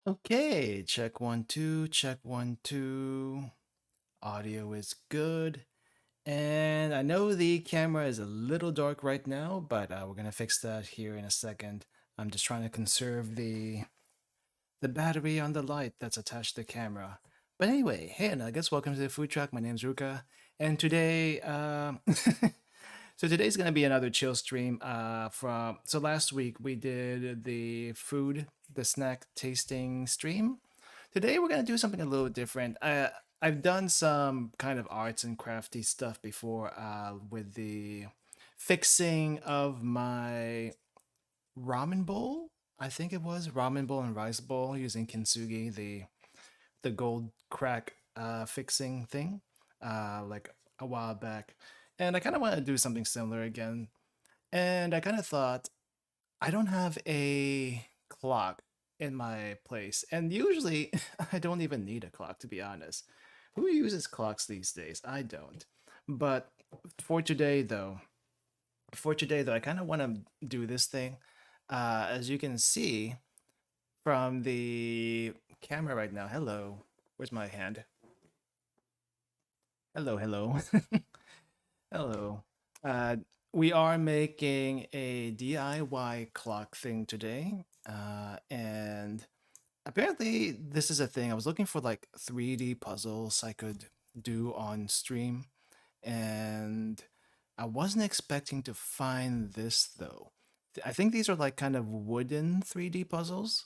Okay, check 1 2, check 1 2. Audio is good. And I know the camera is a little dark right now, but we're gonna fix that here in a second. I'm just trying to conserve the battery on the light that's attached to the camera. But anyway, hey, and I guess welcome to the food truck. My name's Ruka, and today, so today's gonna be another chill stream. So last week we did the snack tasting stream. Today we're gonna do something a little different. I've done some kind of arts and crafty stuff before with the fixing of my ramen bowl. I think it was ramen bowl and rice bowl using kintsugi, the gold crack fixing thing, like a while back. And I kind of want to do something similar again. And I kind of thought I don't have a clock in my place, and usually I don't even need a clock to be honest. Who uses clocks these days? I don't. But for today, though, I kind of want to do this thing. As you can see from the camera right now. Hello. Where's my hand? Hello, hello. Hello. Uh, we are making a DIY clock thing today. And apparently this is a thing. I was looking for like 3D puzzles I could do on stream, and I wasn't expecting to find this though. I think these are like kind of wooden 3D puzzles.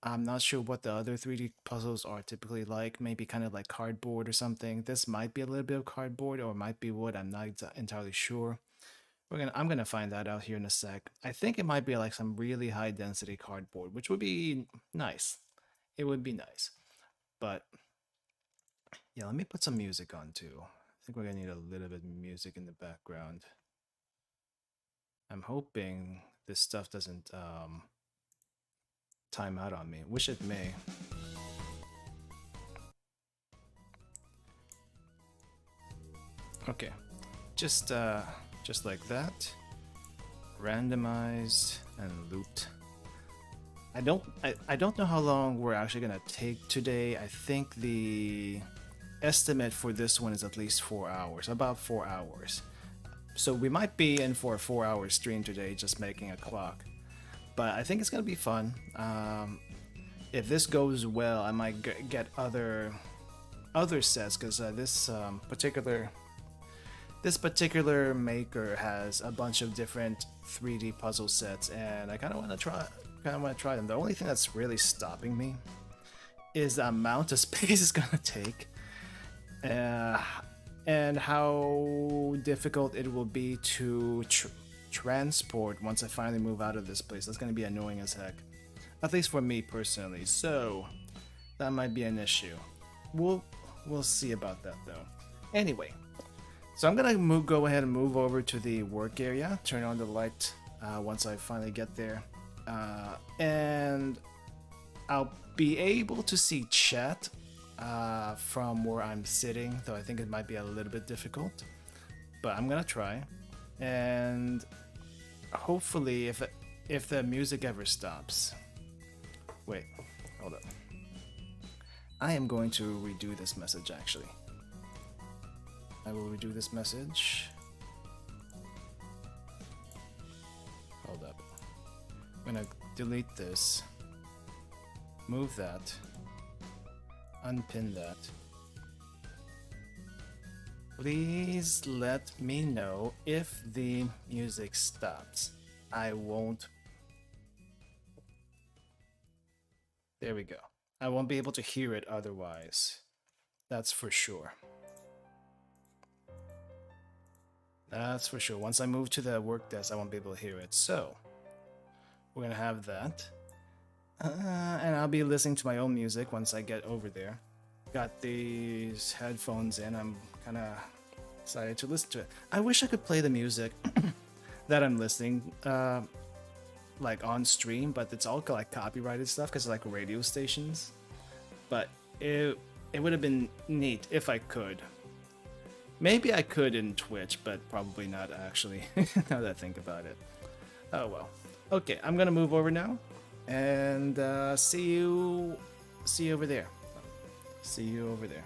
I'm not sure what the other 3D puzzles are typically like. Maybe kind of like cardboard or something. This might be a little bit of cardboard or it might be wood. I'm not entirely sure. I'm gonna find that out here in a sec. I think it might be like some really high density cardboard, which would be nice. It would be nice. But yeah, let me put some music on too. I think we're gonna need a little bit of music in the background. I'm hoping this stuff doesn't time out on me. Wish it may. Okay, just like that. Randomized and looped. I don't know how long we're actually gonna take today. I think the estimate for this one is at least 4 hours, about 4 hours. So we might be in for a 4-hour stream today, just making a clock. But I think it's gonna be fun. If this goes well, I might get other sets because this particular maker has a bunch of different 3D puzzle sets, and I kind of want to try them. The only thing that's really stopping me is the amount of space it's gonna take, and how difficult it will be to transport once I finally move out of this place. That's gonna be annoying as heck, at least for me personally. So that might be an issue. We'll see about that though. Anyway. So I'm gonna go ahead and move over to the work area, turn on the light once I finally get there, and I'll be able to see chat from where I'm sitting, though I think it might be a little bit difficult, but I'm gonna try, and hopefully if the music ever stops. Wait, hold up. I am going to redo this message actually. I will redo this message. Hold up. I'm gonna delete this. Move that. Unpin that. Please let me know if the music stops. I won't. There we go. I won't be able to hear it otherwise. That's for sure. That's for sure. Once I move to the work desk, I won't be able to hear it. So, we're gonna have that. And I'll be listening to my own music once I get over there. Got these headphones in. I'm kind of excited to listen to it. I wish I could play the music that I'm listening like on stream, but it's all like copyrighted stuff because like radio stations. But it would have been neat if I could. Maybe I could in Twitch, but probably not actually, now that I think about it. Oh well. Okay, I'm gonna move over now, And see you over there. See you over there.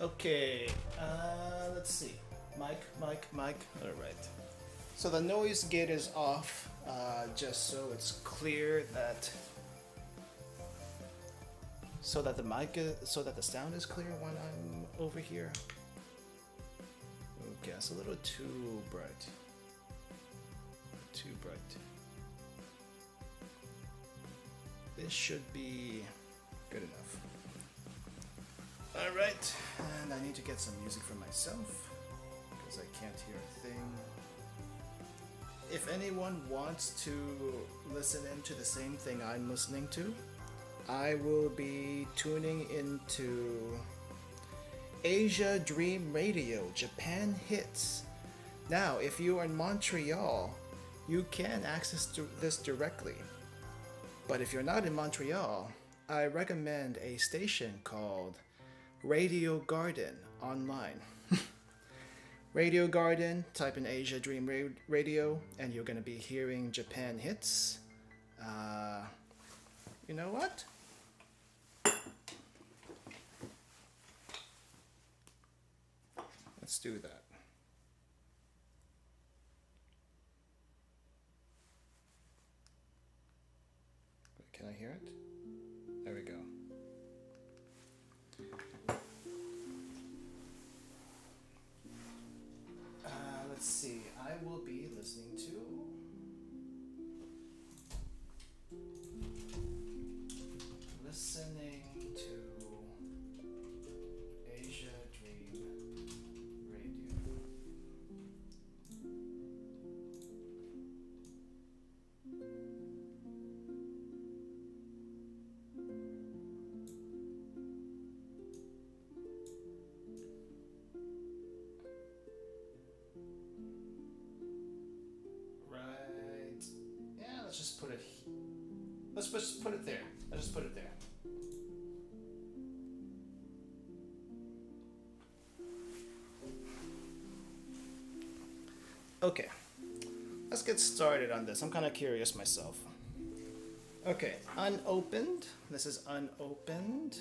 Okay, let's see. Mic. All right. So the noise gate is off, just so it's clear that, so that the sound is clear when I'm over here. Okay, it's a little too bright. Too bright. This should be good enough. Alright, and I need to get some music for myself, because I can't hear a thing. If anyone wants to listen into the same thing I'm listening to, I will be tuning into Asia Dream Radio, Japan Hits. Now, if you are in Montreal, you can access this directly. But if you're not in Montreal, I recommend a station called Radio Garden online. Radio Garden, type in Asia Dream Radio, and you're going to be hearing Japan Hits. You know what? Let's do that. Can I hear it? There we go. Let's see, I will be listening to Asia Dream Radio. Let's just put it there. Let's just put it there. Okay, let's get started on this. I'm kind of curious myself. Okay, unopened. This is unopened.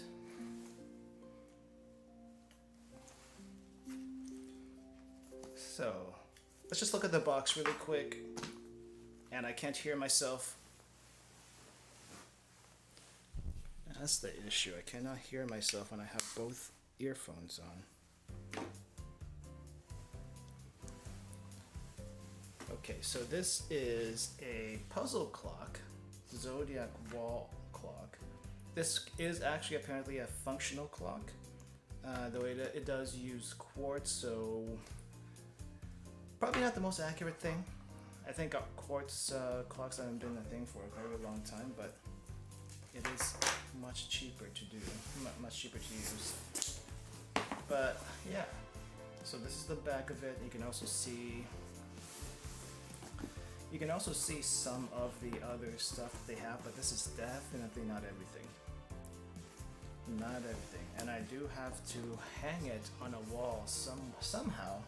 So, let's just look at the box really quick. And I can't hear myself. That's the issue. I cannot hear myself when I have both earphones on. Okay, so this is a puzzle clock, zodiac wall clock. This is actually apparently a functional clock, though it does use quartz, so probably not the most accurate thing. I think quartz clocks haven't been a thing for a very long time, but it is much cheaper to do, much cheaper to use. But yeah, so this is the back of it. You can also see some of the other stuff that they have, but this is definitely not everything. Not everything. And I do have to hang it on a wall somehow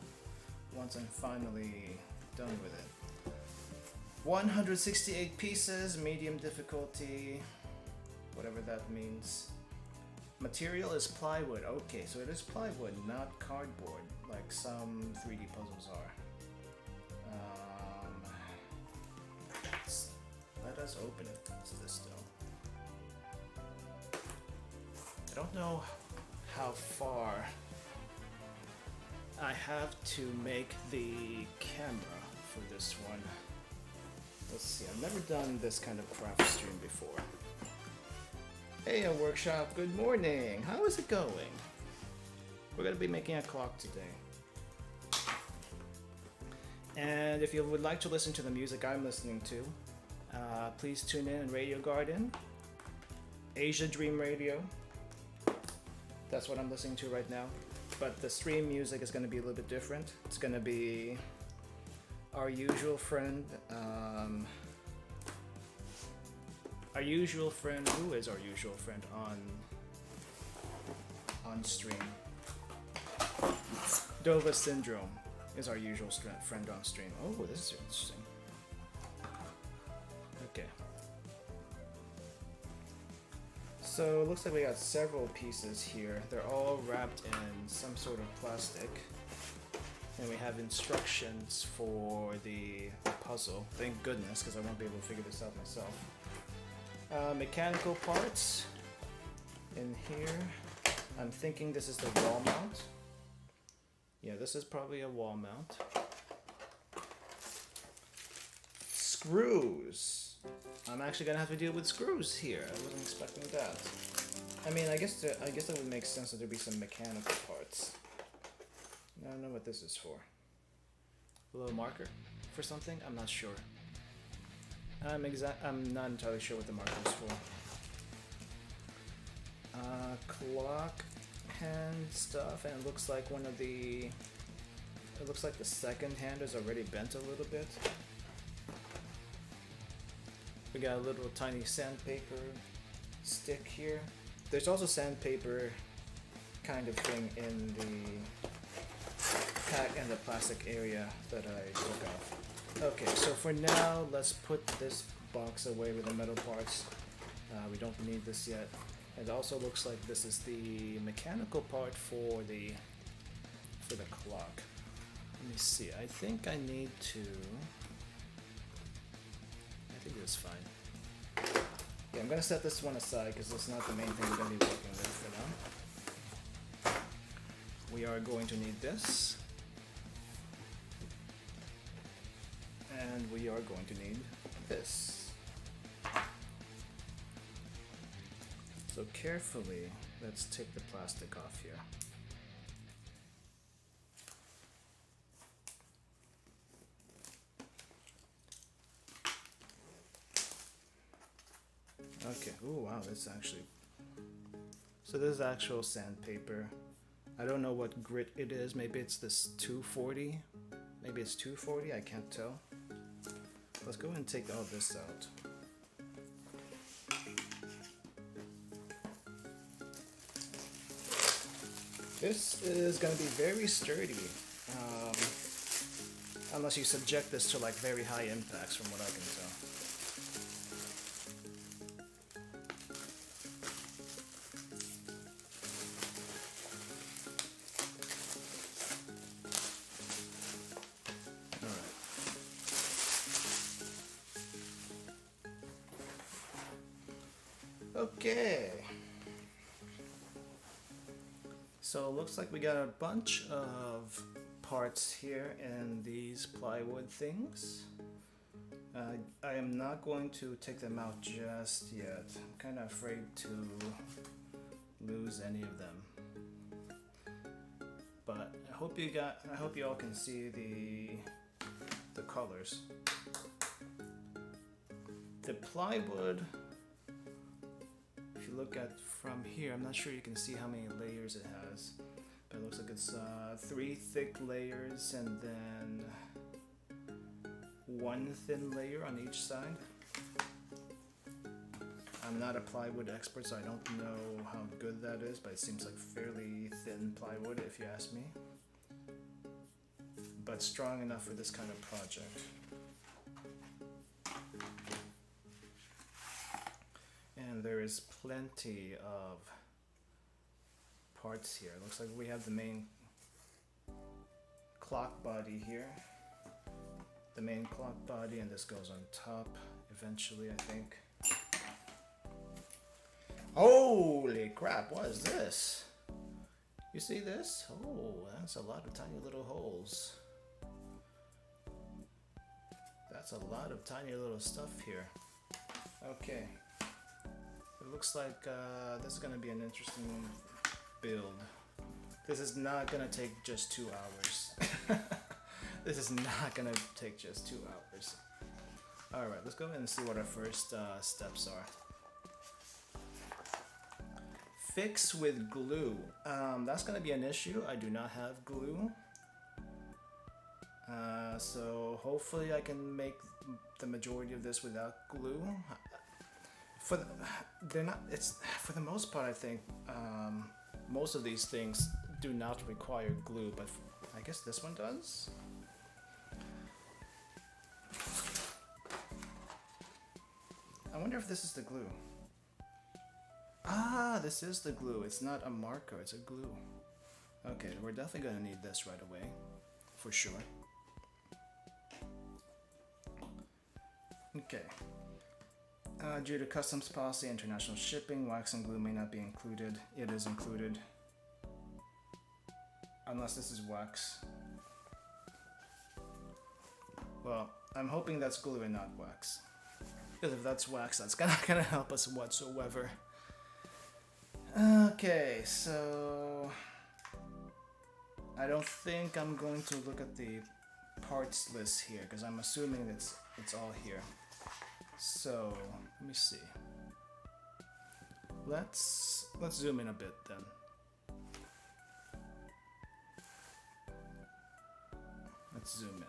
once I'm finally done with it. 168 pieces, medium difficulty, whatever that means. Material is plywood. Okay, so it is plywood, not cardboard, like some 3D puzzles are. Let us open it. What's this though? I don't know how far I have to make the camera for this one. Let's see, I've never done this kind of craft stream before. Hey, a workshop, good morning. How is it going? We're gonna be making a clock today. And if you would like to listen to the music I'm listening to, please tune in Radio Garden, Asia Dream Radio. That's what I'm listening to right now. But the stream music is going to be a little bit different. It's going to be our usual friend. Our usual friend. Who is our usual friend on stream? Dova Syndrome is our usual friend on stream. Oh, this is interesting. Okay. So it looks like we got several pieces here. They're all wrapped in some sort of plastic. And we have instructions for the puzzle. Thank goodness, because I won't be able to figure this out myself. Mechanical parts in here. I'm thinking this is the wall mount. Yeah, this is probably a wall mount. Screws. I'm actually gonna have to deal with screws here. I wasn't expecting that. I mean, I guess that would make sense that there'd be some mechanical parts. I don't know what this is for. A little marker for something? I'm not sure. I'm not entirely sure what the marker is for. Clock hand stuff, and it looks like it looks like the second hand is already bent a little bit. We got a little tiny sandpaper stick here. There's also sandpaper kind of thing in the plastic area that I took off. Okay, so for now, let's put this box away with the metal parts. We don't need this yet. It also looks like this is the mechanical part for the clock. Let me see. I think I need to. I think it's fine. Yeah, I'm gonna set this one aside because it's not the main thing we're gonna be working with for now. We are going to need this. And we are going to need this. So carefully, let's take the plastic off here. Okay, oh wow, that's actually... So this is actual sandpaper. I don't know what grit it is, maybe it's this 240? Maybe it's 240, I can't tell. Let's go ahead and take all this out. This is going to be very sturdy, unless you subject this to like very high impacts from what I can tell. Okay, so it looks like we got a bunch of parts here in these plywood things. I am not going to take them out just yet. I'm kind of afraid to lose any of them. But I hope you all can see the colors. The plywood, if you look at from here, I'm not sure you can see how many layers it has, but it looks like it's 3 thick layers and then 1 thin layer on each side. I'm not a plywood expert, so I don't know how good that is, but it seems like fairly thin plywood if you ask me, but strong enough for this kind of project. And there is plenty of parts here. It looks like we have the main clock body here. The main clock body, and this goes on top eventually, I think. Holy crap, what is this? You see this? Oh, that's a lot of tiny little holes. That's a lot of tiny little stuff here. Okay. It looks like this is going to be an interesting build. This is not going to take just 2 hours. This is not gonna take just 2 hours. Alright, let's go ahead and see what our first steps are. Fix with glue. That's gonna be an issue. I do not have glue. So hopefully I can make the majority of this without glue. For the most part, I think most of these things do not require glue, but I guess this one does. I wonder if this is the glue. Ah, this is the glue. It's not a marker, it's a glue. Okay, we're definitely gonna need this right away, for sure. Okay. Due to customs policy, international shipping, wax and glue may not be included. It is included. Unless this is wax. Well, I'm hoping that's glue and not wax. Because if that's wax, that's not gonna help us whatsoever. Okay, so I don't think I'm going to look at the parts list here because I'm assuming it's all here. So let me see. Let's zoom in a bit then. Let's zoom in.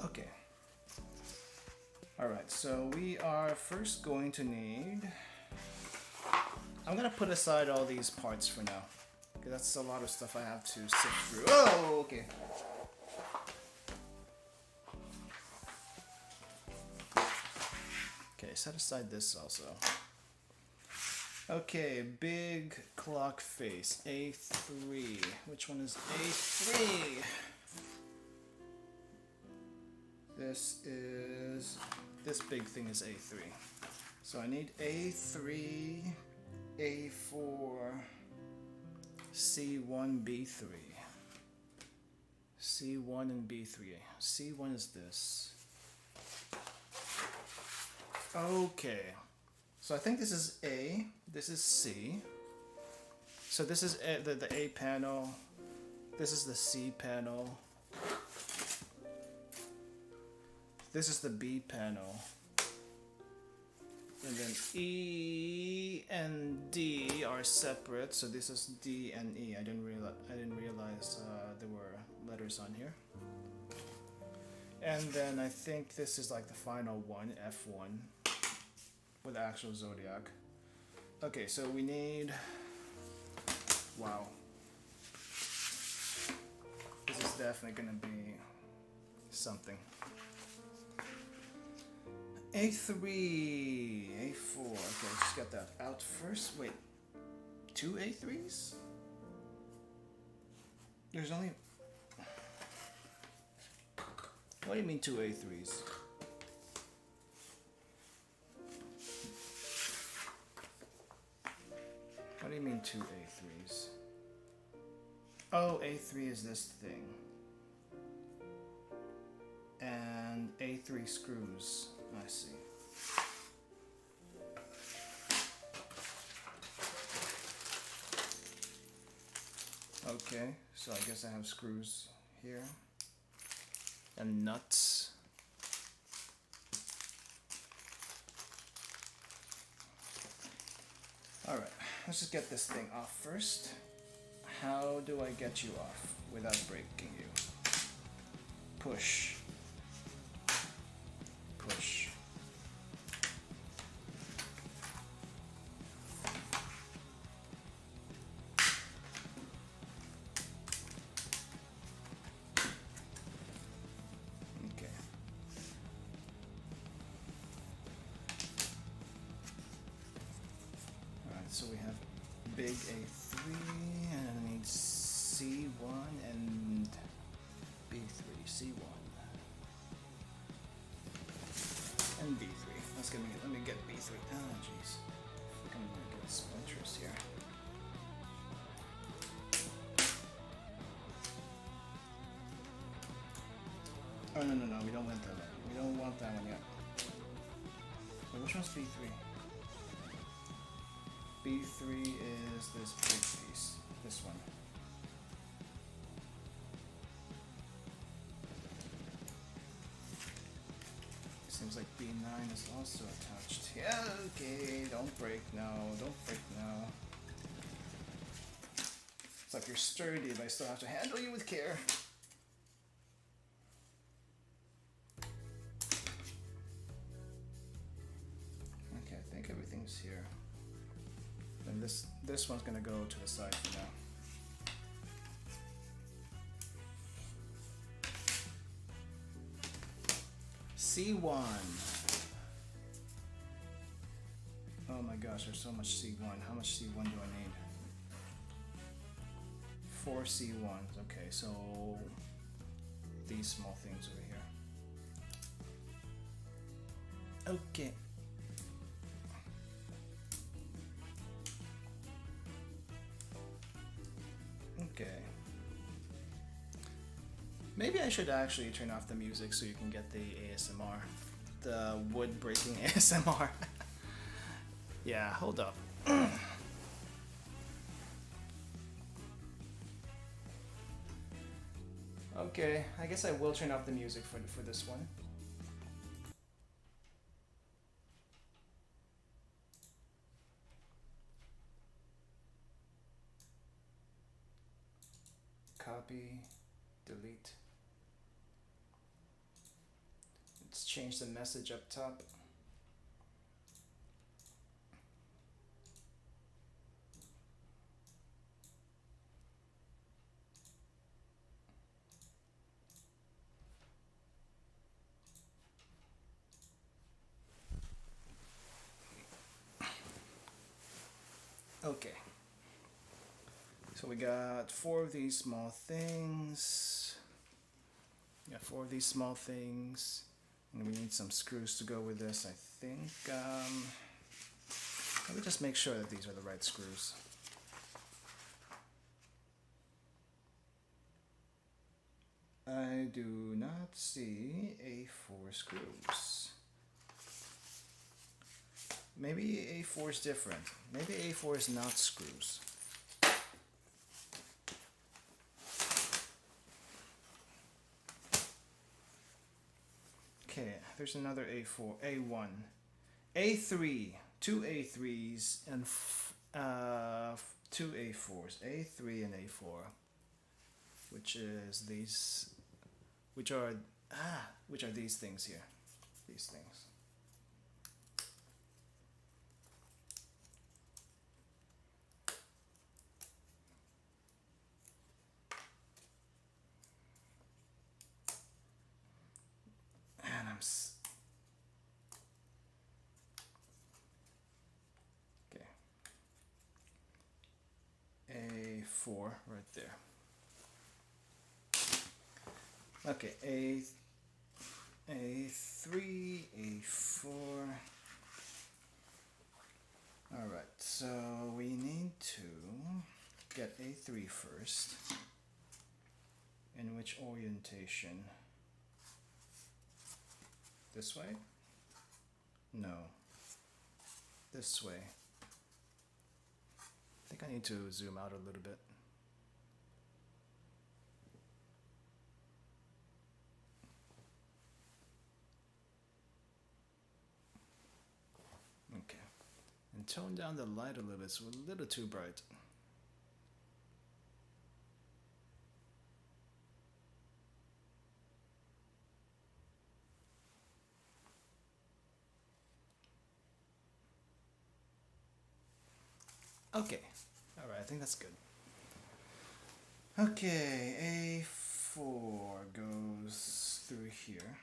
Okay. Alright, so we are first going to need... I'm gonna put aside all these parts for now, because that's a lot of stuff I have to sift through. Oh, okay. Okay, set aside this also. Okay, big clock face, A3. Which one is A3? This big thing is A3. So I need A3, A4, C1, B3. C1 and B3. C1 is this. Okay. So I think this is A, this is C. So this is the A panel, this is the C panel. This is the B panel, and then E and D are separate. So this is D and E. I didn't realize there were letters on here. And then I think this is like the final one, F1, with the actual zodiac. Okay, so we need. Wow. This is definitely gonna be something. A3, A4, okay, let's get that out first. Wait, 2 A3s? There's only... What do you mean 2 A3s? What do you mean 2 A3s? Oh, A3 is this thing. And A3 screws. I see. Okay, so I guess I have screws here. And nuts. Alright, let's just get this thing off first. How do I get you off without breaking you? Push. Push. Okay. Alright, so we have big A3 and I need C1 and B3. C1. And B3. Let me get B3. Oh jeez. I think I'm gonna get splinters here. Oh, no, we don't want that one. We don't want that one yet. Wait, which one's B3? B3 is this big piece. This one. Seems like B9 is also attached. Yeah, okay, don't break now, don't break now. It's like you're sturdy, but I still have to handle you with care. Okay, I think everything's here. Then this one's gonna go to the side for now. C1. Oh my gosh, there's so much C1. How much C1 do I need? 4 C1s. Okay, so these small things over here. Okay. Okay. Maybe I should actually turn off the music so you can get the ASMR. The wood breaking ASMR. Yeah, hold up. Okay, I guess I will turn off the music for this one. Copy, delete. Let's change the message up top. Okay. So we got 4 of these small things. We got 4 of these small things. And we need some screws to go with this, I think. Let me just make sure that these are the right screws. I do not see A4 screws. Maybe A4 is different. Maybe A4 is not screws. Okay, there's another A4, A1, A3, 2 A3s and 2 A4s, A3 and A4, which is these, which are these things here, these things. And I'm okay. A4 right there. Okay, A3, A4. All right, so we need to get A3 first. In which orientation? This way? No. This way. I think I need to zoom out a little bit. Okay. And tone down the light a little bit, it's a little too bright. Okay, all right, I think that's good. Okay, A4 goes through here.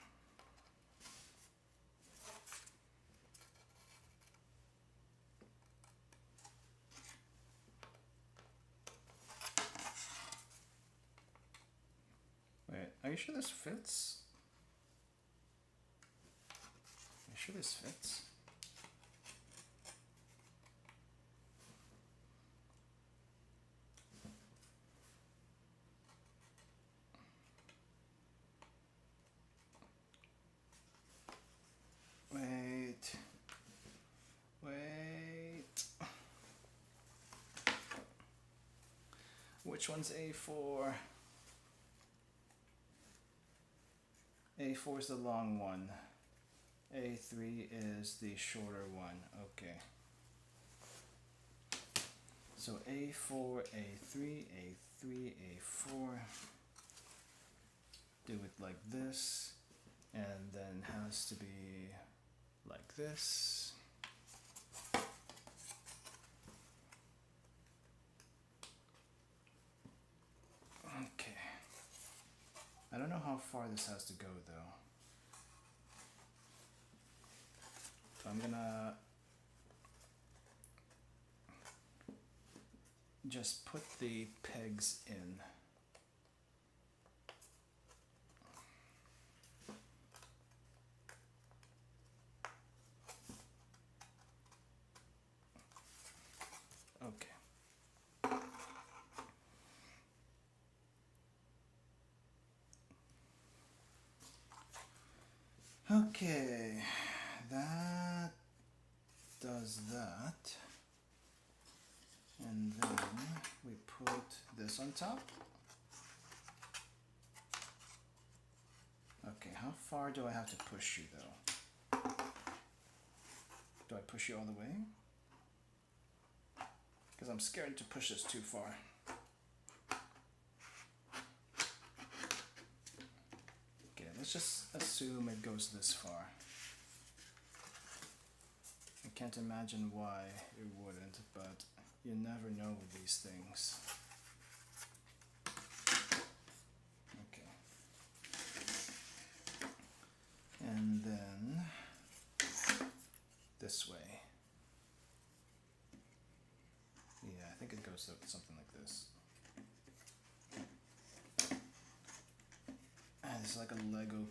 Wait, are you sure this fits? Are you sure this fits? which one's A4? A4 is the long one. A3 is the shorter one. Okay. So A4, A3, A3, A4. Do it like this, and then has to be like this. Okay. I don't know how far this has to go though. So I'm gonna just put the pegs in. Okay. Okay, that does that. And then we put this on top. Okay, how far do I have to push you though? Do I push you all the way? Because I'm scared to push this too far. Okay, let's just assume it goes this far. I can't imagine why it wouldn't, but you never know with these things. Okay. And then this way. Yeah, I think it goes something like this. And it's like a Lego,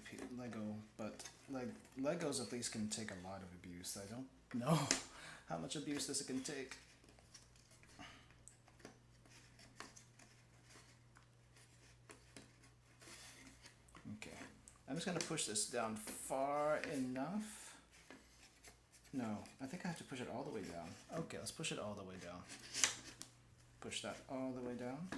but like Legos at least can take a lot of abuse. I don't know how much abuse this can take. Okay, I'm just gonna push this down far enough. No, I think I have to push it all the way down. Okay, let's push it all the way down. Push that all the way down.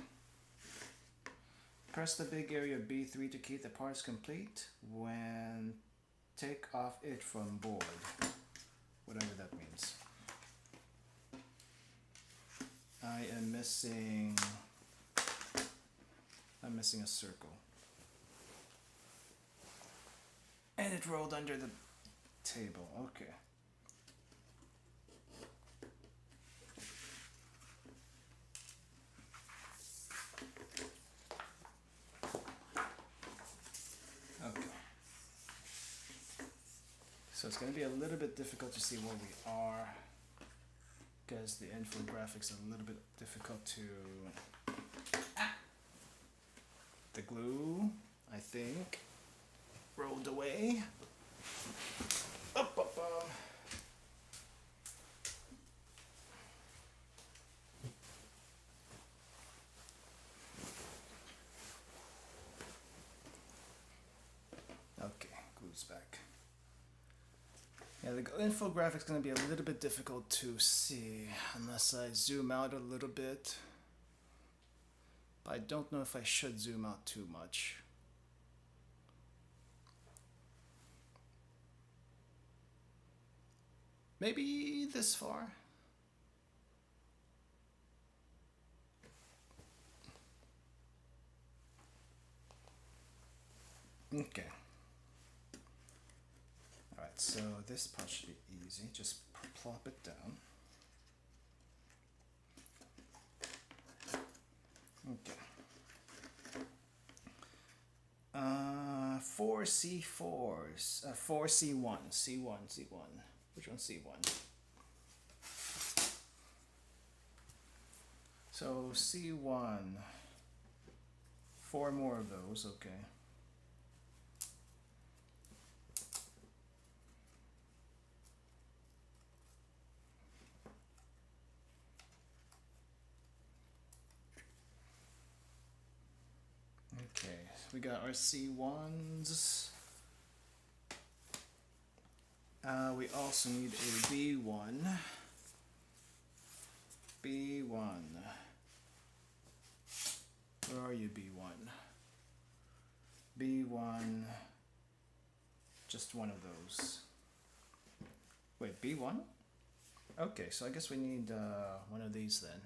Press the big area B3 to keep the parts complete when take off it from board. Whatever that means. I'm missing a circle. And it rolled under the table. Okay. So it's going to be a little bit difficult to see where we are because the infographics are a little bit difficult to... The glue, I think, rolled away. Up, up, up. Okay, glue's back. Yeah, the infographic is going to be a little bit difficult to see unless I zoom out a little bit. But I don't know if I should zoom out too much. Maybe this far. Okay. Alright, so this part should be easy. Just plop it down. Okay. 4 C4s. 4 C1. C1. Which one's C1? So C1. 4 more of those, okay. Okay, so we got our C1s. We also need a B1. B1. Where are you, B1? B1, just one of those. Wait, B1? Okay, so I guess we need one of these then.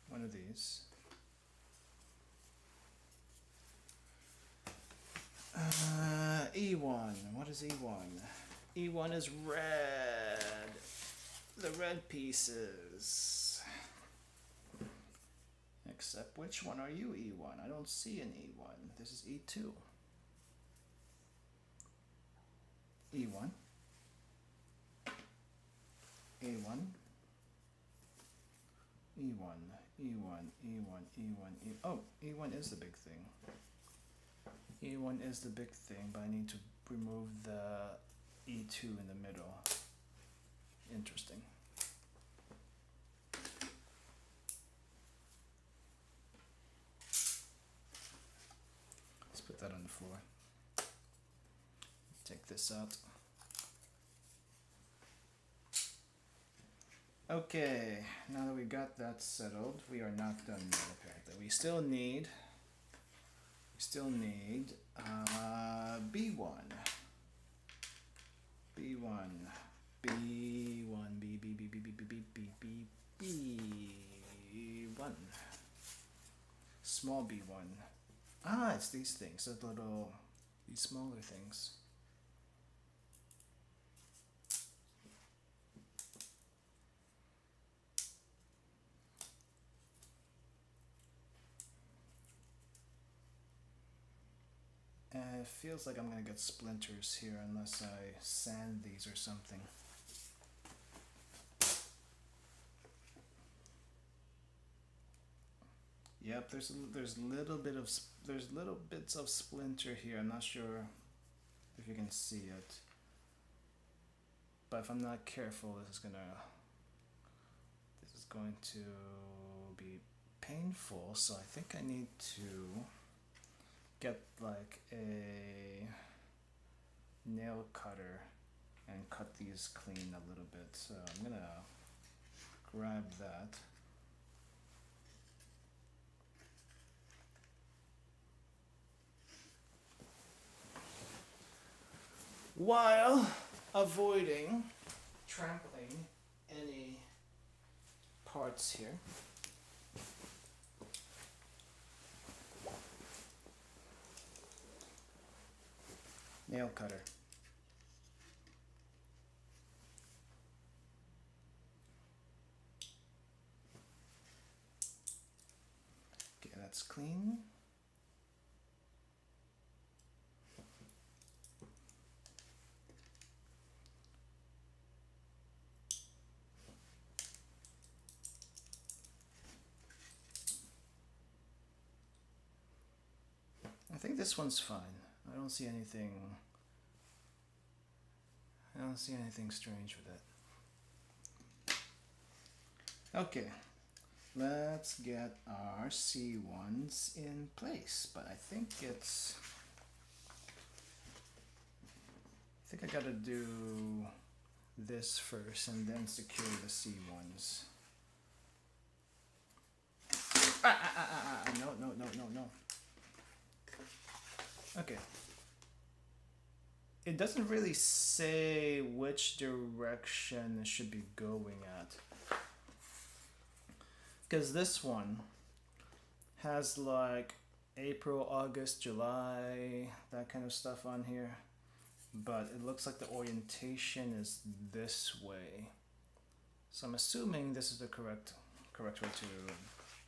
One of these. E1, what is E1? E1 is red. The red pieces. Except which one are you, E1? I don't see an E1. This is E2. E1. A1. E1, E1, E1, E1, E. Oh, E1 is the big thing. E1 is the big thing, but I need to remove the E2 in the middle. Interesting. Let's put that on the floor. Take this out. Okay, now that we got that settled, we are not done yet apparently. We still need B1. B1. B1. B1. Small B1. Ah, it's these things, these smaller things. It feels like I'm gonna get splinters here unless I sand these or something. Yep, there's little bits of splinter here. I'm not sure if you can see it, but if I'm not careful, this is going to be painful. So I think I need to get like a nail cutter and cut these clean a little bit. So I'm gonna grab that. While avoiding trampling any parts here. Nail cutter. Okay, that's clean. I think this one's fine. I don't see anything strange with it. Okay, let's get our C1s in place, but I think I gotta do this first and then secure the C1s. No. Okay. It doesn't really say which direction it should be going at. Because this one has like April, August, July, that kind of stuff on here. But it looks like the orientation is this way. So I'm assuming this is the correct way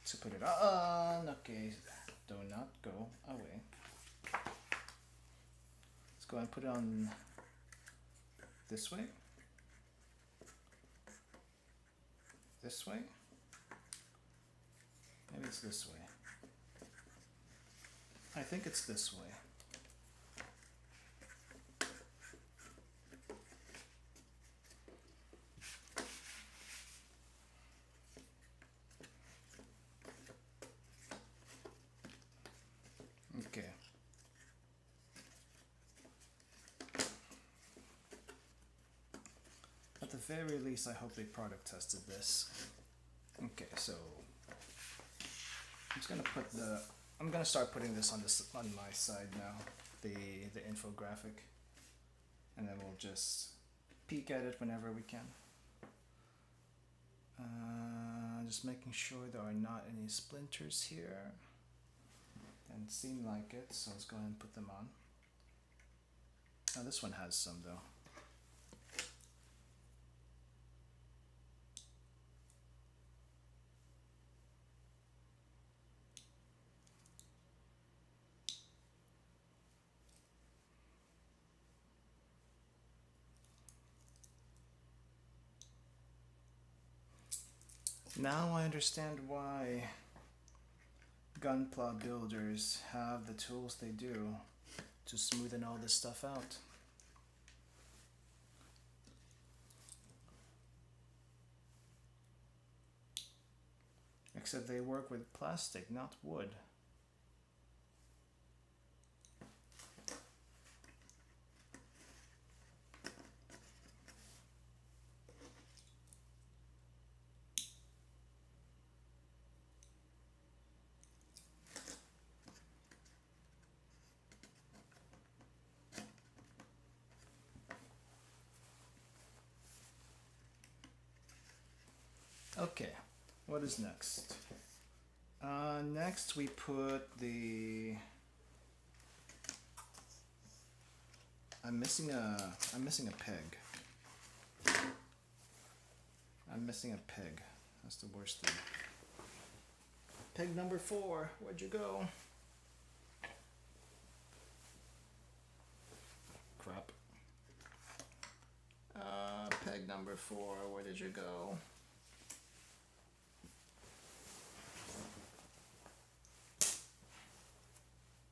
to put it on. Okay, do not go away. Let's go and put it on this way. This way. Maybe it's this way. I think it's this way. Okay. At the very least, I hope they product tested this. Okay, so I'm gonna start putting this on my side now, the infographic, and then we'll just peek at it whenever we can. Just making sure there are not any splinters here. Doesn't seem like it, so let's go ahead and put them on. Oh, this one has some though. Now I understand why gunpla builders have the tools they do to smoothen all this stuff out. Except they work with plastic, not wood. Okay, what is next? Next we put the... I'm missing a peg. I'm missing a peg. That's the worst thing. Peg number 4, where'd you go? Crap. Peg number 4, where did you go?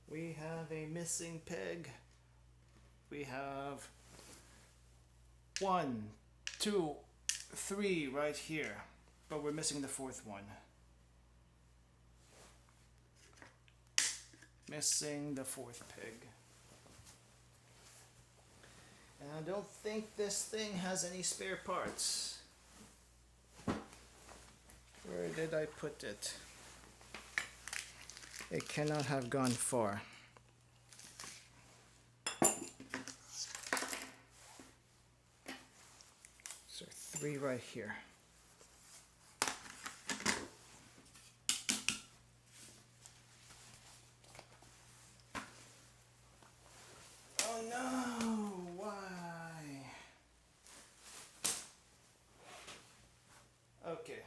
We have a missing peg. We have 1, 2, 3 right here, but we're missing the 4th one. Missing the 4th peg. And I don't think this thing has any spare parts. Where did I put it? It cannot have gone far. So 3 right here. Oh no, why? Okay.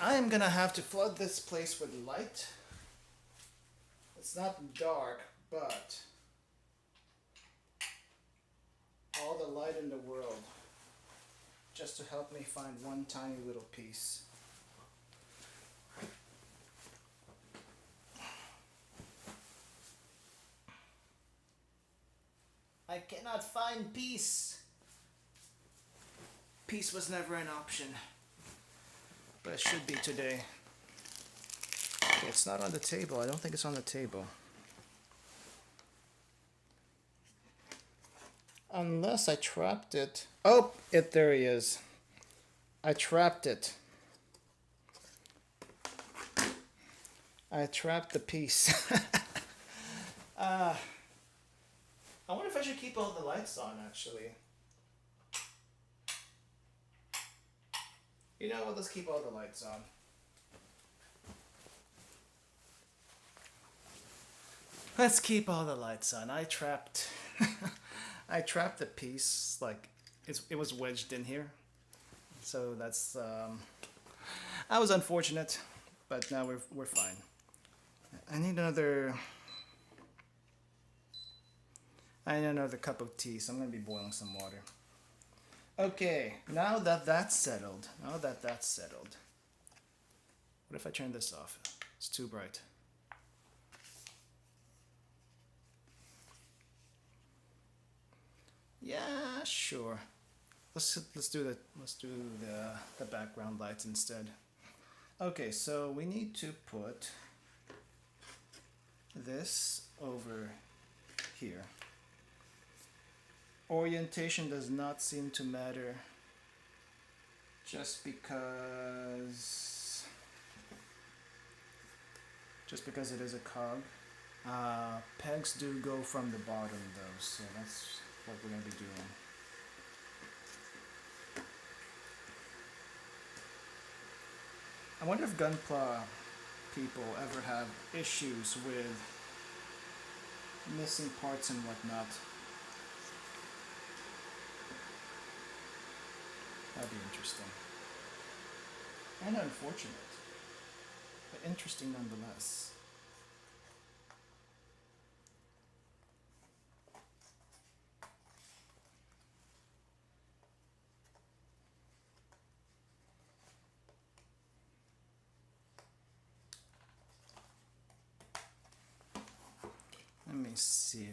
I am gonna have to flood this place with light. It's not dark, but all the light in the world just to help me find one tiny little piece. I cannot find peace. Peace was never an option. But it should be today. Okay, it's not on the table. I don't think it's on the table. Unless I trapped it. Oh, there he is. I trapped it. I trapped the piece. I wonder if I should keep all the lights on, actually. You know what, let's keep all the lights on. Let's keep all the lights on. I trapped I trapped the piece, like it was wedged in here. So that's that was unfortunate, but now we're fine. I need another cup of tea, so I'm gonna be boiling some water. Okay, now that that's settled, what if I turn this off? It's too bright. Yeah, sure. Let's do the background lights instead. Okay, so we need to put this over here. orientation does not seem to matter just because it is a cog. Pegs do go from the bottom though, so that's what we're going to be doing. I wonder if Gunpla people ever have issues with missing parts and whatnot. That'd be interesting. And unfortunate, but interesting nonetheless. Let me see.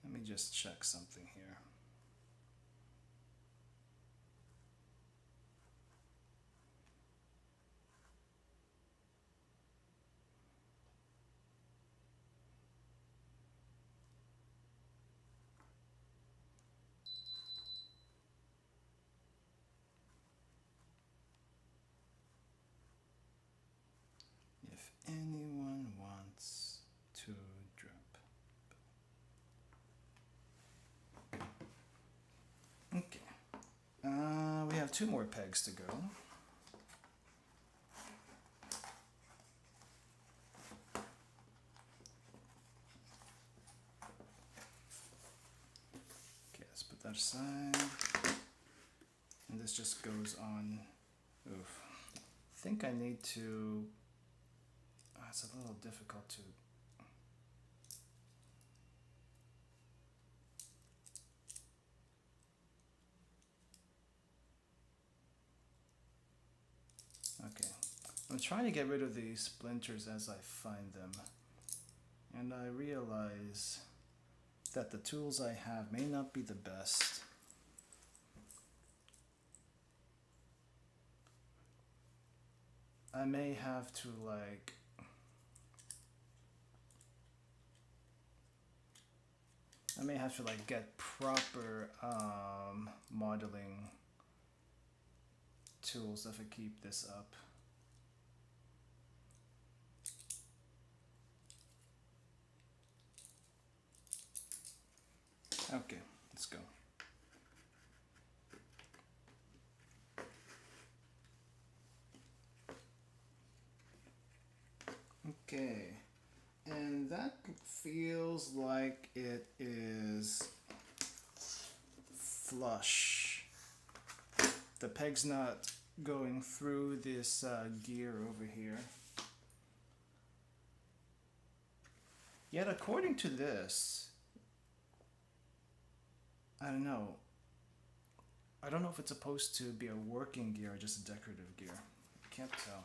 Let me just check something here. If anyone wants to drop. Okay. We have 2 more pegs to go. Okay, let's put that aside. And this just goes on. Oof. I think I need to. It's a little difficult to. Okay, I'm trying to get rid of the splinters as I find them, and I realize that the tools I have may not be the best. I may have to get proper modeling tools if I keep this up. Okay, let's go. Okay, and that feels like it is flush. The peg's not going through this gear over here. Yet according to this, I don't know. I don't know if it's supposed to be a working gear or just a decorative gear. I can't tell.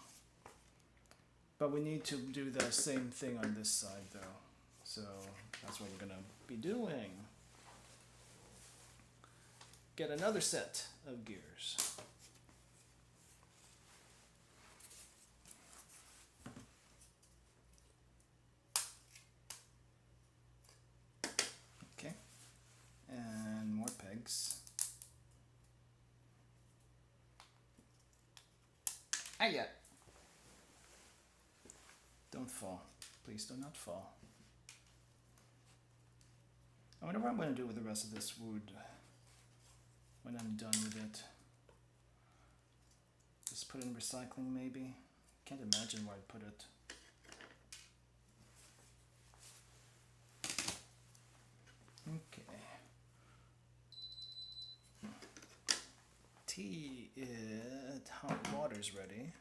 But we need to do the same thing on this side though. So that's what we're gonna be doing. Get another set of gears. Okay, and more pegs. Yeah. Don't fall. Please do not fall. I wonder what I'm going to do with the rest of this wood when I'm done with it. Just put it in recycling maybe? Can't imagine where I'd put it. Okay. Hot water's ready.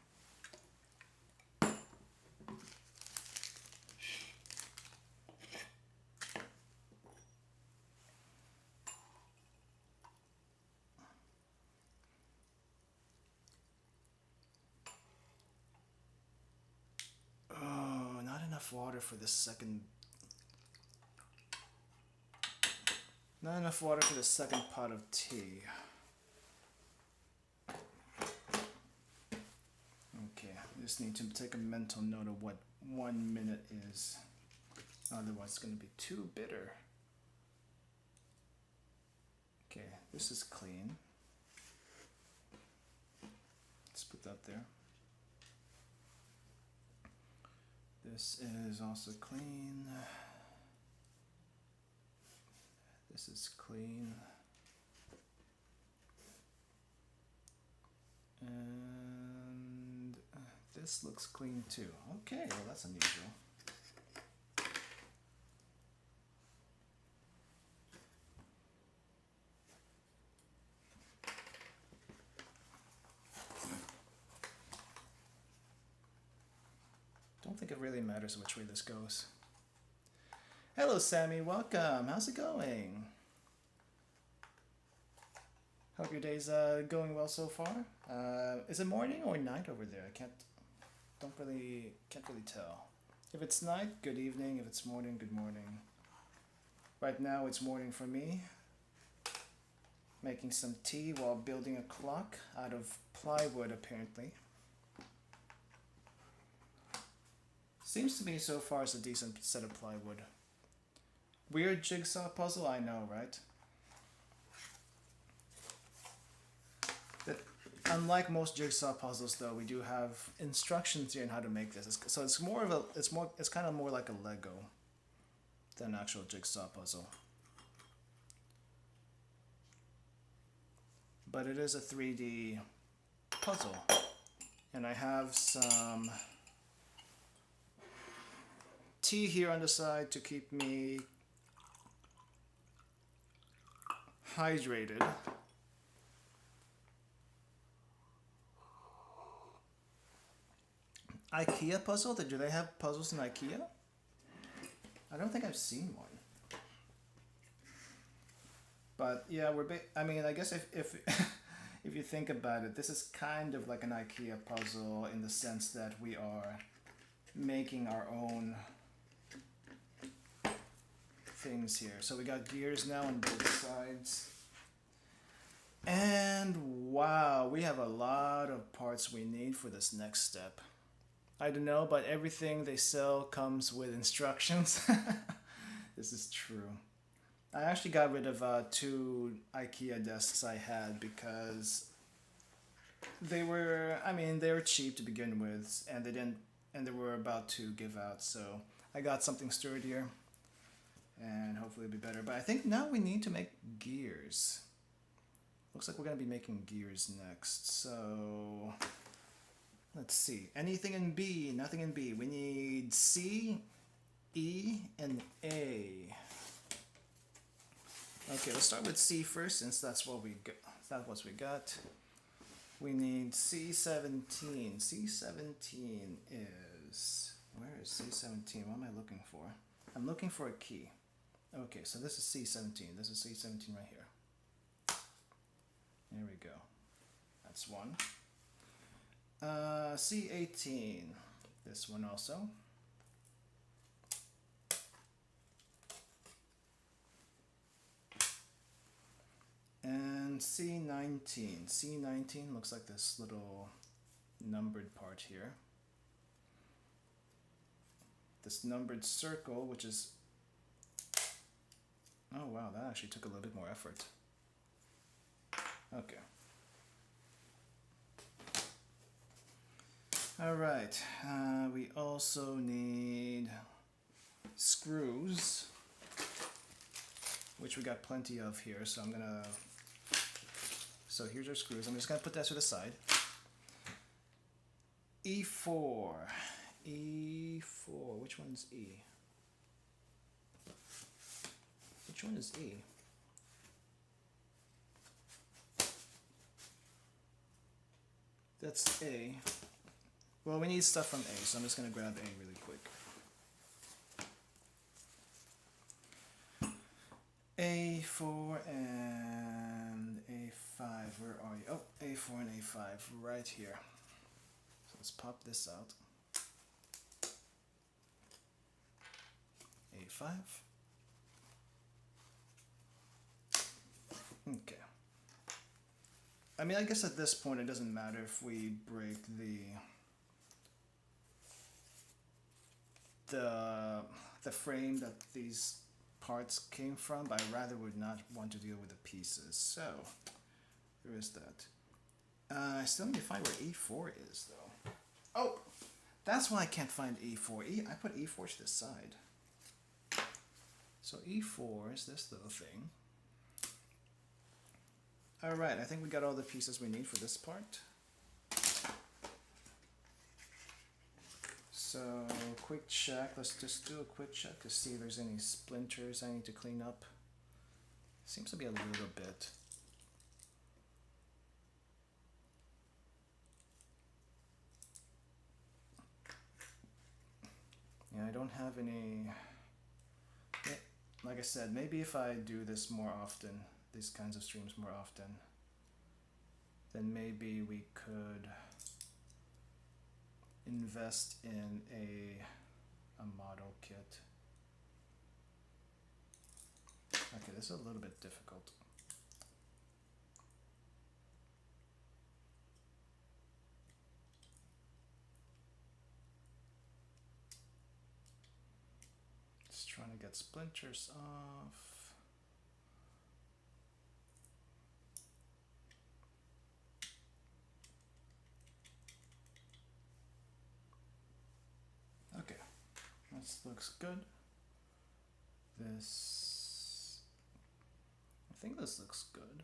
Oh, not enough water for the second. Not enough water for the second pot of tea. Okay, just need to take a mental note of what 1 minute is. Otherwise it's going to be too bitter. Okay, this is clean. Let's put that there. This is also clean. This is clean. And this looks clean too. Okay, well that's unusual. Don't think it really matters which way this goes. Hello Sammy, welcome. How's it going? Hope your day's going well so far. Is it morning or night over there? Can't really tell. If it's night, good evening. If it's morning, good morning. Right now it's morning for me. Making some tea while building a clock out of plywood apparently. Seems to me so far it's a decent set of plywood. Weird jigsaw puzzle, I know, right? But unlike most jigsaw puzzles, though, we do have instructions here on how to make this. So it's more of a, it's kind of more like a Lego than an actual jigsaw puzzle. But it is a 3D puzzle, and I have some tea here on the side to keep me hydrated. IKEA puzzle? Do they have puzzles in IKEA? I don't think I've seen one. But yeah, I mean, I guess if if you think about it, this is kind of like an IKEA puzzle in the sense that we are making our own things here. So we got gears now on both sides. And wow, we have a lot of parts we need for this next step. I don't know, but everything they sell comes with instructions. This is true. I actually got rid of 2 IKEA desks I had because they were, I mean, they were cheap to begin with, and they were about to give out. So I got something sturdier, and hopefully it'll be better. But I think now we need to make gears. Looks like we're gonna be making gears next. So let's see. Anything in B? Nothing in B. We need C, E, and A. Okay, let's start with C first, since that's what we got. That's what we got. We need C17. C17 is, where is C17? What am I looking for? I'm looking for a key. Okay, so this is C17. This is C17 right here. There we go. That's one. C18. This one also. And C19. C19 looks like this little numbered part here. This numbered circle, which is, oh wow, that actually took a little bit more effort. Okay. All right, we also need screws, which we got plenty of here, so I'm gonna, so here's our screws. I'm just gonna put that to the side. E4, E4, which one's E? Which one is E? That's A. Well, we need stuff from A, so I'm just gonna grab A really quick. A4 and A5, where are you? Oh, A4 and A5, right here. So let's pop this out. A5. Okay. I mean, I guess at this point it doesn't matter if we break the the frame that these parts came from, but I rather would not want to deal with the pieces. So there is that. I still need to find where E4 is though. Oh, that's why I can't find E4. I put E4 to the side. So E4 is this little thing. Alright, I think we got all the pieces we need for this part. So, quick check. Let's just do a quick check to see if there's any splinters I need to clean up. Seems to be a little bit. Yeah, I don't have any. Like I said, maybe if I do this more often, these kinds of streams more often, then maybe we could invest in a model kit. Okay, this is a little bit difficult. Just trying to get splinters off. Okay, this looks good. This, I think this looks good.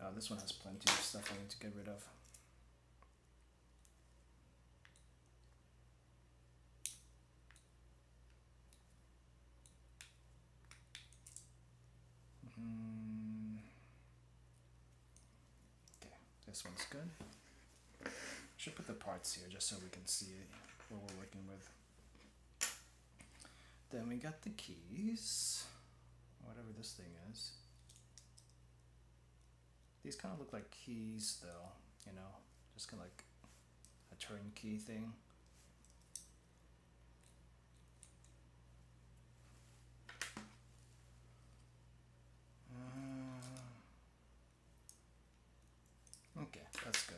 Oh, this one has plenty of stuff I need to get rid of. Okay, this one's good. Should put the parts here just so we can see what we're working with. Then we got the keys, whatever this thing is. These kind of look like keys though, you know, just kind of like a turnkey thing. Okay, that's good.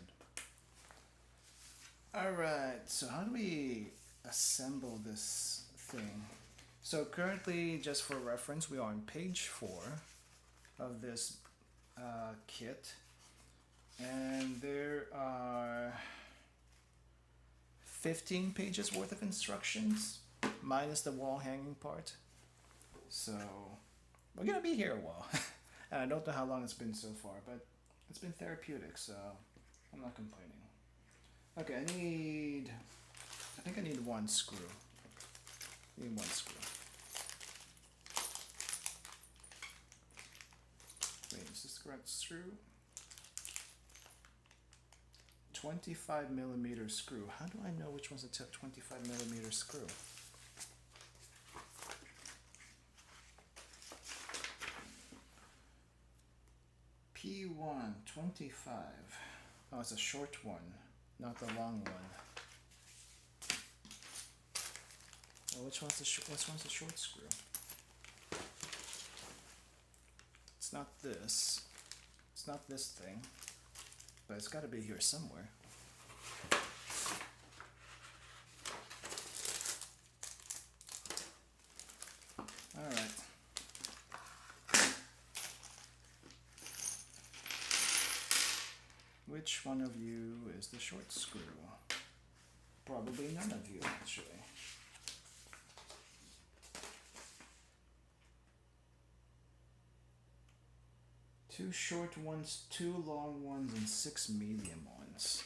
Alright, so how do we assemble this thing? So currently, just for reference, we are on page 4 of this kit, and there are 15 pages worth of instructions, minus the wall hanging part. So we're gonna be here a while. And I don't know how long it's been so far, but it's been therapeutic, so I'm not complaining. Okay, I think I need one screw. I need one screw. Wait, is this the correct screw? 25mm screw. How do I know which one's a 25mm screw? P1, 25. Oh, it's a short one, not the long one. Well, which one's the short screw? It's not this. It's not this thing. But it's got to be here somewhere. All right. Which one of you is the short screw? Probably none of you, actually. Two short ones, two long ones, and 6 medium ones.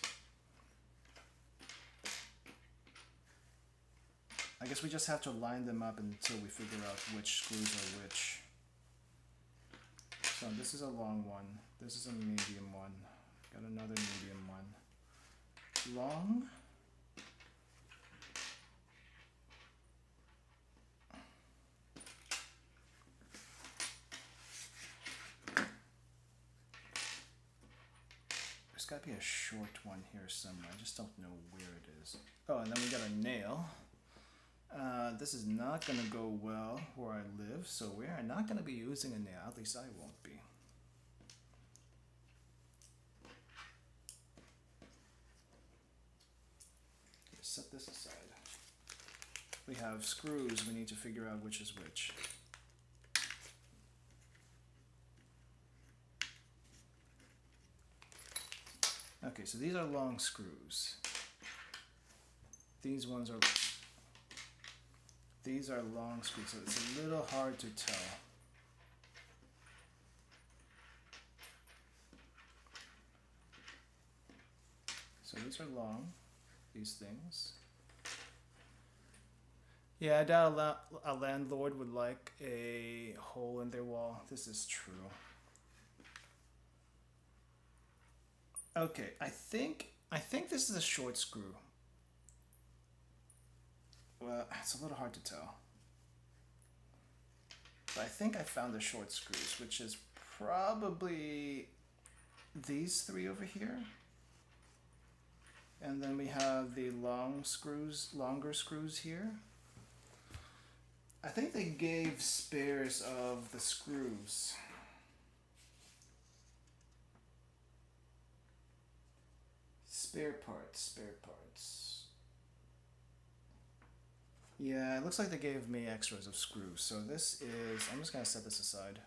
I guess we just have to line them up until we figure out which screws are which. So this is a long one. This is a medium one. Got another medium one. Long. There's got to be a short one here somewhere. I just don't know where it is. Oh, and then we got a nail. This is not going to go well where I live, so we are not going to be using a nail. At least I won't be. set this aside. We have screws, we need to figure out which is which. Okay, so these are long screws. These are long screws, so it's a little hard to tell. So these are long, these things. Yeah, I doubt a landlord would like a hole in their wall. This is true. Okay, I think this is a short screw. Well, it's a little hard to tell. But I think I found the short screws, which is probably these three over here. And then we have the longer screws here. I think they gave spares of the screws. Spare parts. Yeah, it looks like they gave me extras of screws. So this is, I'm just gonna set this aside.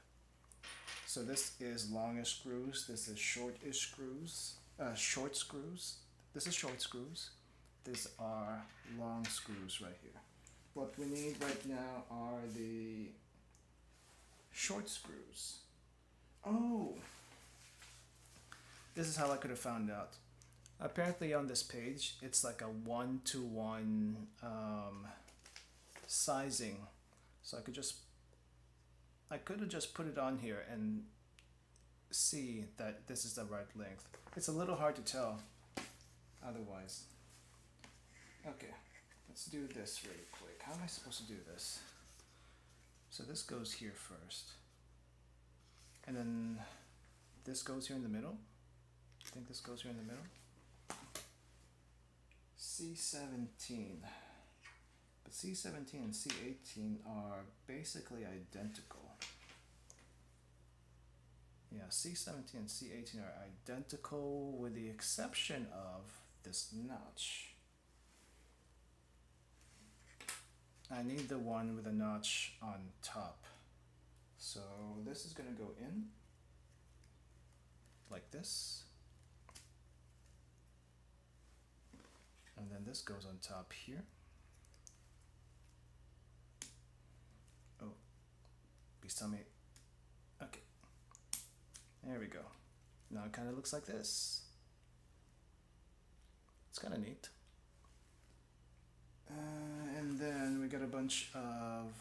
So this is longish screws, this is shortish screws, short screws. This is short screws. These are long screws right here. What we need right now are the short screws. Oh! This is how I could have found out. Apparently on this page, it's like a 1-to-1 sizing. So I could have just put it on here and see that this is the right length. It's a little hard to tell otherwise. Okay, let's do this really quick. How am I supposed to do this? So this goes here first. And then this goes here in the middle. I think this goes here in the middle. C17. But C17 and C18 are basically identical. Yeah, C17 and C18 are identical with the exception of this notch. I need the one with a notch on top. So this is going to go in like this. And then this goes on top here. Oh, please tell me. Okay. There we go. Now it kind of looks like this. It's kind of neat. And then we got a bunch of...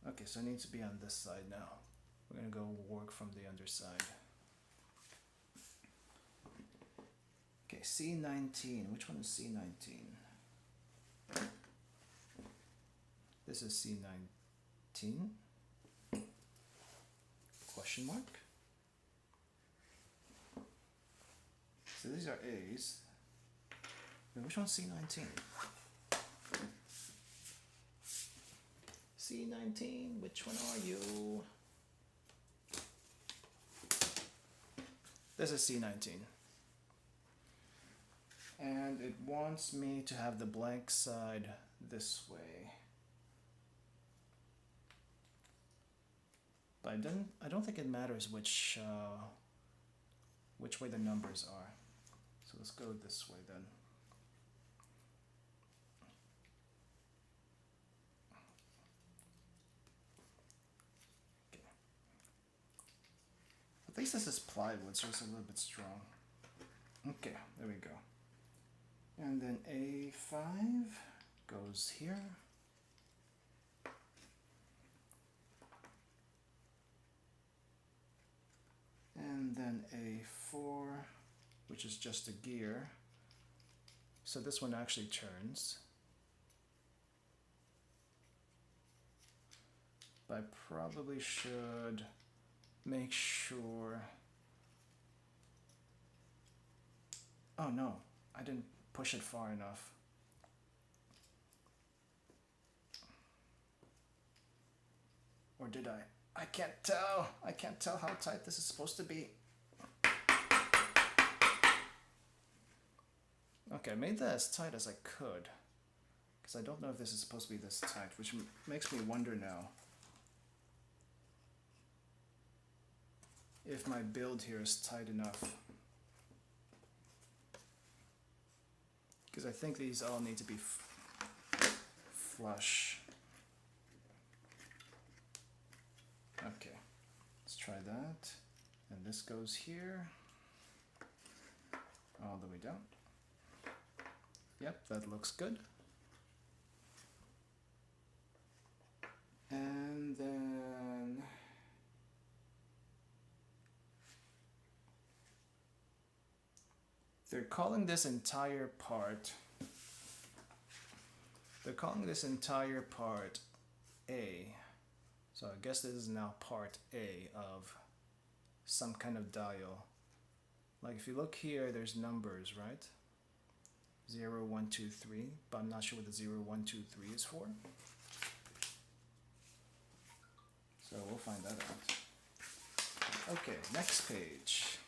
Okay, so it needs to be on this side now. We're going to go work from the underside. Okay, C19. Which one is C19? This is C19. Question mark. So these are A's. Wait, which one's C19? C19, which one are you? This is C19. And it wants me to have the blank side this way. But I don't think it matters which way the numbers are. So let's go this way then. Okay. At least this is plywood, so it's a little bit strong. Okay, there we go. And then A5 goes here. And then A4, which is just a gear. So this one actually turns. But I probably should make sure. Oh no, I didn't push it far enough. Or did I? I can't tell. I can't tell how tight this is supposed to be. Okay, I made that as tight as I could, because I don't know if this is supposed to be this tight, which makes me wonder now if my build here is tight enough. Because I think these all need to be flush. Okay, let's try that. And this goes here, all the way down. Yep, that looks good. And then they're calling this entire part, A. So I guess this is now part A of some kind of dial. Like if you look here, there's numbers, right? 0, 1, 2, 3, but I'm not sure what the 0, 1, 2, 3 is for. So we'll find that out. Okay, next page.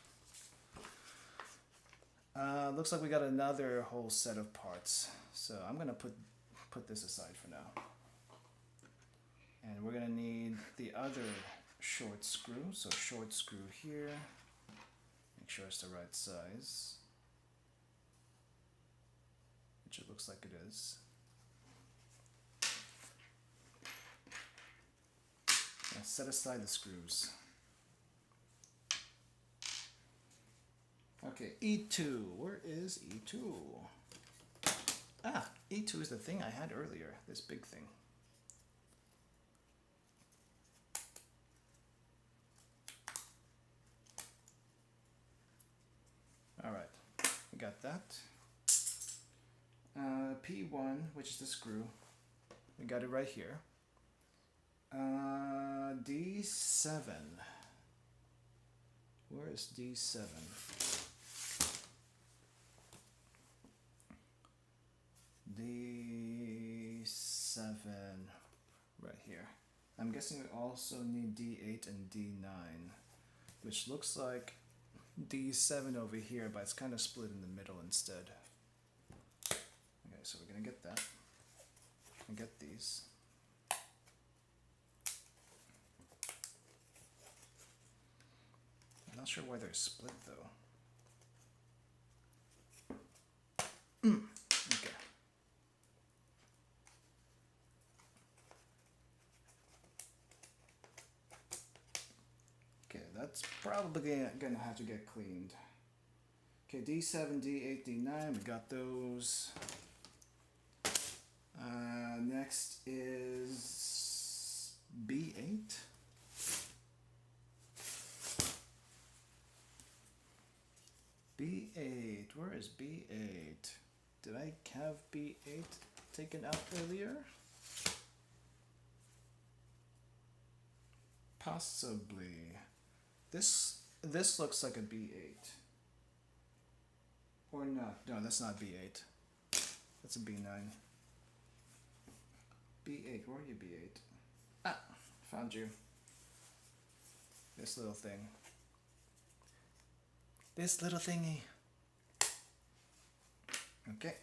Looks like we got another whole set of parts. So I'm gonna put this aside for now. And we're gonna need the other short screw. So short screw here. Make sure it's the right size, which it looks like it is. Now set aside the screws. Okay, E2. Where is E2? Ah, E2 is the thing I had earlier, this big thing. All right, we got that. P1, which is the screw, we got it right here. D7. Where is D7? D7 right here. I'm guessing we also need D8 and D9, which looks like D7 over here, but it's kind of split in the middle instead. Okay, so we're gonna get that and get these. I'm not sure why they're split though. Okay. Okay, that's probably gonna have to get cleaned. Okay, D7, D8, D9, we got those. Next is B8. B8, where is B8? Did I have B8 taken out earlier? Possibly. This looks like a B8. Or not. No, that's not B8. That's a B9. B8, where are you, B8? Ah, found you. This little thing. This little thingy. Okay.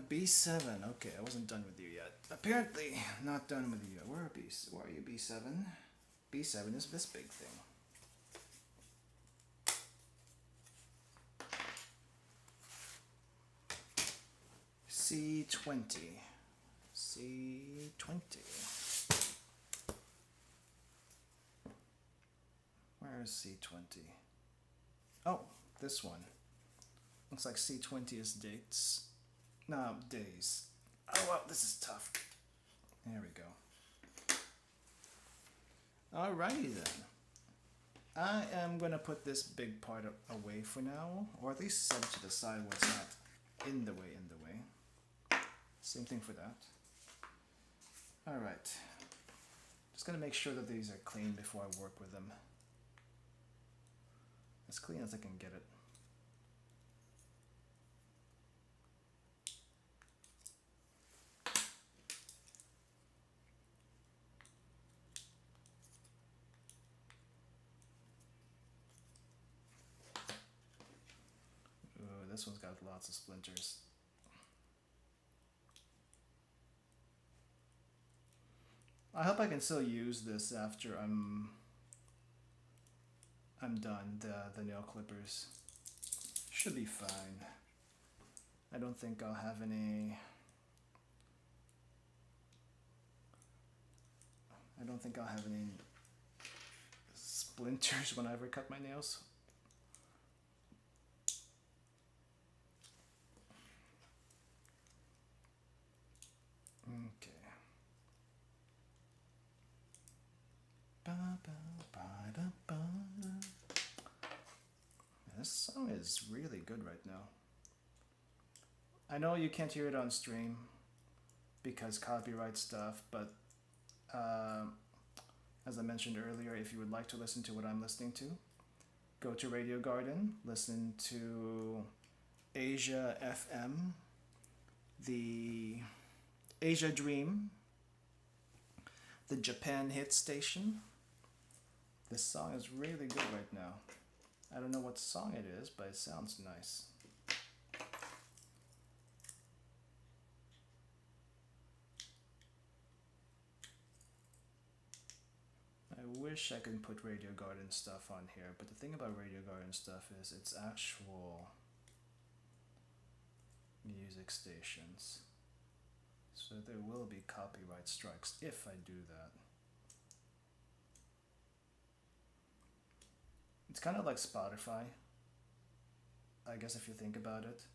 B7. Okay, I wasn't done with you yet. Apparently, not done with you yet. Where are you, B7? B7 is this big thing. C20. C20. Where is C20? Oh, this one. Looks like C20 is dates. No, days. Oh, well, this is tough. There we go. Alrighty then. I am going to put this big part away for now, or at least set it to the side where it's not in the way. Same thing for that. Alright. Just going to make sure that these are clean before I work with them. As clean as I can get it. this one's got lots of splinters. I hope I can still use this after I'm done. The nail clippers should be fine. I don't think I'll have any. I don't think I'll have any splinters when I ever cut my nails. Okay. This song is really good right now. I know you can't hear it on stream because copyright stuff, but as I mentioned earlier, if you would like to listen to what I'm listening to, go to Radio Garden, listen to Asia FM, the Asia Dream, the Japan Hit Station. This song is really good right now. I don't know what song it is, but it sounds nice. I wish I could put Radio Garden stuff on here, but the thing about Radio Garden stuff is it's actual music stations. So there will be copyright strikes if I do that. It's kind of like Spotify, I guess, if you think about it.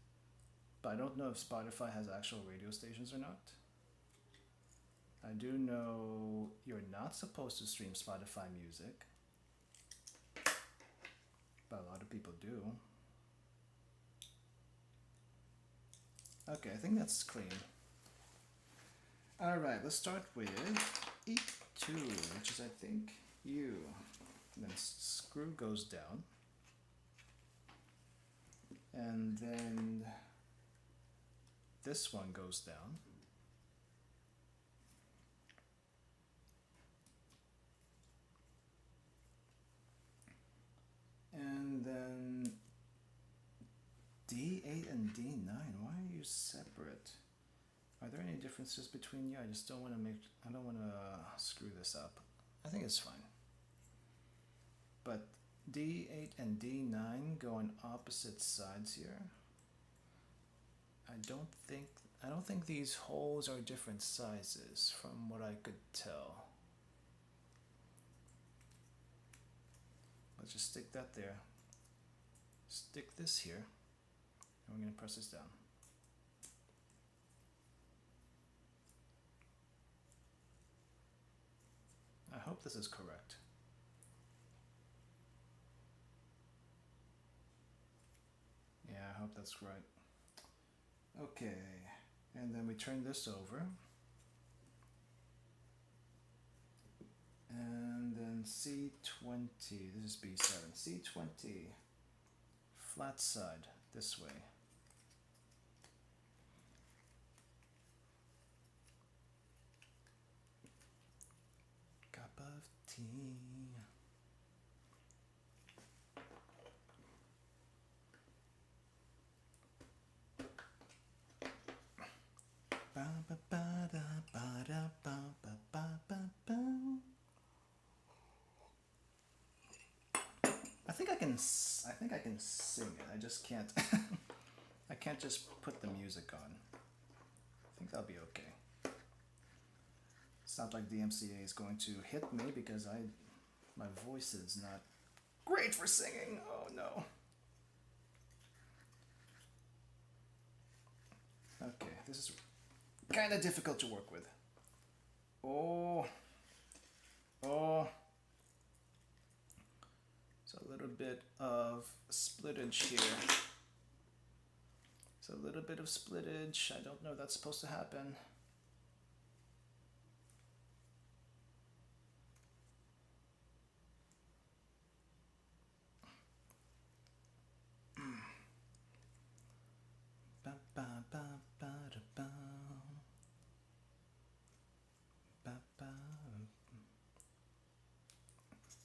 But I don't know if Spotify has actual radio stations or not. I do know you're not supposed to stream Spotify music, but a lot of people do. Okay, I think that's clean. Alright, let's start with E2, which is, I think, U. And then screw goes down. And then this one goes down. And then D8 and D9, why are you separate? Are there any differences between you? I just don't want to I don't want to screw this up. I think it's fine. But D8 and D9 go on opposite sides here. I don't think these holes are different sizes from what I could tell. Let's just stick that there. Stick this here. And we're going to press this down. I hope this is correct. Yeah, I hope that's right. Okay, and then we turn this over. And then C20, this is B7. C20, flat side, this way. Cup of tea. I think I can sing it. I just can't. I can't just put the music on. I think that'll be okay. It's not like the MCA is going to hit me because my voice is not great for singing. Oh no. Okay, this is kind of difficult to work with. Oh. So a little bit of splittage here. So a little bit of splittage. I don't know if that's supposed to happen.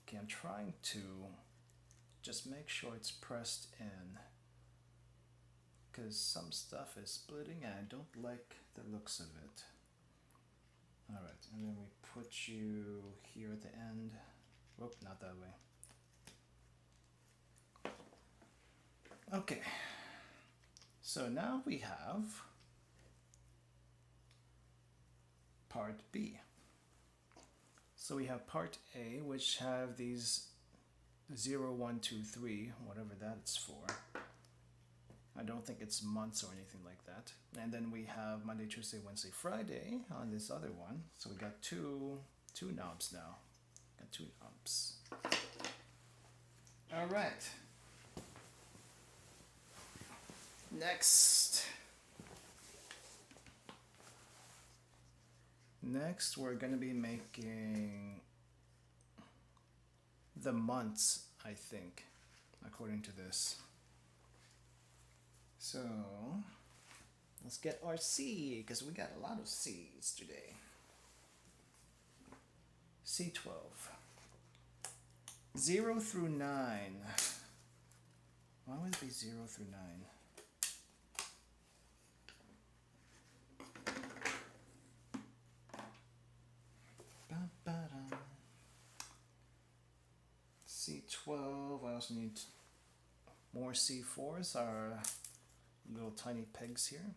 Okay, I'm trying to just make sure it's pressed in because some stuff is splitting and I don't like the looks of it. Alright, and then we put you here at the end. Whoop, not that way. Okay, so now we have part B. So we have part A, which have these 0, 1, 2, 3, whatever that's for. I don't think it's months or anything like that. And then we have Monday, Tuesday, Wednesday, Friday on this other one. So we got two knobs now. Got 2 knobs. All right. Next, we're going to be making the months, I think, according to this. So, let's get our C, because we got a lot of C's today. C12. 0 through 9. Why would it be 0 through 9? C12, I also need more C4s, our little tiny pegs here.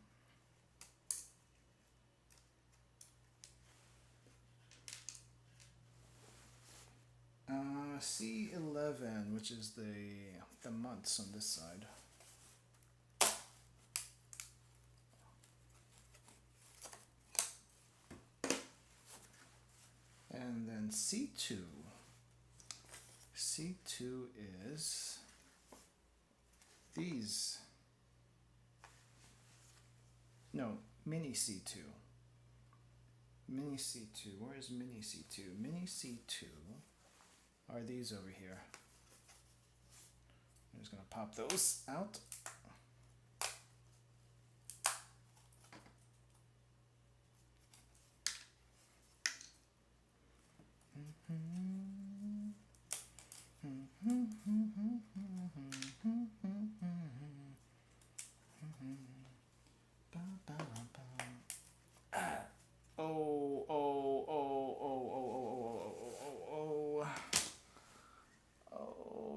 C11, which is the months on this side. And then C2. C2 is these. No, mini C2. Mini C2. Where is mini C2? Mini C2 are these over here. I'm just going to pop those out.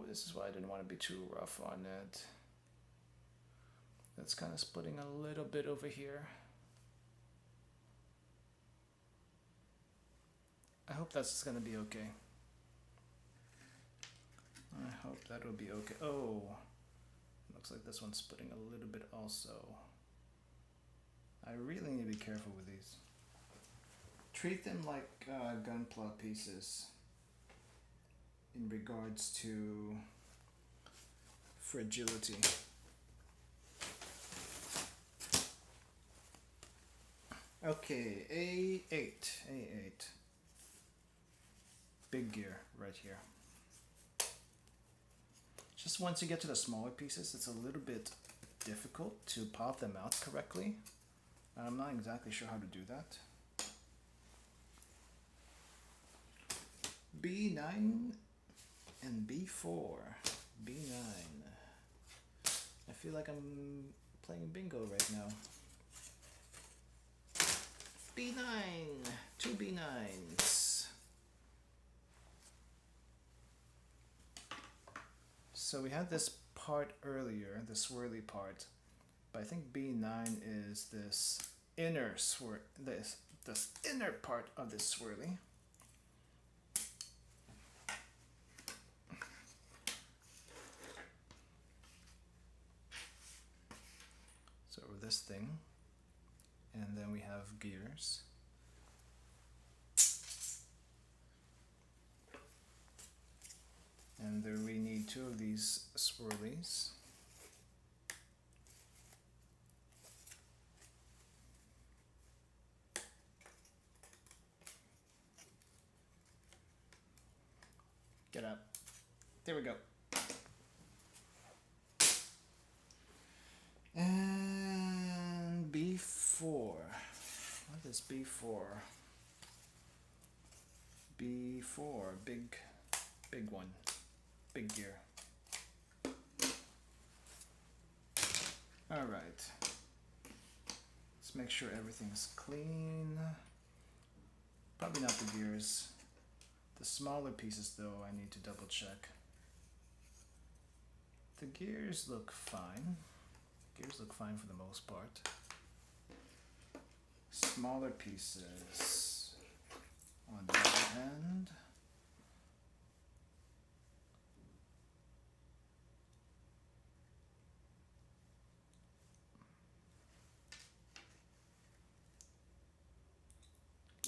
This is why I didn't want to be too rough on it. That's kind of splitting a little bit over here. I hope that's going to be okay. I hope that'll be okay. Oh, looks like this one's splitting a little bit also. I really need to be careful with these. Treat them like gunpla pieces in regards to fragility. Okay, A8. Big gear right here. Just once you get to the smaller pieces, it's a little bit difficult to pop them out correctly. I'm not exactly sure how to do that. B9 and B4. B9. I feel like I'm playing bingo right now. B9. 2 B9s. So we had this part earlier, the swirly part, but I think B9 is this inner this inner part of this swirly. So this thing, and then we have gears. And then we need 2 of these swirlies. Get up. There we go. And B4. What is B4? B4, big one. Big gear. All right. Let's make sure everything's clean. Probably not the gears. The smaller pieces though, I need to double check. The gears look fine. Gears look fine for the most part. Smaller pieces on the other end.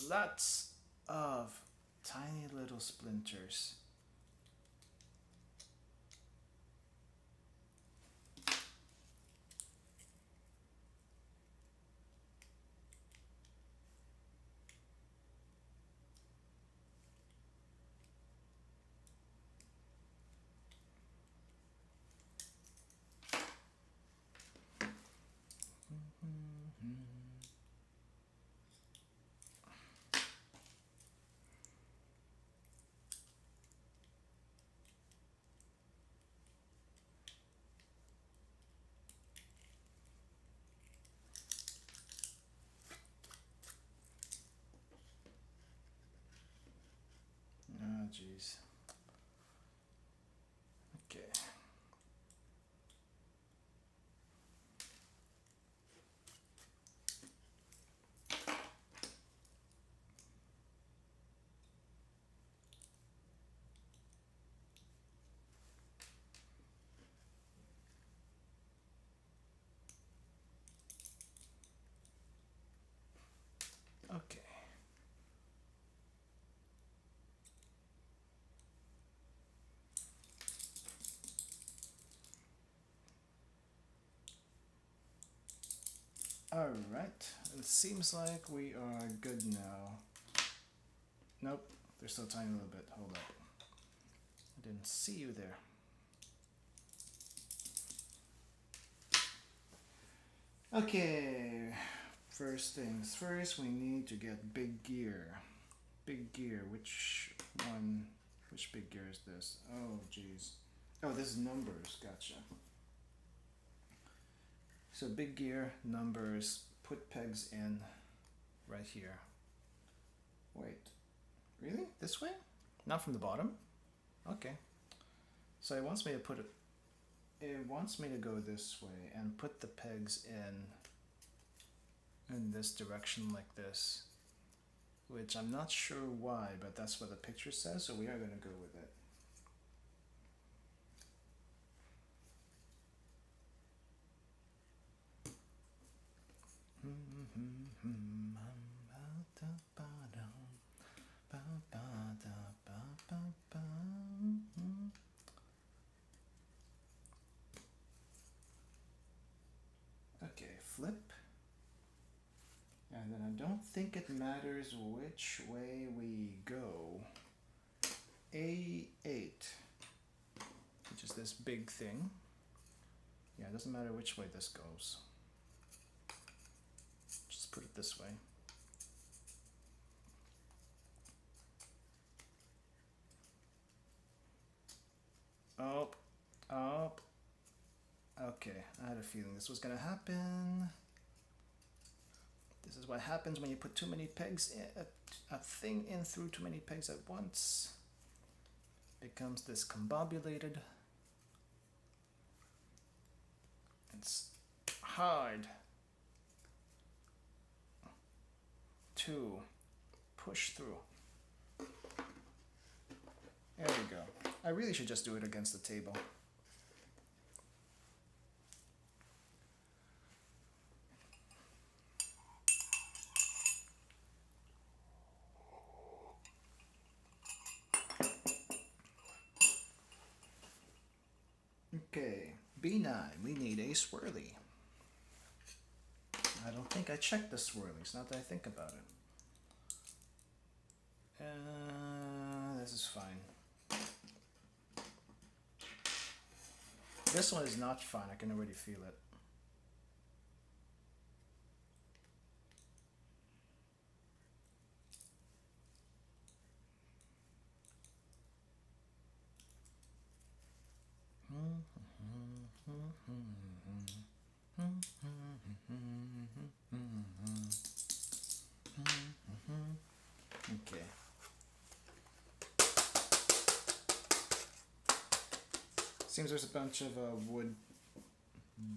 Lots of tiny little splinters. Oh, jeez. Okay. Okay. All right. It seems like we are good now. Nope. There's still a tiny little bit. Hold up. I didn't see you there. Okay. First things first, we need to get big gear. Big gear. Which one? Which big gear is this? Oh, geez. Oh, this is numbers. Gotcha. So big gear, numbers, put pegs in right here. Wait, really? This way? Not from the bottom? Okay. So it wants me to put it, it wants me to go this way and put the pegs in this direction like this, which I'm not sure why, but that's what the picture says, so we are going to go with it. Okay, flip. And then I don't think it matters which way we go. A8, which is this big thing. Yeah, it doesn't matter which way this goes. Just put it this way. Up, up. Okay, I had a feeling this was gonna happen. This is what happens when you put too many pegs in, a thing in through too many pegs at once. Becomes discombobulated. It's hard to push through. There we go. I really should just do it against the table. Okay, B9, we need a swirly. I don't think I checked the swirlies, not that I think about it. This is fine. This one is not fun, I can already feel it. Seems there's a bunch of wood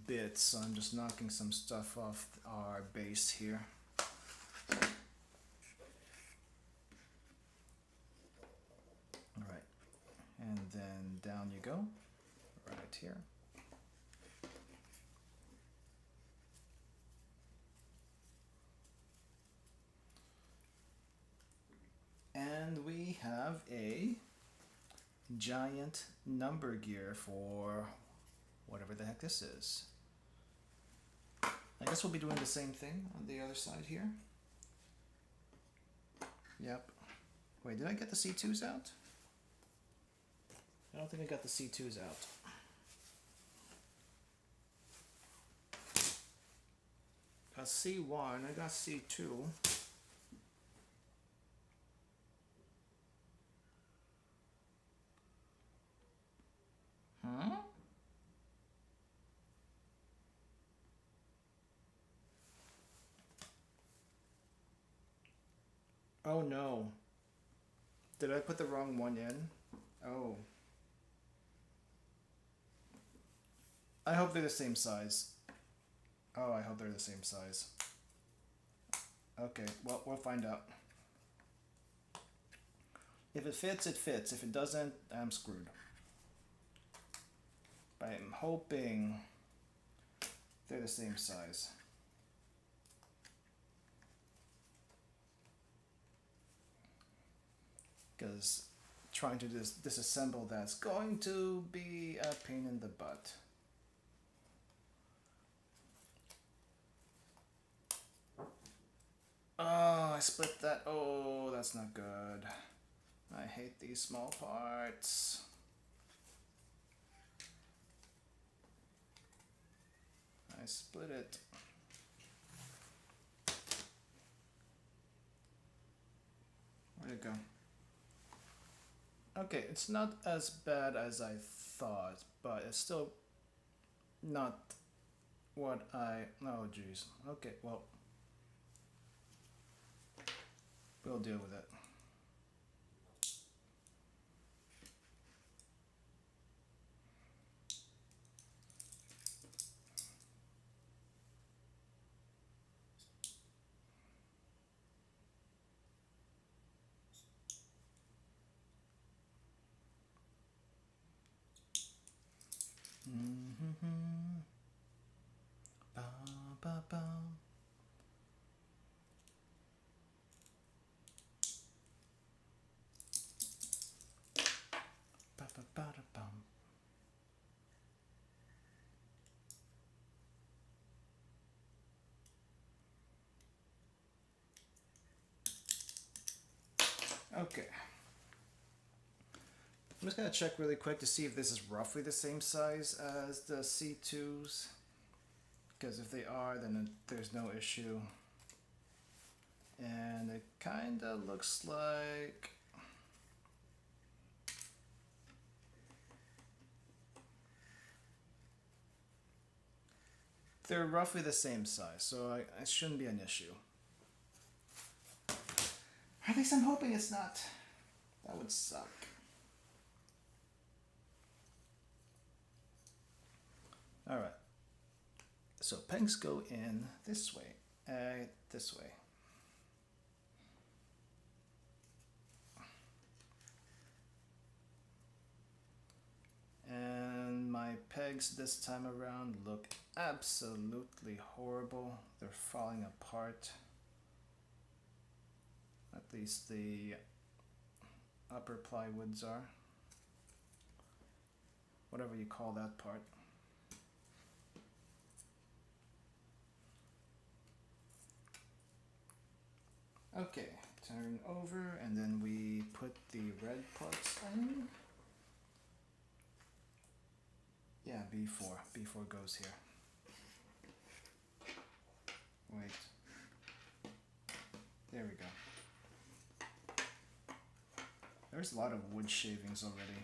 bits, so I'm just knocking some stuff off our base here. Alright, and then down you go, right here. And we have a giant number gear for whatever the heck this is. I guess we'll be doing the same thing on the other side here. Yep. Wait, did I get the C2s out? I don't think I got the C2s out. Got C1, I got C2. Huh? Oh no. Did I put the wrong one in? Oh. I hope they're the same size. Oh, I hope they're the same size. Okay, well, we'll find out. If it fits, it fits. If it doesn't, I'm screwed. But I'm hoping they're the same size. Because trying to disassemble that's going to be a pain in the butt. Oh, I split that. Oh, that's not good. I hate these small parts. I split it. Where'd it go? Okay, it's not as bad as I thought, but it's still not what I... Oh, geez. Okay, well, we'll deal with it. Ba, ba, ba. Ba, ba, ba, da, bum. Okay. I'm just going to check really quick to see if this is roughly the same size as the C2s. Because if they are, then there's no issue. And it kind of looks like... they're roughly the same size, so it shouldn't be an issue. At least I'm hoping it's not. That would suck. Alright. So pegs go in this way, this way. And my pegs this time around look absolutely horrible. They're falling apart. At least the upper plywoods are. Whatever you call that part. Okay, turn over and then we put the red parts in. Yeah, B4 goes here. Wait. There we go. There's a lot of wood shavings already.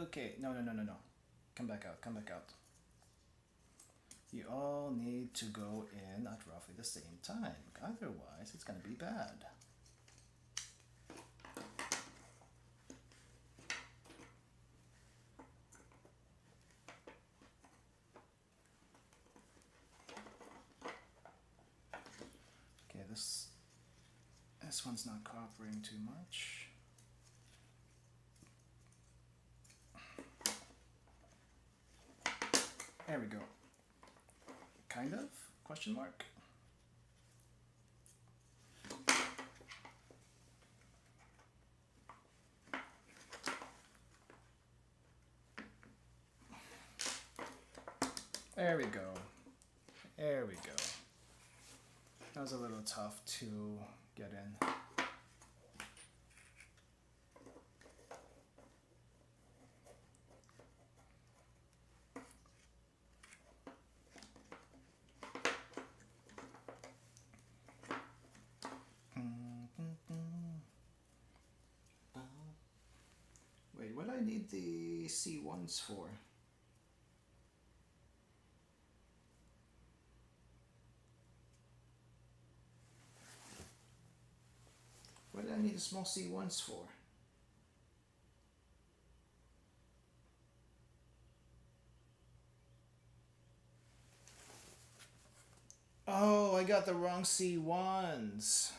Okay, no. Come back out. You all need to go in at roughly the same time. Otherwise, it's going to be bad. Okay, this one's not cooperating too much. There we go. Kind of? Question mark? There we go. There we go. That was a little tough to get in. Wait, what do I need the C1s for? What do I need the small C1s for? Oh, I got the wrong C1s.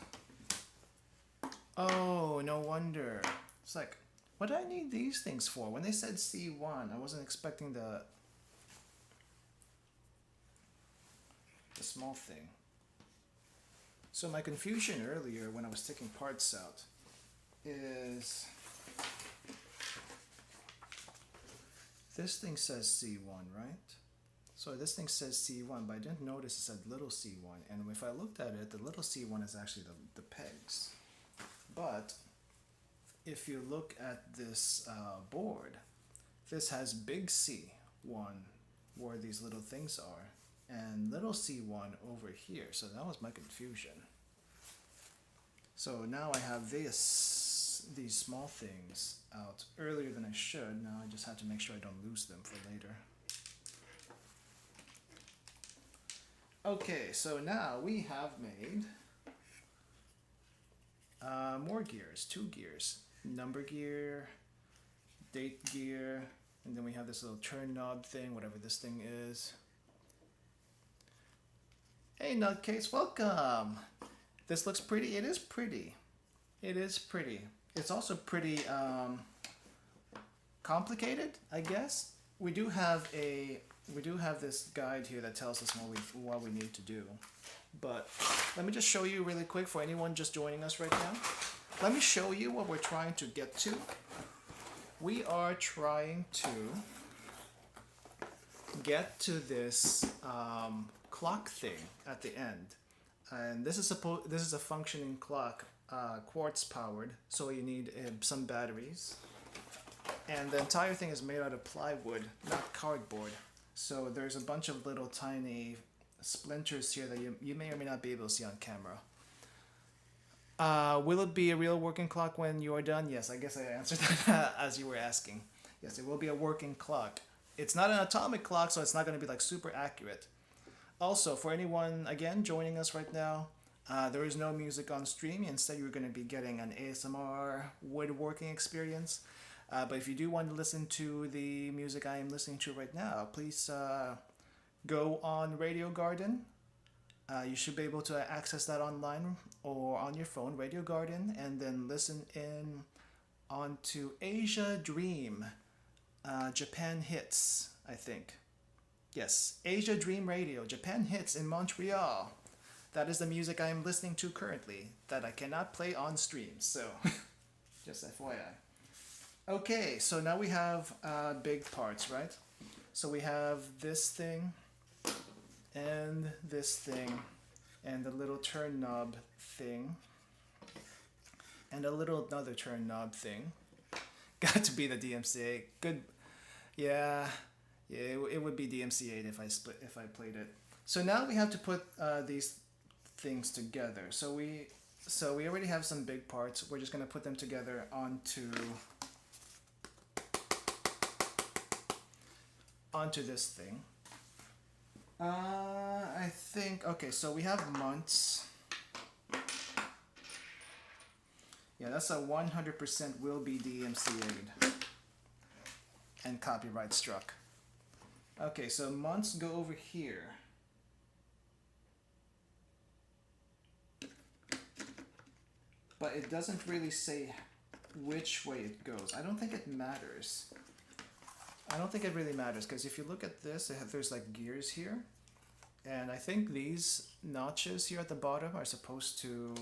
Oh, no wonder. It's like, what do I need these things for? When they said C1, I wasn't expecting the small thing. So my confusion earlier when I was taking parts out is this thing says C1, right? So this thing says C1, but I didn't notice it said little c1. And if I looked at it, the little c1 is actually the pegs. But if you look at this board, this has big C1 where these little things are, and little c1 over here. So that was my confusion. So now I have these small things out earlier than I should. Now I just have to make sure I don't lose them for later. Okay, so now we have made more gears, 2 gears. Number gear, date gear, and then we have this little turn knob thing, whatever this thing is. Hey Notlikethis, welcome! This looks pretty. It is pretty. It is pretty. It's also pretty complicated, I guess. We do have this guide here that tells us what we need to do. But let me just show you really quick for anyone just joining us right now. Let me show you what we're trying to get to. We are trying to get to this clock thing at the end. And this is a functioning clock, quartz powered, so you need some batteries. And the entire thing is made out of plywood, not cardboard. So there's a bunch of little tiny splinters here that you may or may not be able to see on camera. Will it be a real working clock when you are done? Yes, I guess I answered that as you were asking. Yes, it will be a working clock. It's not an atomic clock, so it's not going to be like super accurate. Also, for anyone, again, joining us right now, there is no music on stream. Instead, you're going to be getting an ASMR woodworking experience. But if you do want to listen to the music I am listening to right now, please go on Radio Garden. You should be able to access that online or on your phone, Radio Garden, and then listen in onto Asia Dream, Japan Hits, I think. Yes, Asia Dream Radio, Japan Hits in Montreal. That is the music I am listening to currently that I cannot play on stream, so just FYI. Okay, so now we have big parts, right? So we have this thing, and this thing, and the little turn knob thing, and another turn knob thing. Got to be the DMCA. Good, yeah, it would be DMCA if I played it. So now we have to put these things together. So we already have some big parts. We're just gonna put them together onto this thing. I think, okay, so we have months. Yeah, that's a 100% will be DMCA'd and copyright struck. Okay, so months go over here. But it doesn't really say which way it goes. I don't think it matters. I don't think it really matters, because if you look at this, there's like gears here. And I think these notches here at the bottom are supposed to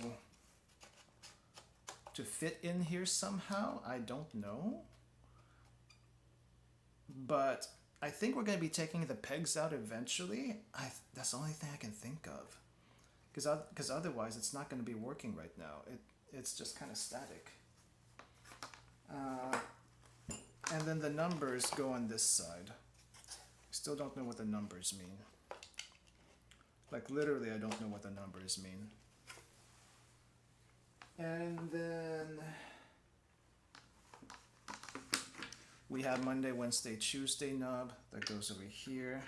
fit in here somehow. I don't know. But I think we're going to be taking the pegs out eventually. That's the only thing I can think of. Because otherwise it's not going to be working right now. It's just kind of static. And then the numbers go on this side. Still don't know what the numbers mean. Like literally I don't know what the numbers mean. And then we have Monday, Wednesday, Tuesday knob that goes over here.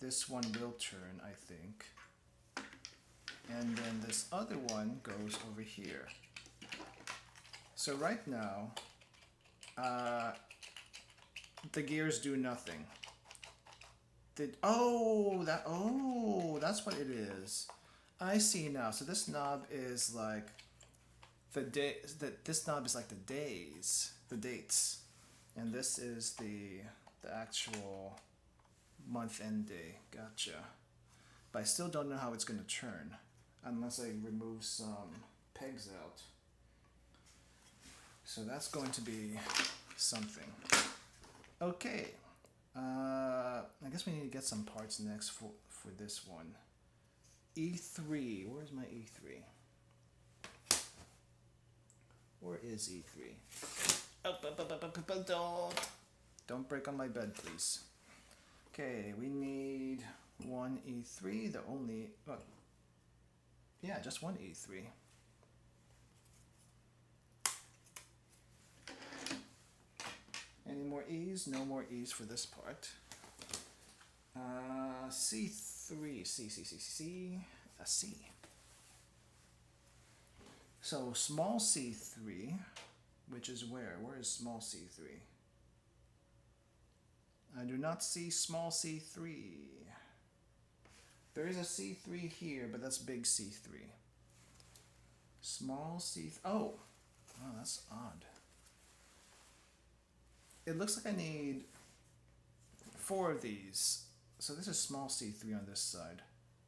This one will turn, I think. And then this other one goes over here. So right now, the gears do nothing. That's what it is. I see now. So this knob is like this knob is like the days, the dates, and this is the actual month end day. Gotcha. But I still don't know how it's going to turn unless I remove some pegs out. So that's going to be something. Okay. I guess we need to get some parts next for this one. E3. Where's my E3? Where is E3? Don't break on my bed, please. Okay, we need one E3. The only... Oh, yeah, just one E3. Any more E's? No more E's for this part. C3, C, a C. So small C3, which is where? Where is small C3? I do not see small C3. There is a C3 here, but that's big C3. Small C3, oh, that's odd. It looks like I need 4 of these. So this is small C3 on this side.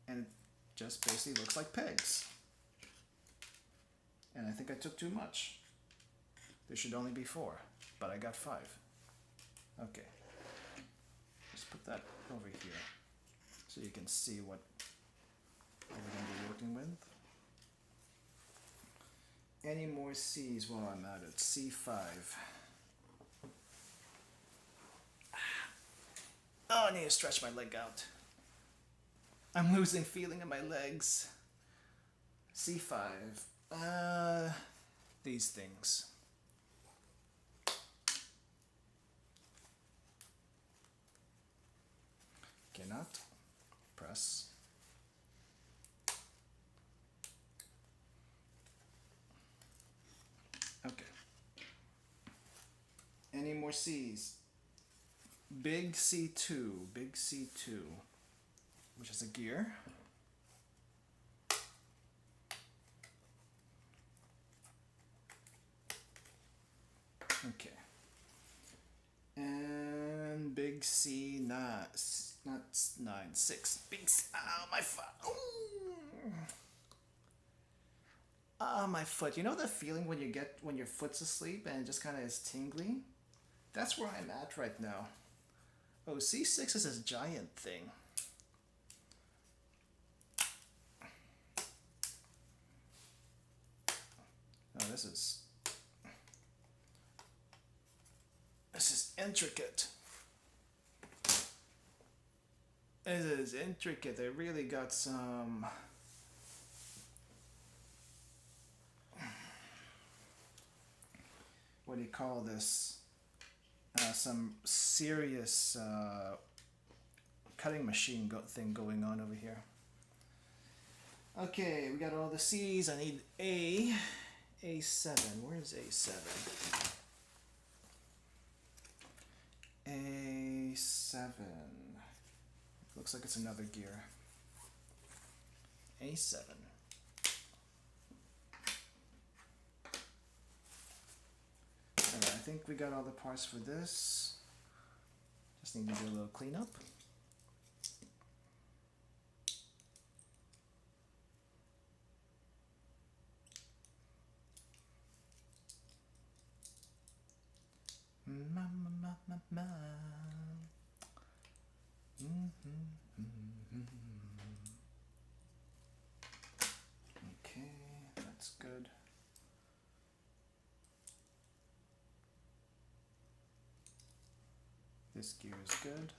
And it just basically looks like pegs. And I think I took too much. There should only be 4, but I got 5. Okay. Just put that over here so you can see what we're going to be working with. Any more C's while I'm at it? C5. Oh, I need to stretch my leg out. I'm losing feeling in my legs. C5. These things. Cannot press. Okay. Any more C's? Big C2, which is a gear. Okay. And big C, not 9, 6. Big C, my foot. My foot. You know the feeling when your foot's asleep and it just kind of is tingly? That's where I'm at right now. Oh, C6 is this giant thing. Oh, this is intricate. It is intricate. They really got some... What do you call this? Some serious cutting machine thing going on over here. Okay, we got all the C's. I need A7. Where's A7? A7. Looks like it's another gear. A7. Alright, I think we got all the parts for this. Just need to do a little cleanup. Okay, that's good. This gear is good.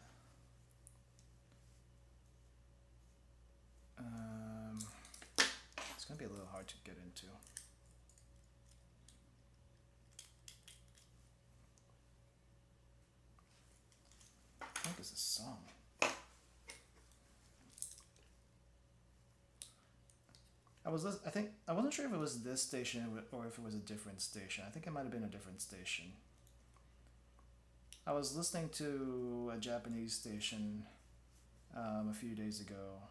It's going to be a little hard to get into. I think it's a song. I wasn't sure if it was this station or if it was a different station. I think it might have been a different station. I was listening to a Japanese station a few days ago,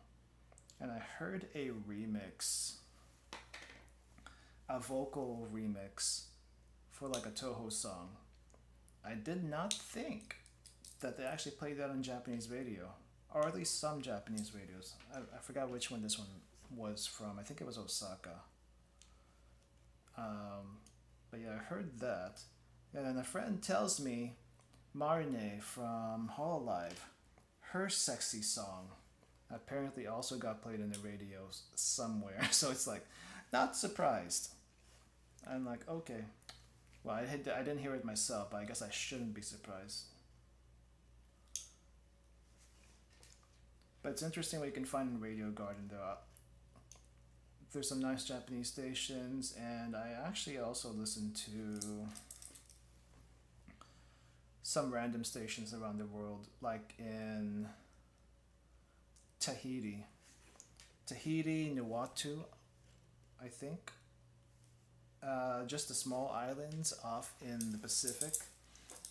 and I heard a remix, a vocal remix for like a Toho song. I did not think that they actually played that on Japanese radio, or at least some Japanese radios. I forgot which one this one was from. I think it was Osaka. But yeah, I heard that. And then a friend tells me Marine from HoloLive, her sexy song apparently also got played in the radio somewhere. So it's like, not surprised. I'm like, okay. Well, I didn't hear it myself, but I guess I shouldn't be surprised. But it's interesting what you can find in Radio Garden though. There's some nice Japanese stations, and I actually also listen to some random stations around the world, like in Tahiti, Nuatu, I think. Just the small islands off in the Pacific,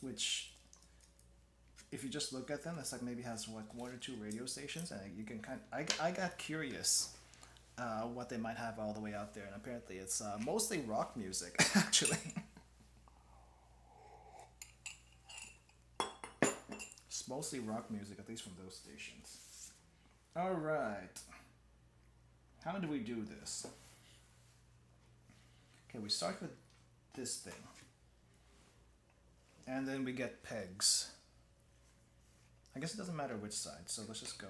which, if you just look at them, it's like maybe has like 1 or 2 radio stations, and you can I got curious what they might have all the way out there, and apparently it's mostly rock music, actually. It's mostly rock music, at least from those stations. Alright. How do we do this? Okay, we start with this thing. And then we get pegs. I guess it doesn't matter which side, so let's just go.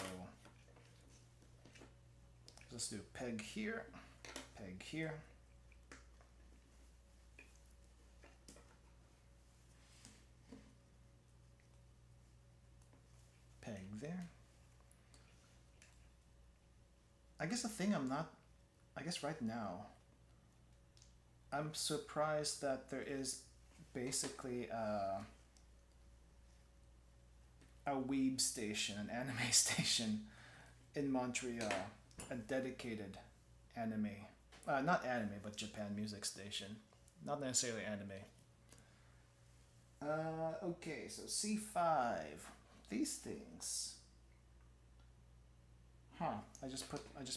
Let's do peg here, peg here. Peg there. I guess the thing I guess right now, I'm surprised that there is basically a weeb station, an anime station in Montreal, a dedicated anime, not anime, but Japan music station, not necessarily anime. Okay, so C5, these things. I just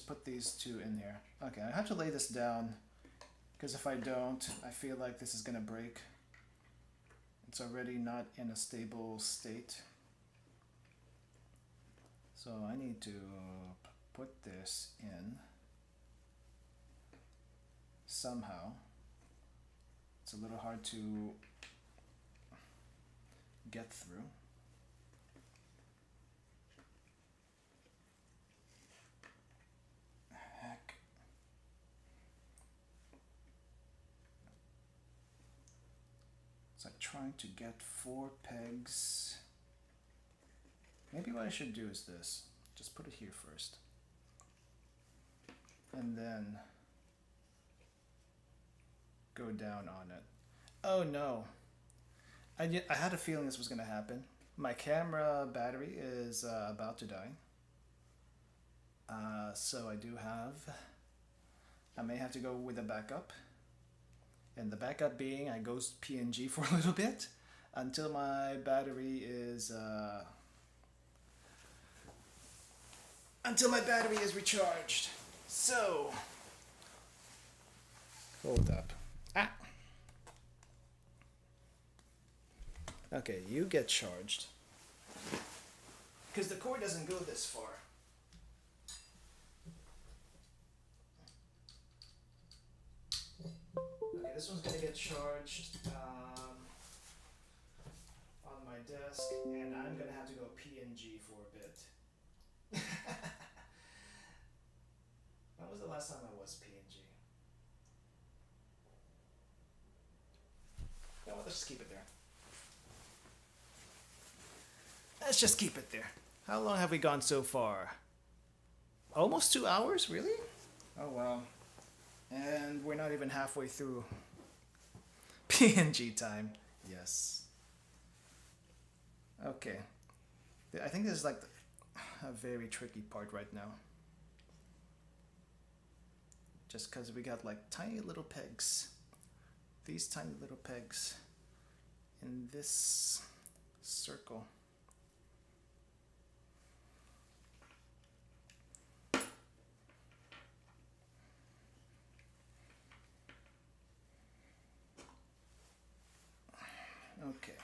put these 2 in here. Okay, I have to lay this down, because if I don't, I feel like this is gonna break. It's already not in a stable state. So I need to put this in somehow. It's a little hard to get through. Heck. It's like trying to get 4 pegs. Maybe what I should do is this. Just put it here first. And then go down on it. Oh no. I had a feeling this was going to happen. My camera battery is about to die. So I may have to go with a backup. And the backup being I ghost PNG for a little bit until my battery is recharged. So hold up. Ah. Okay, you get charged. Because the cord doesn't go this far. Okay, this one's gonna get charged on my desk, and I'm gonna have to go PNG for a bit. When was the last time I was PNG? No, let's just keep it there. Let's just keep it there. How long have we gone so far? Almost 2 hours, really? Oh wow. And we're not even halfway through PNG time. Yes. Okay. I think this is like a very tricky part right now. Just because we got like tiny little pegs. These tiny little pegs in this circle. Okay,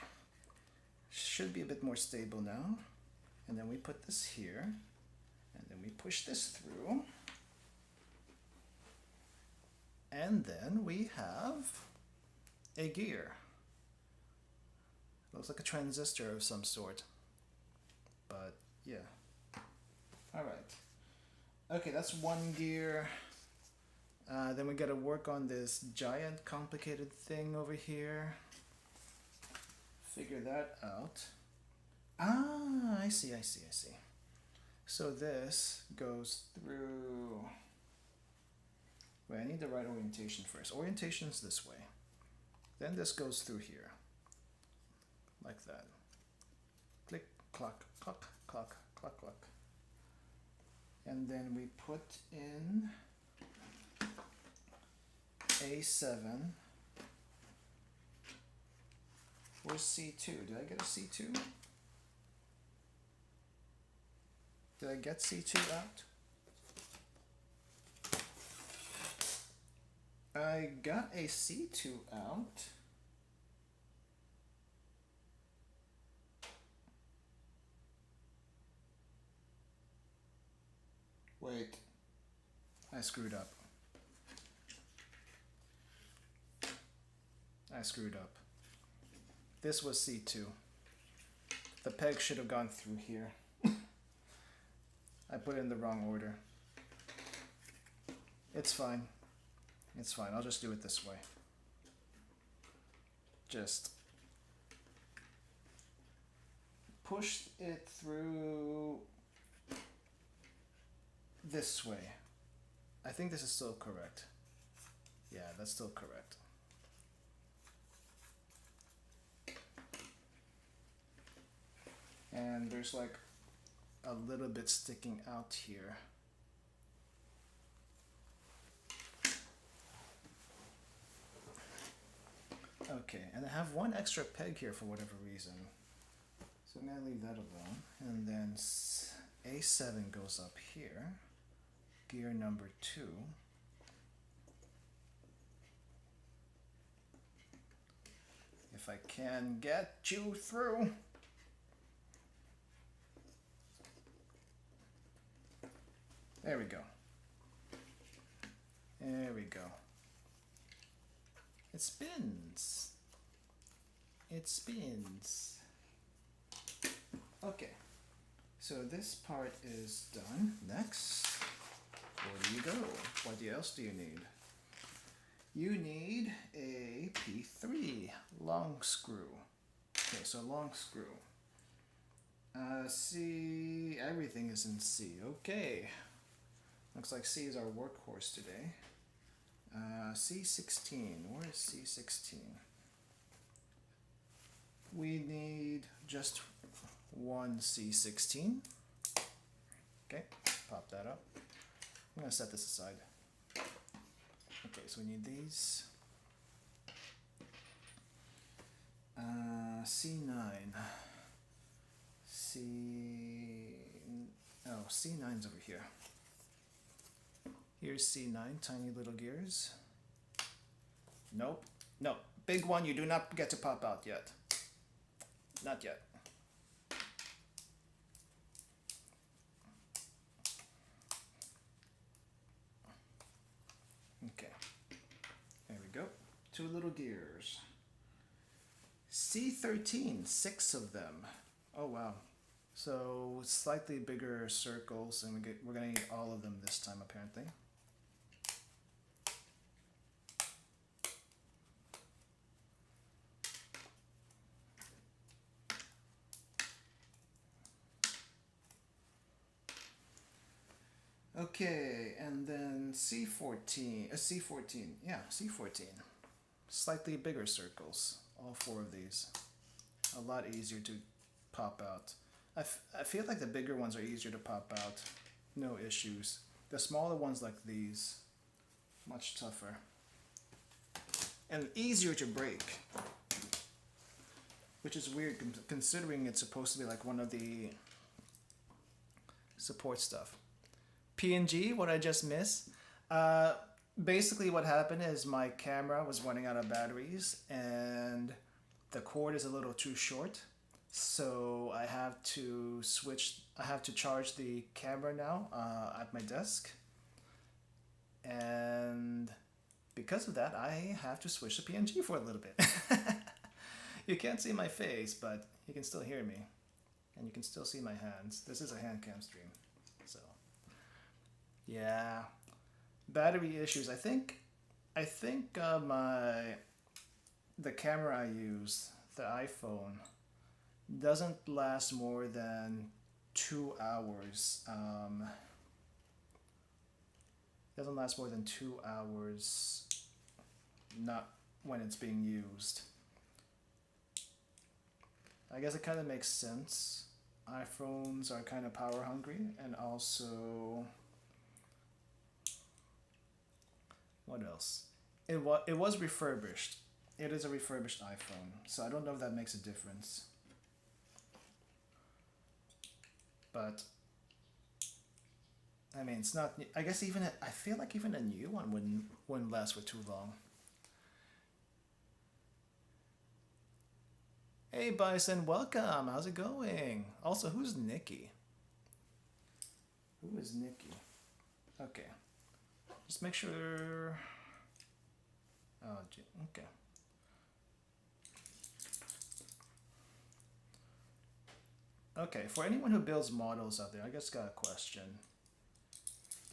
should be a bit more stable now. And then we put this here, and then we push this through. And then we have a gear. Looks like a transistor of some sort. But yeah. Alright. Okay, that's one gear. Then we gotta work on this giant complicated thing over here. Figure that out. Ah, I see. So this goes through... Wait, I need the right orientation first. Orientation's this way. Then this goes through here. Like that. Click, clock, clock, clock, clock, clock. And then we put in A7. Where's C2? Did I get a C2? Did I get C2 out? I got a C2 out. Wait, I screwed up. This was C2. The peg should have gone through here. I put it in the wrong order. It's fine. I'll just do it this way. Just push it through this way. I think this is still correct. Yeah, that's still correct. And there's like a little bit sticking out here. Okay, and I have one extra peg here for whatever reason. So I'm gonna leave that alone. And then A7 goes up here. Gear number 2. If I can get you through. There we go. There we go. It spins. It spins. Okay. So this part is done. Next, where do you go? What else do you need? You need a P3 long screw. Okay, so long screw. C, everything is in C. Okay. Looks like C is our workhorse today. C16, where is C16? we need just one C16. Okay, pop that up. I'm gonna set this aside. Okay, so we need these. C9. C9's over here. Here's C9, tiny little gears. Nope. No, big one you do not get to pop out yet. Not yet. Okay, there we go. 2 little gears. C13, 6 of them. Oh wow. So slightly bigger circles, and we're gonna need all of them this time apparently. Okay, and then C14, yeah, C14. Slightly bigger circles, all 4 of these. A lot easier to pop out. I feel like the bigger ones are easier to pop out, no issues. The smaller ones like these, much tougher. And easier to break. Which is weird considering it's supposed to be like one of the support stuff. PNG, what I just missed. Basically what happened is my camera was running out of batteries and the cord is a little too short. So I have to charge the camera now at my desk. And because of that, I have to switch to PNG for a little bit. You can't see my face, but you can still hear me. And you can still see my hands. This is a hand cam stream. So, yeah. Battery issues. I think the camera I use, the iPhone, doesn't last more than 2 hours. Doesn't last more than 2 hours, not when it's being used. I guess it kind of makes sense. iPhones are kind of power hungry, and also, what else? It was refurbished. It is a refurbished iPhone, so I don't know if that makes a difference. But I mean, it's not. I guess I feel like even a new one wouldn't last for too long. Hey Bison, welcome. How's it going? Also, who's Nikki? Who is Nikki? Okay, just make sure. Oh, okay. Okay, for anyone who builds models out there, I just got a question.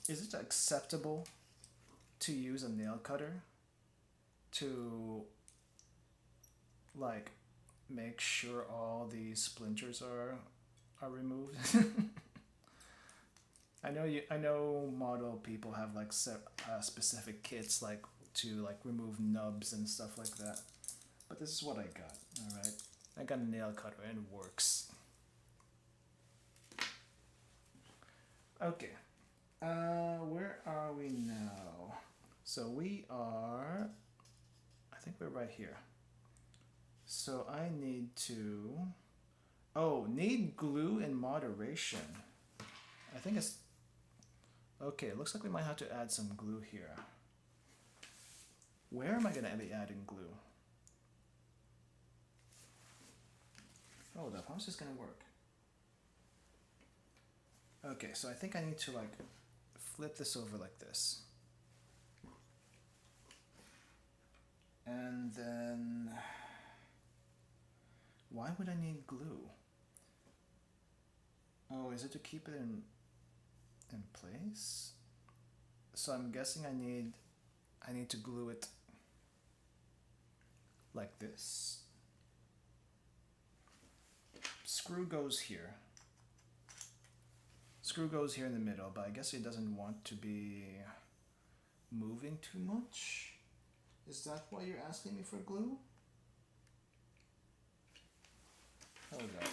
Is it acceptable to use a nail cutter to, like, make sure all these splinters are removed? I know model people have like specific kits like to like remove nubs and stuff like that, but this is what I got. All right, I got a nail cutter and it works. Okay, where are we now? So we are, I think we're right here. So I need to, need glue in moderation. I think it's, okay, it looks like we might have to add some glue here. Where am I gonna be adding glue? Hold up, how's this gonna work? Okay, so I think I need to like flip this over like this. And then, why would I need glue? Oh, is it to keep it in place? So I'm guessing I need to glue it like this. Screw goes here. Screw goes here in the middle, but I guess it doesn't want to be moving too much. Is that why you're asking me for glue? Hold up.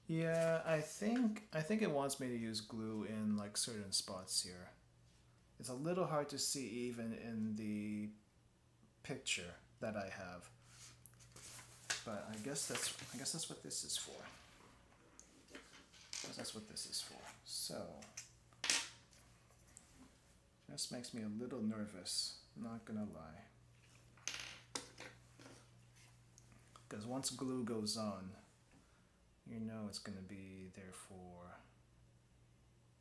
Yeah, I think it wants me to use glue in like certain spots here. It's a little hard to see even in the picture that I have. But I guess that's what this is for. That's what this is for. So this makes me a little nervous, not gonna lie. Because once glue goes on, you know it's gonna be there for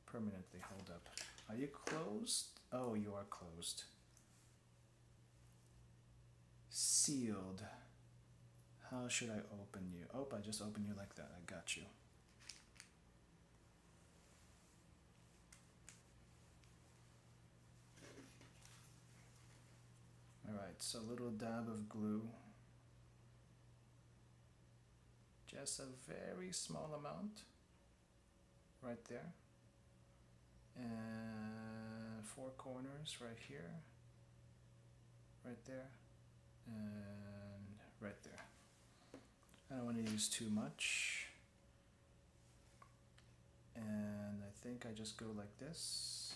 permanently. Hold up. Are you closed? Oh, you are closed. Sealed. How should I open you? Oh, I just opened you like that. I got you. Alright, so a little dab of glue. Just a very small amount. Right there. And 4 corners right here. Right there. And right there. I don't want to use too much. And I think I just go like this.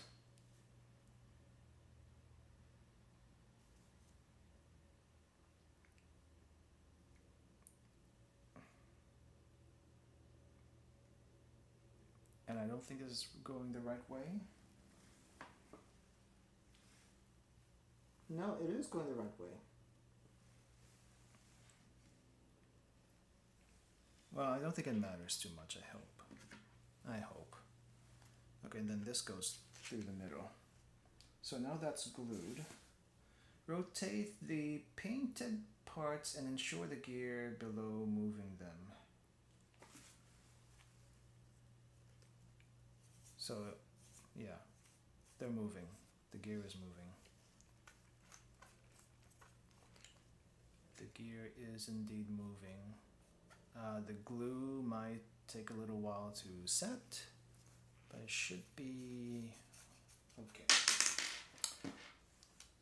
And I don't think this is going the right way. No, it is going the right way. Well, I don't think it matters too much, I hope. I hope. Okay, and then this goes through the middle. So now that's glued. Rotate the painted parts and ensure the gear below moving them. So, yeah, they're moving. The gear is moving. The gear is indeed moving. The glue might take a little while to set, but it should be okay.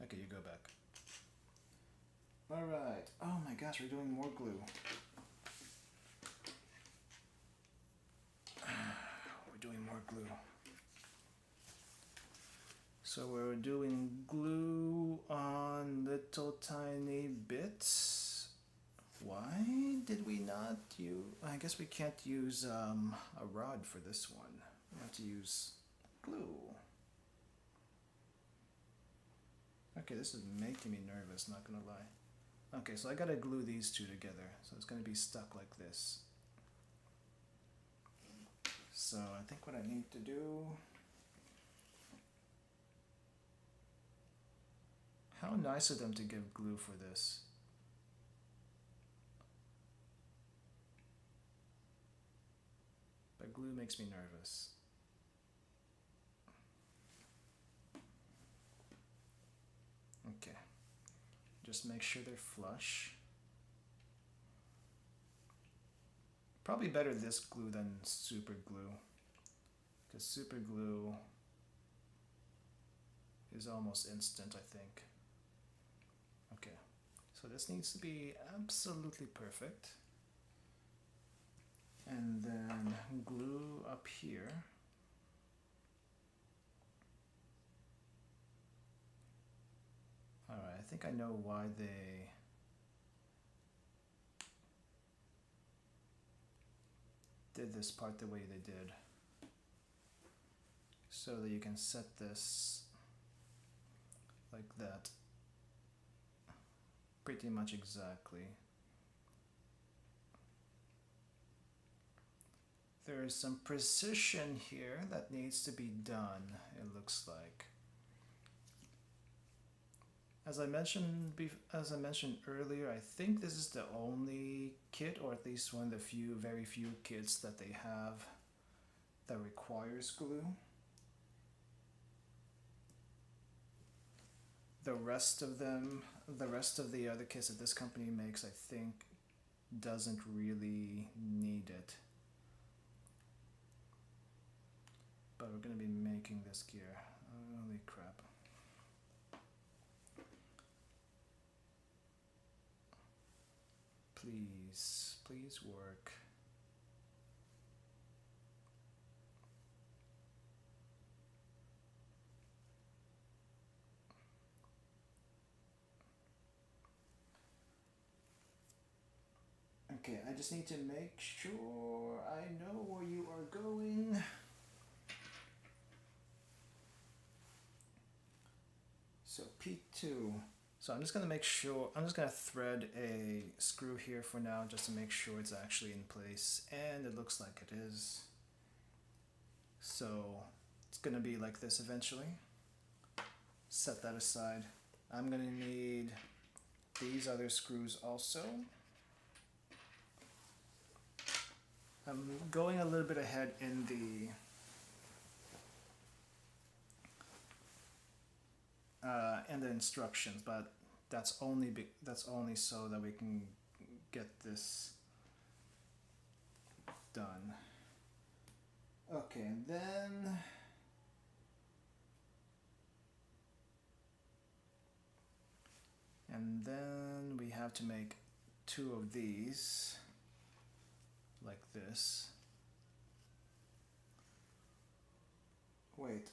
Okay, you go back. Alright. Oh my gosh, we're doing more glue. We're doing more glue. So we're doing glue on little tiny bits. Why did we not use... I guess we can't use a rod for this one. We have to use glue. Okay, this is making me nervous, not gonna lie. Okay, so I gotta glue these two together. So it's gonna be stuck like this. So I think what I need to do... How nice of them to give glue for this. But glue makes me nervous. Okay. Just make sure they're flush. Probably better this glue than super glue. Because super glue is almost instant, I think. Okay. So this needs to be absolutely perfect. And then glue up here. Alright, I think I know why they did this part the way they did. So that you can set this like that. Pretty much exactly. There is some precision here that needs to be done, it looks like. As I mentioned earlier, I think this is the only kit, or at least one of the very few kits that they have that requires glue. The rest of the other kits that this company makes, I think, doesn't really need it. But we're going to be making this gear. Holy crap. please, please work. Okay, I just need to make sure I know where you are going. So P2. So I'm just gonna make sure, I'm just gonna thread a screw here for now just to make sure it's actually in place, and it looks like it is. So it's gonna be like this eventually. Set that aside. I'm gonna need these other screws also. I'm going a little bit ahead in the instructions, but that's only so that we can get this done. Okay, and then we have to make 2 of these like this. Wait.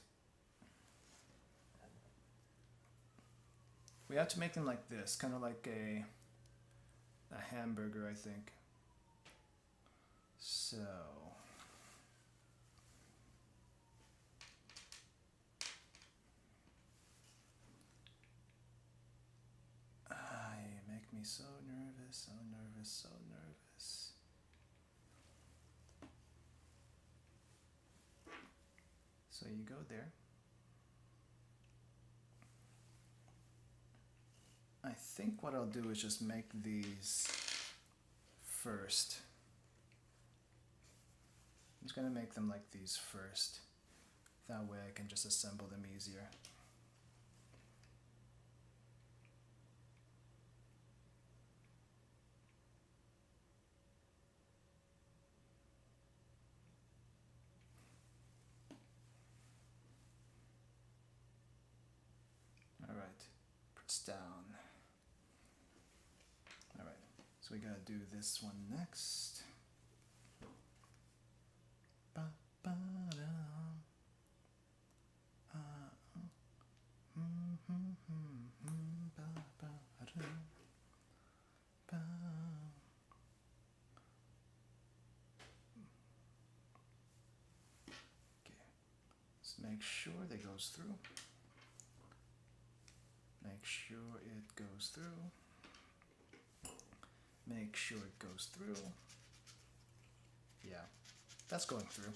We have to make them like this, kind of like a hamburger, I think. So you make me so nervous, so nervous, so nervous. So you go there. I think what I'll do is just make these first. I'm just going to make them like these first. That way I can just assemble them easier. All right, press down. All right, so we gotta do this one next. Make sure that goes through. Make sure it goes through. Make sure it goes through. Yeah, that's going through.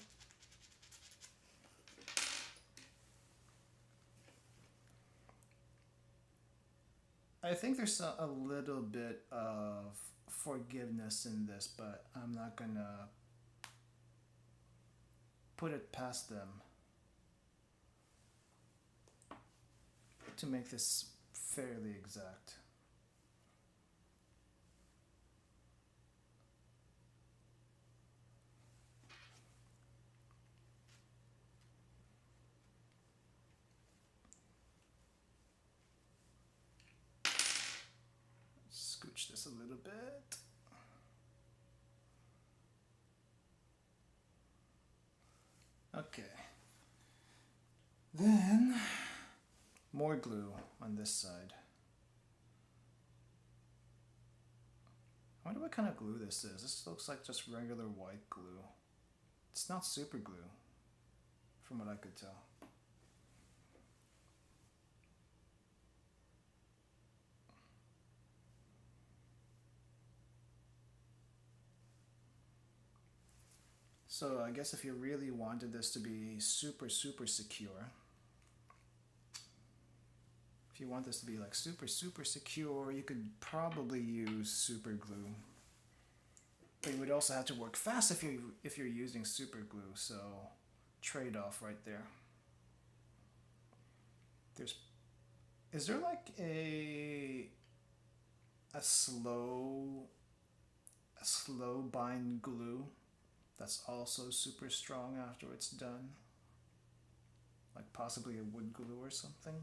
I think there's a little bit of forgiveness in this, but I'm not gonna put it past them to make this fairly exact. Scooch this a little bit. Okay. Then more glue on this side. I wonder what kind of glue this is. This looks like just regular white glue. It's not super glue, from what I could tell. So I guess if you really wanted this to be super, super secure, if you want this to be like super, super secure, you could probably use super glue. But you would also have to work fast if you're using super glue, so trade-off right there. Is there like a slow bind glue that's also super strong after it's done? Like possibly a wood glue or something?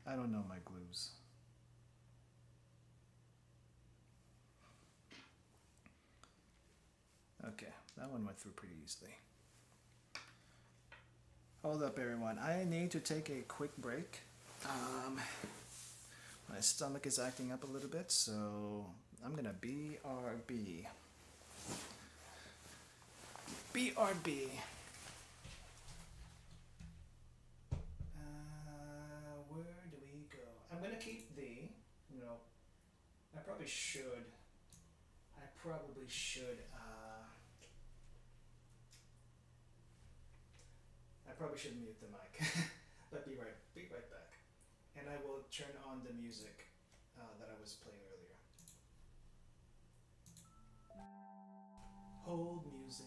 I don't know my glues. Okay, that one went through pretty easily. Hold up, everyone. I need to take a quick break. My stomach is acting up a little bit, so I'm gonna BRB. BRB. Where do we go? I'm gonna keep the, no, I probably should mute the mic, but be right back. And I will turn on the music that I was playing earlier. Hold music.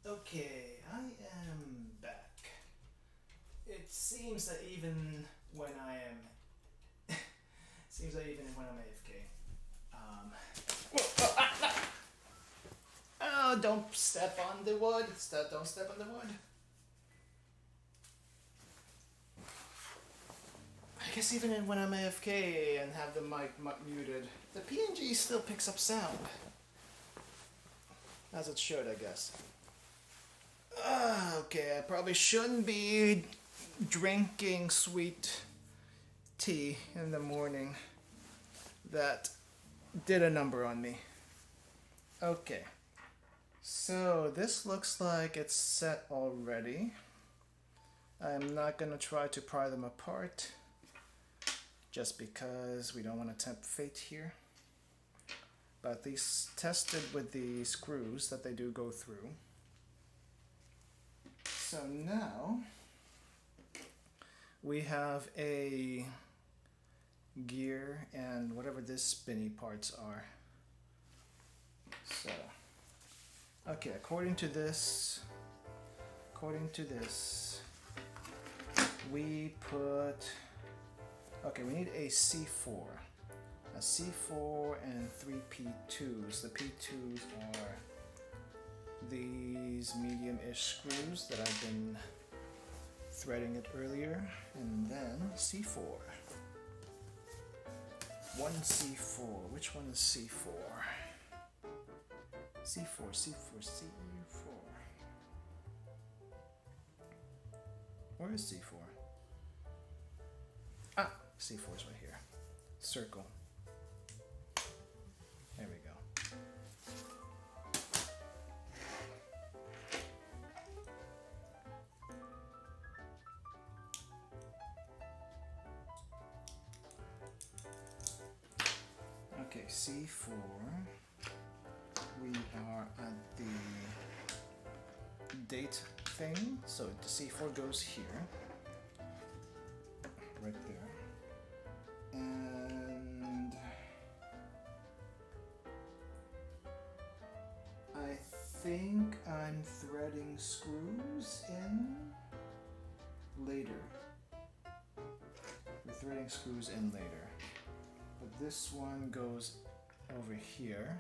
Okay, I am back. It seems that even when I am AFK. Oh, don't step on the wood. Don't step on the wood. I guess even when I'm AFK and have the mic muted, the PNG still picks up sound. As it should, I guess. Okay, I probably shouldn't be drinking sweet tea in the morning. That did a number on me. Okay, so this looks like it's set already. I'm not gonna try to pry them apart just because we don't want to tempt fate here. But these tested with the screws that they do go through. So now we have a gear and whatever this spinny parts are. So Okay, according to this, we put, okay, we need a C4. A C4 and 3 P2s. The P2s are these medium-ish screws that I've been threading it earlier. And then C4. One C4. Which one is C4? C4, C4, C4. Where is C4? Ah, C4 is right here. Circle. There we go. Okay, C4. We are at the date thing, so the C4 goes here, right there, and I think I'm threading screws in later. We're threading screws in later, but this one goes over here.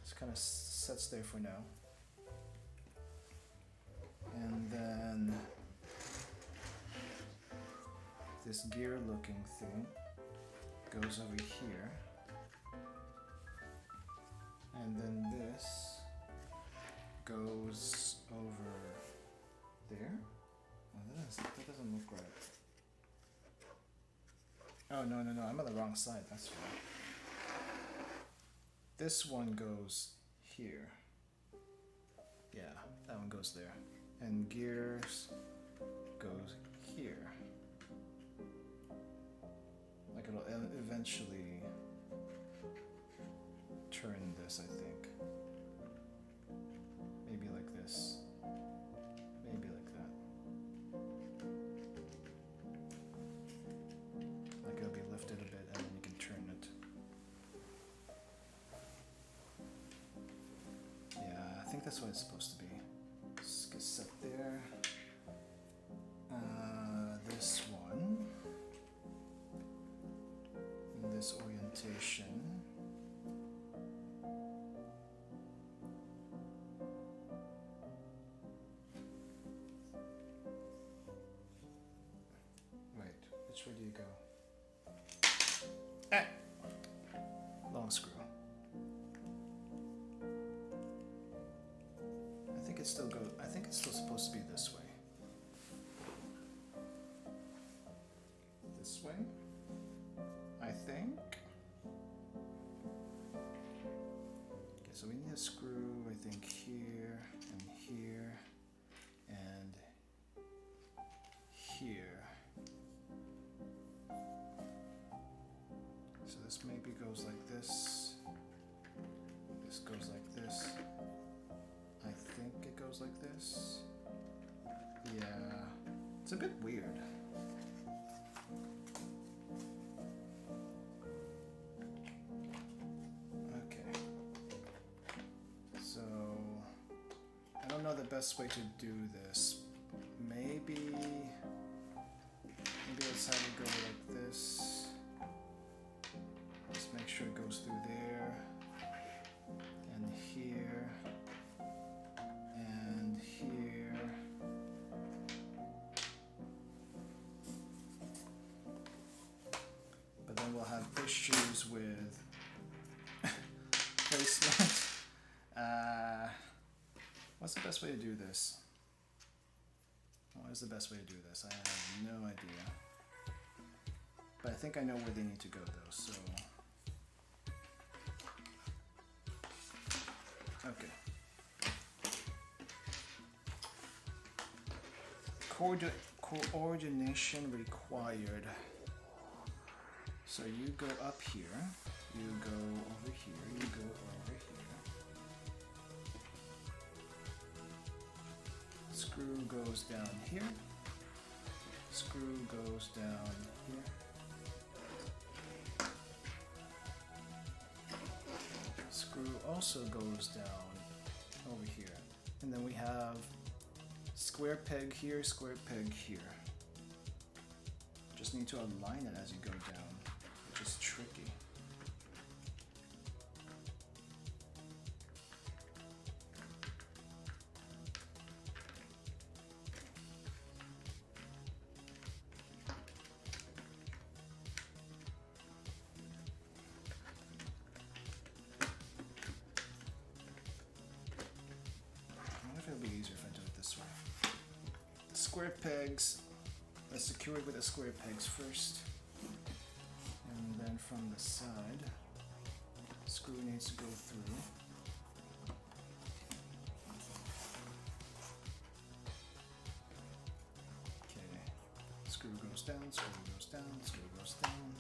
It's kind of sets there for now. And then this gear looking thing goes over here. And then this goes over there. Oh, that doesn't look right. Oh, no, I'm on the wrong side, that's right. This one goes here. Yeah, that one goes there. And gears goes here. Like it'll eventually turn this, I think. Maybe like this. Maybe like that. Like it'll be lifted a bit and then you can turn it. Yeah, I think that's what it's supposed to be. Just get set there. This one. In this orientation. Wait, which way do you go? Ah! Long screw. I think it's still supposed to be this way. This way, I think. Okay, so we need a screw, I think, here and here and here. So this maybe goes like this. This goes like this. I think it goes like this. Yeah, it's a bit weird. Okay. So, I don't know the best way to do this. Maybe let's have it go like this. Just make sure it goes through there. And here. And here. But then we'll have issues with placement. What's the best way to do this? What is the best way to do this? I have no idea. But I think I know where they need to go though, so. Okay. Coordination required. So you go up here, you go over here, you go over here. Screw goes down here. Screw goes down here. Screw also goes down over here. And then we have square peg here, square peg here. Just need to align it as you go down, which is tricky. It'll be easier if I do it this way. Square pegs, let's secure it with the square pegs first. And then from the side, the screw needs to go through. Okay, screw goes down, screw goes down, screw goes down.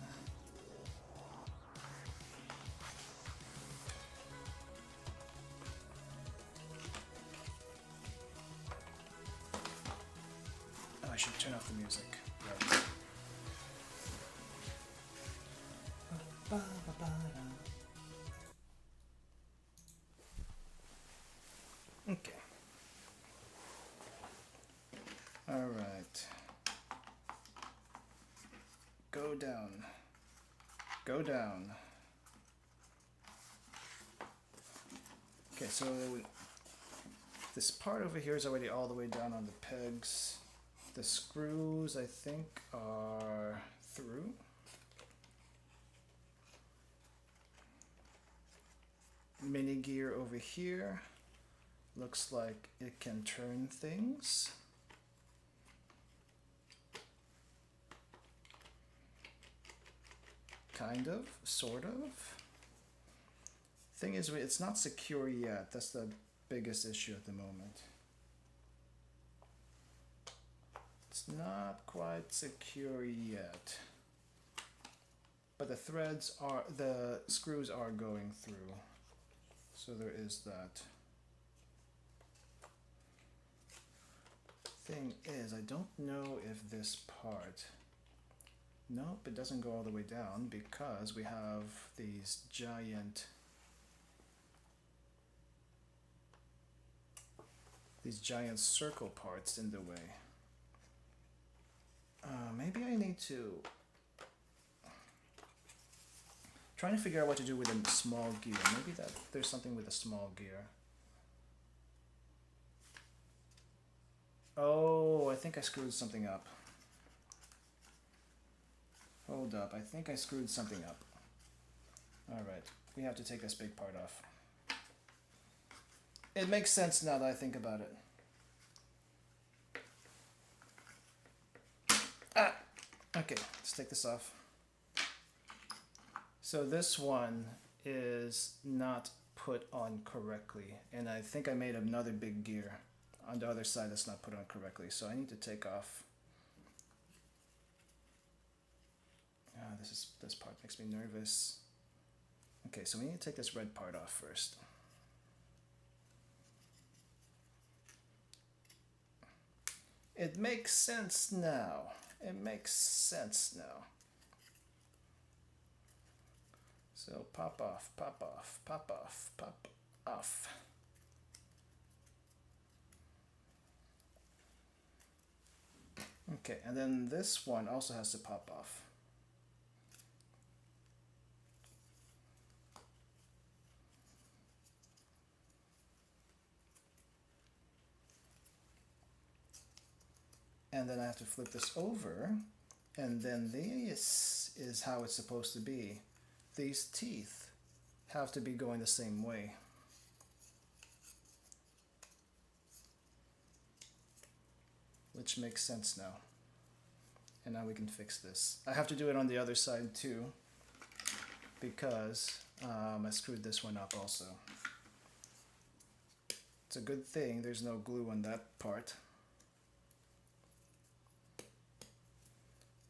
I should turn off the music. Right. Okay. All right. Go down. Go down. Okay, so this part over here is already all the way down on the pegs. The screws, I think, are through. Mini gear over here. Looks like it can turn things. Kind of, sort of. Thing is, it's not secure yet. That's the biggest issue at the moment. It's not quite secure yet, but the screws are going through, so there is that. Thing is, I don't know if this part, nope, it doesn't go all the way down because we have these giant circle parts in the way. Maybe I need to trying to figure out what to do with a small gear. Maybe there's something with a small gear. Oh, I think I screwed something up. Hold up, I think I screwed something up. Alright, we have to take this big part off. It makes sense now that I think about it. Okay, let's take this off. So this one is not put on correctly, and I think I made another big gear on the other side that's not put on correctly, so I need to take off. This part makes me nervous. Okay, so we need to take this red part off first. It makes sense now. It makes sense now. So pop off, pop off, pop off, pop off. Okay, and then this one also has to pop off. And then I have to flip this over, and then this is how it's supposed to be. These teeth have to be going the same way. Which makes sense now. And now we can fix this. I have to do it on the other side too, because I screwed this one up also. It's a good thing there's no glue on that part.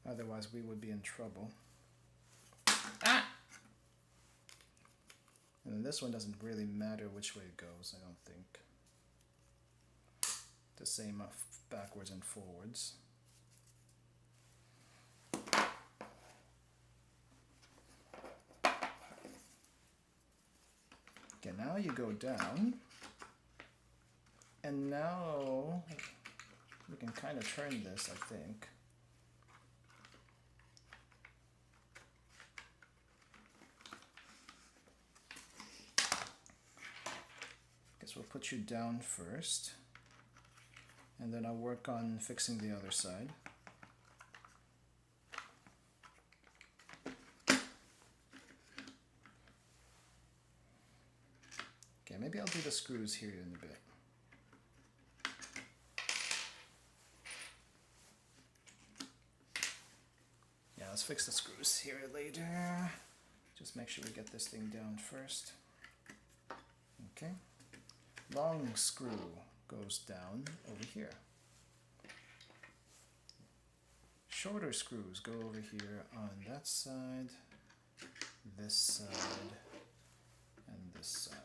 Otherwise we would be in trouble. Ah! And then this one doesn't really matter which way it goes, I don't think. The same backwards and forwards. Okay, now you go down, And now we can kind of turn this, I think. Guess we'll put you down first, and then I'll work on fixing the other side. Okay, maybe I'll do the screws here in a bit. Yeah, let's fix the screws here later. Just make sure we get this thing down first. Okay. Long screw goes down over here. Shorter screws go over here on that side, this side, and this side.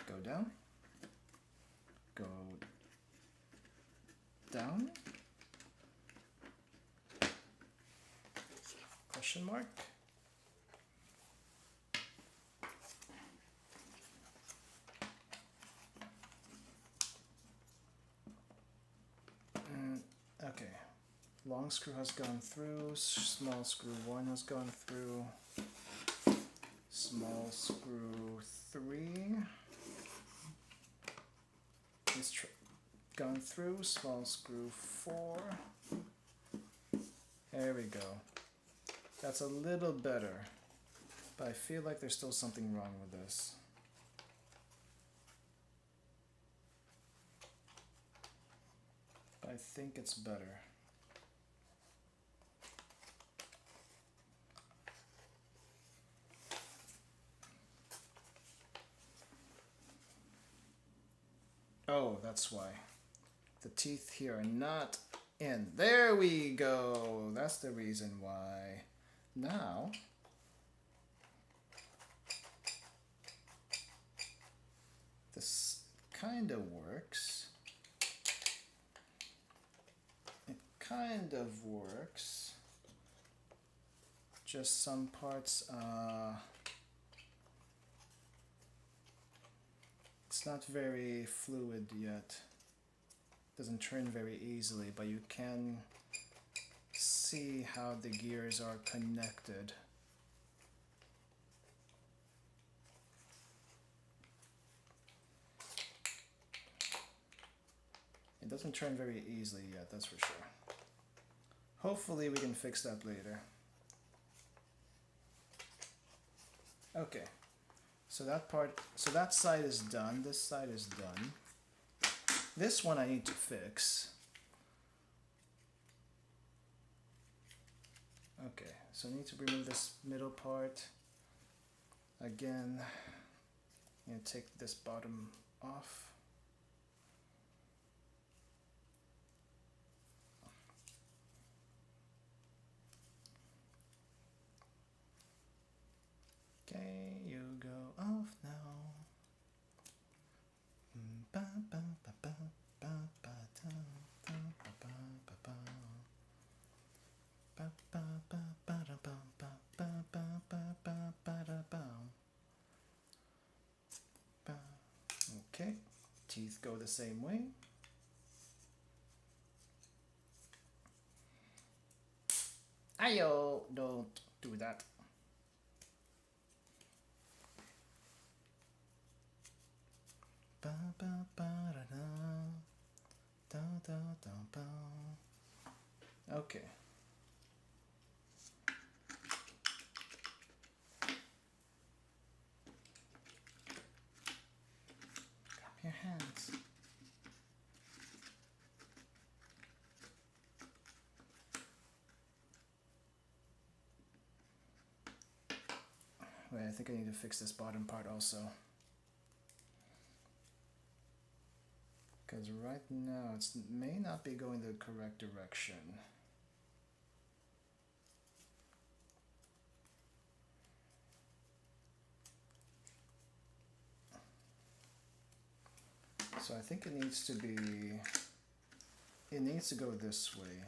Go down, go down, question mark, okay, long screw has gone through, small screw 1 has gone through, small screw 3 is gone through, small screw 4. There we go. That's a little better, but I feel like there's still something wrong with this. But I think it's better. Oh, that's why. The teeth here are not in. There we go. That's the reason why. Now, this kind of works. It kind of works. Just some parts, it's not very fluid yet. Doesn't turn very easily, but you can see how the gears are connected. It doesn't turn very easily yet, that's for sure. Hopefully we can fix that later. Okay, so that side is done, this side is done. This one I need to fix. Okay, so I need to remove this middle part. Again, I'm going to take this bottom off. Okay, you go off now. Okay, teeth go the same way. Ayo, don't do that. Okay. Grab your hands. Wait, I think I need to fix this bottom part also. Because right now it may not be going the correct direction. So I think it needs to go this way.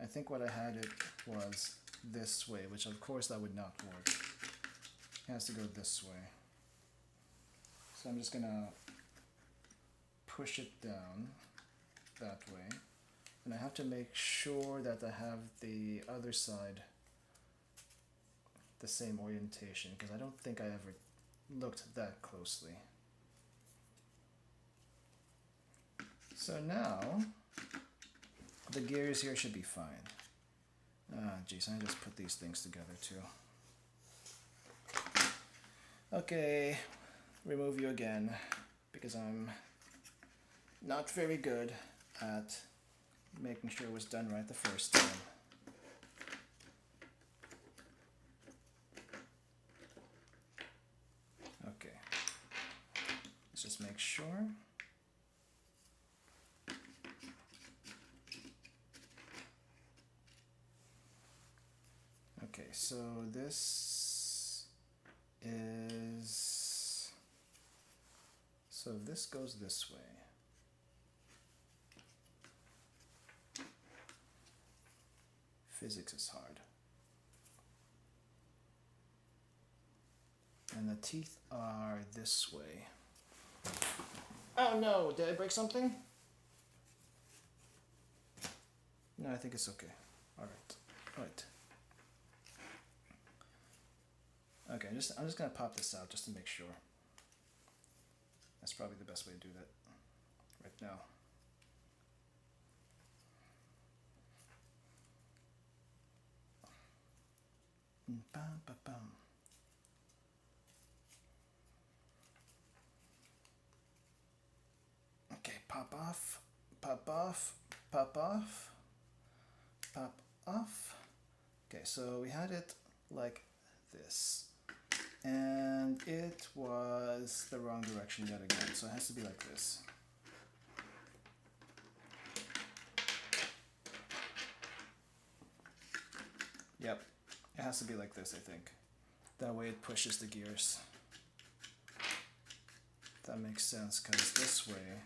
I think what I had it was this way, which of course that would not work. It has to go this way. So I'm just gonna push it down that way. And I have to make sure that I have the other side the same orientation, because I don't think I ever looked that closely. So now the gears here should be fine. Geez, I just put these things together too. Okay, remove you again, because I'm not very good at making sure it was done right the first time. Okay, let's just make sure. Okay, so this is, so this goes this way. Physics is hard. And the teeth are this way. Oh no, did I break something? No, I think it's okay. Alright, alright. Okay, I'm just gonna pop this out just to make sure. That's probably the best way to do that right now. Bum, bum, bum. Okay, pop off, pop off, pop off, pop off. Okay, so we had it like this, and it was the wrong direction yet again, so it has to be like this. Yep, it has to be like this, I think. That way it pushes the gears. That makes sense, because this way,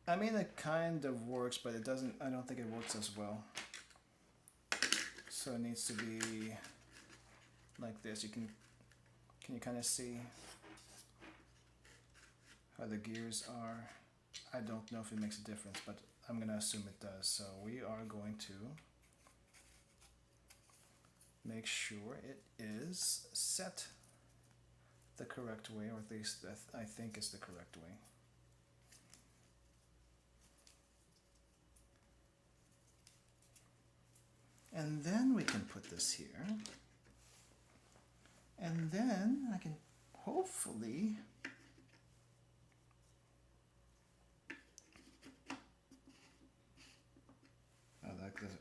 I mean, it kind of works, but it doesn't, I don't think it works as well. So it needs to be like this. Can you kind of see how the gears are? I don't know if it makes a difference, but I'm going to assume it does. So we are going to make sure it is set the correct way, or at least I think is the correct way. And then we can put this here. And then I can hopefully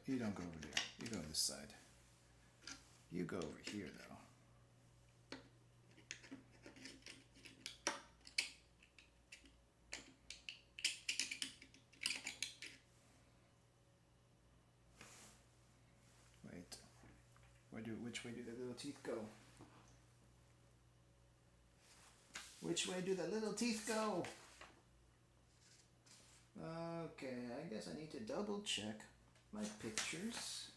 you don't go over there. You go on this side. You go over here though. Which way do the little teeth go? Which way do the little teeth go? Okay, I guess I need to double check my pictures.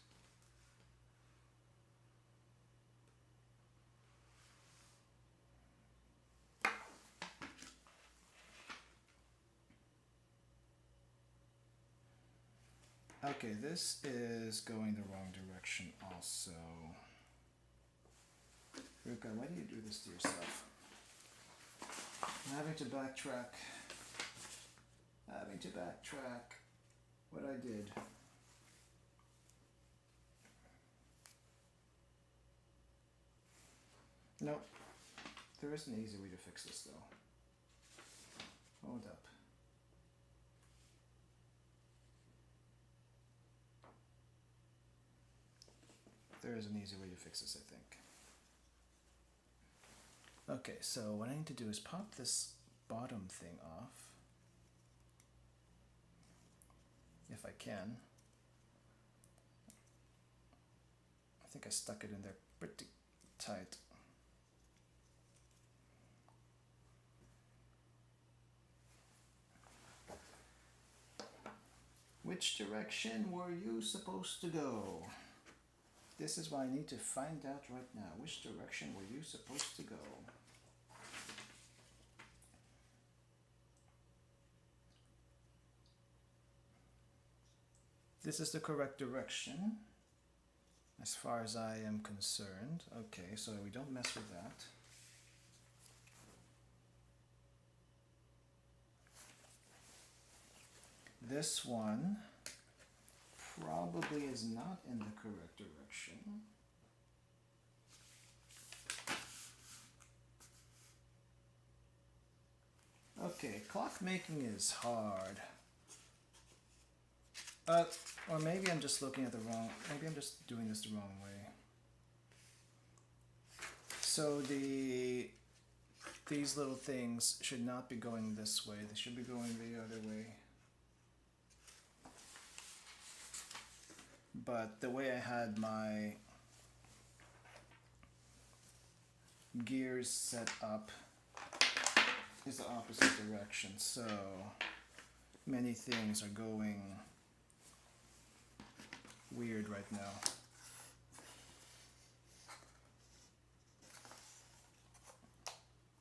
Okay, this is going the wrong direction also. Ruka, why do you do this to yourself? I'm having to backtrack. What I did. Nope. There is an easy way to fix this though. Hold up. There is an easy way to fix this, I think. Okay, so what I need to do is pop this bottom thing off. If I can. I think I stuck it in there pretty tight. Which direction were you supposed to go? This is what I need to find out right now. Which direction were you supposed to go? This is the correct direction, as far as I am concerned. Okay, so we don't mess with that. This one probably is not in the correct direction. Okay, clockmaking is hard. Or maybe I'm just looking at the wrong, maybe I'm just doing this the wrong way. So these little things should not be going this way, they should be going the other way. But the way I had my gears set up is the opposite direction, so many things are going weird right now.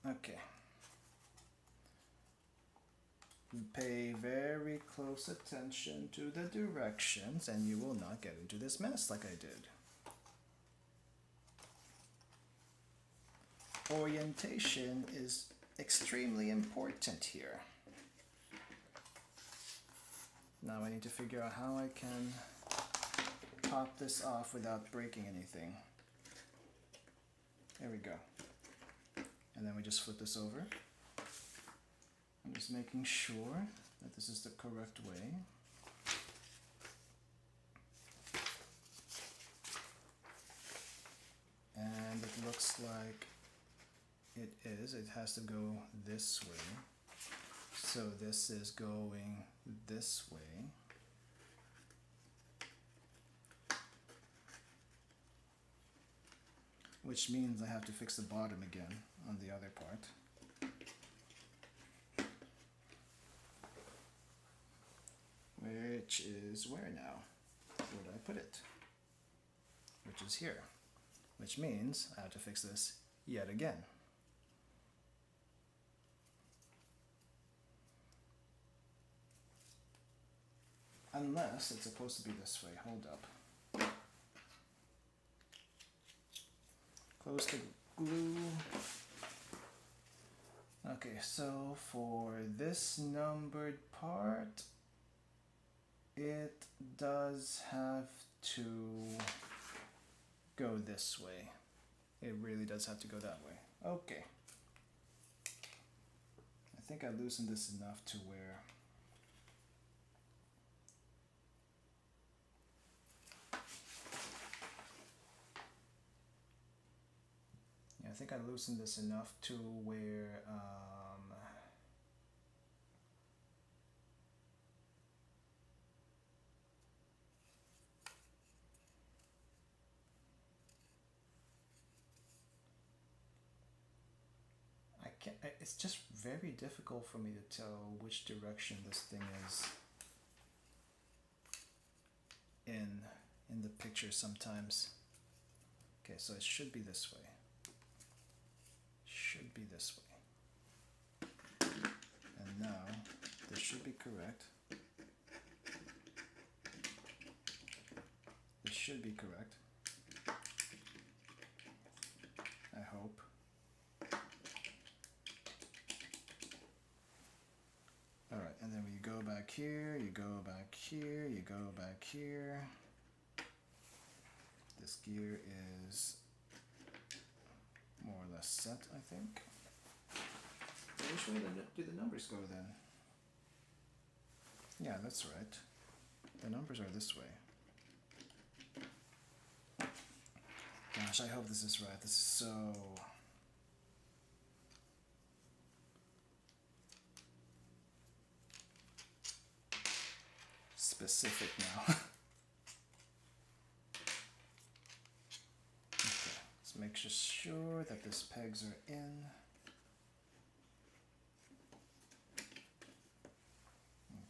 Okay. Pay very close attention to the directions and you will not get into this mess like I did. Orientation is extremely important here. Now I need to figure out how I can pop this off without breaking anything. There we go. And then we just flip this over. I'm just making sure that this is the correct way. And it looks like it is. It has to go this way. So this is going this way. Which means I have to fix the bottom again on the other part. Which is where now? Where did I put it? Which is here. Which means I have to fix this yet again. Unless it's supposed to be this way. Hold up. Close the glue. Okay, so for this numbered part, it does have to go this way. It really does have to go that way. Okay. I think I loosened this enough to where I think I loosened this enough to where it's just very difficult for me to tell which direction this thing is in the picture sometimes. Okay, so it should be this way. Should be this way. And now this should be correct. This should be correct. I hope. Alright, and then you go back here, you go back here, you go back here. This gear is more or less set, I think. Which way do the numbers go then? Yeah, that's right. The numbers are this way. Gosh, I hope this is right. This is so specific now. Okay, let's make sure that these pegs are in.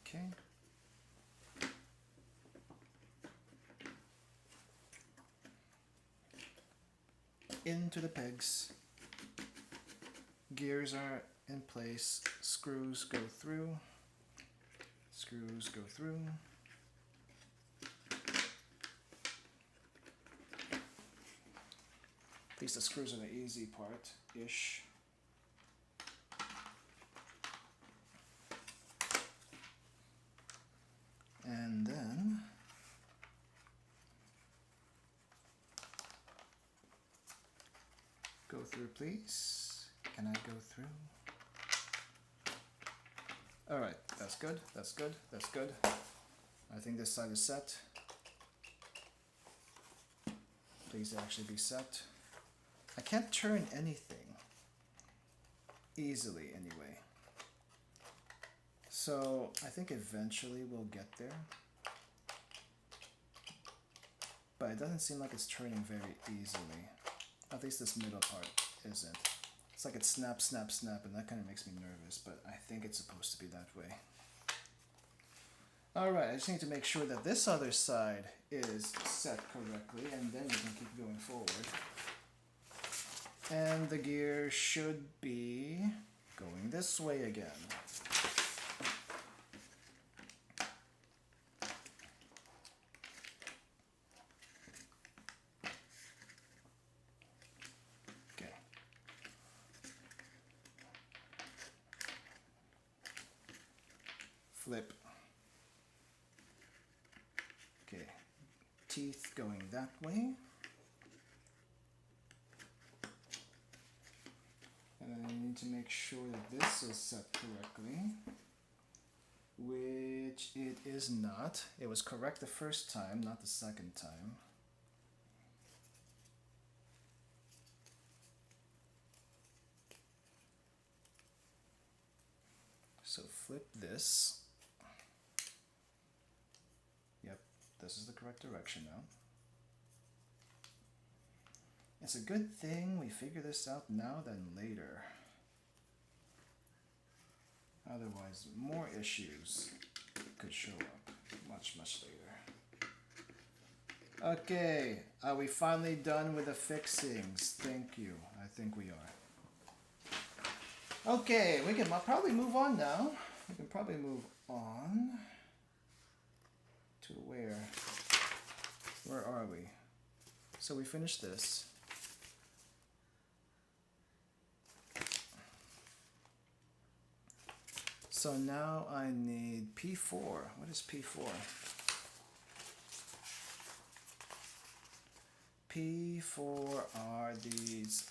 Okay. into the pegs. Gears are in place, screws go through, screws go through. At least the screws are the easy part-ish. And then go through, please. Can I go through? Alright, that's good, that's good, that's good. I think this side is set. Please actually be set. I can't turn anything easily anyway. So I think eventually we'll get there. But it doesn't seem like it's turning very easily. At least this middle part isn't. It's like it snap, snap, snap, and that kind of makes me nervous, but I think it's supposed to be that way. Alright, I just need to make sure that this other side is set correctly, and then we can keep going forward. And the gear should be going this way again. Okay. Flip. Okay. Teeth going that way. And I need to make sure that this is set correctly, which it is not. It was correct the first time, not the second time. So flip this. Yep, this is the correct direction now. It's a good thing we figure this out now than later. Otherwise, more issues could show up much, much later. Okay, are we finally done with the fixings? Thank you. I think we are. Okay, we can probably move on now. We can probably move on to where? Where are we? So we finished this. So now I need P4. What is P4? P4 are these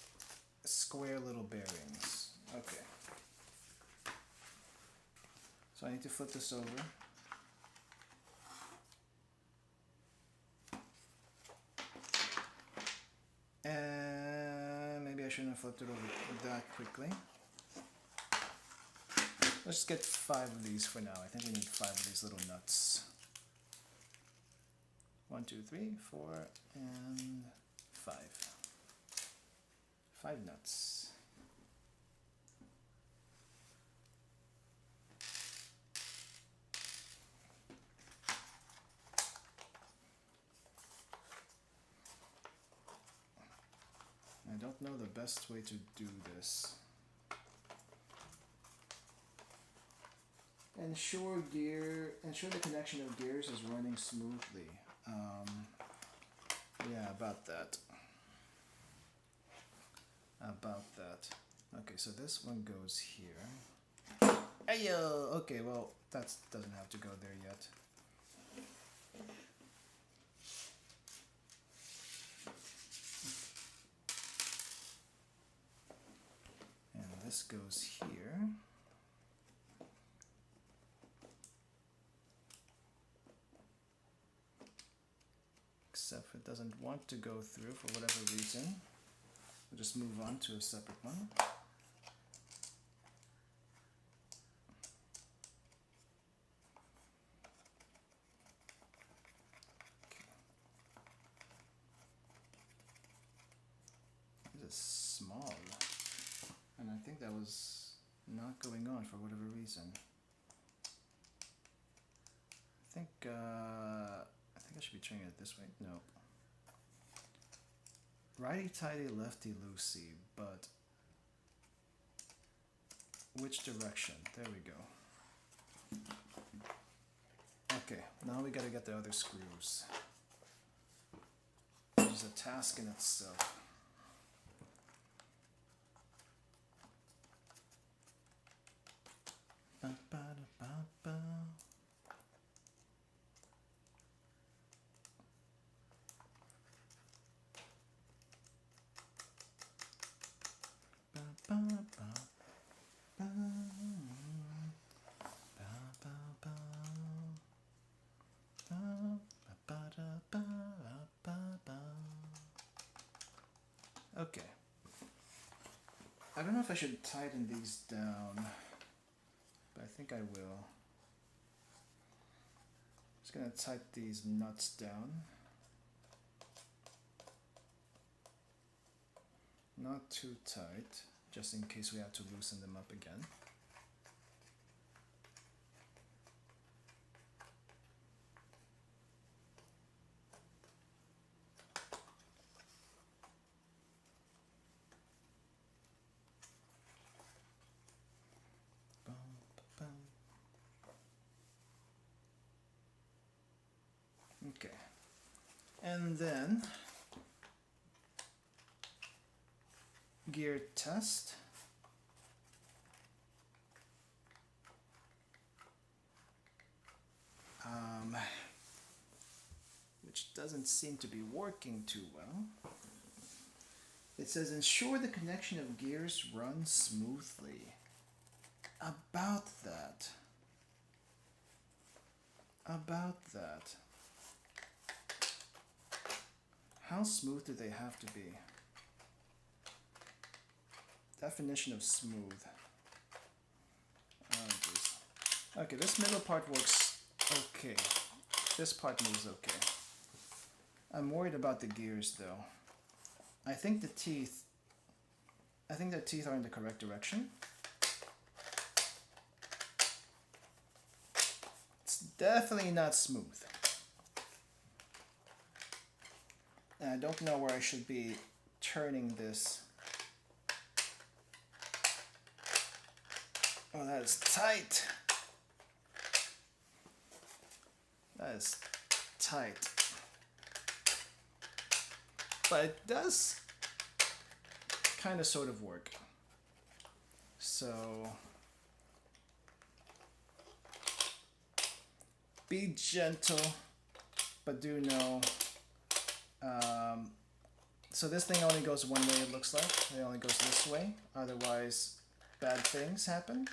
square little bearings. Okay. So I need to flip this over. And maybe I shouldn't have flipped it over that quickly. Let's get 5 of these for now. I think we need 5 of these little nuts. 1, 2, 3, 4, and 5. 5 nuts. I don't know the best way to do this. Ensure the connection of gears is running smoothly. Yeah, about that. Okay, so this one goes here. Ayo! Okay, well, that doesn't have to go there yet. And this goes here. Except if it doesn't want to go through for whatever reason, we'll just move on to a separate one. This is small, and I think that was not going on for whatever reason. I think I should be turning it this way. No. righty-tighty, lefty-loosey, but which direction? There we go. Okay, now we gotta get the other screws. Which is a task in itself. Ba-ba-da-ba-ba. Okay. I don't know if I should tighten these down, but I think I will. Just gonna tighten these nuts down. Not too tight, just in case we have to loosen them up again. Okay, and then gear test. Which doesn't seem to be working too well. It says ensure the connection of gears runs smoothly. About that. How smooth do they have to be? Definition of smooth. Oh, geez. Okay, this middle part works okay. This part moves okay. I'm worried about the gears though. I think the teeth are in the correct direction. It's definitely not smooth. And I don't know where I should be turning this. Oh, that is tight. That is tight. But it does kind of sort of work. So be gentle, but do know. So this thing only goes one way, it looks like. It only goes this way. Otherwise, bad things happen.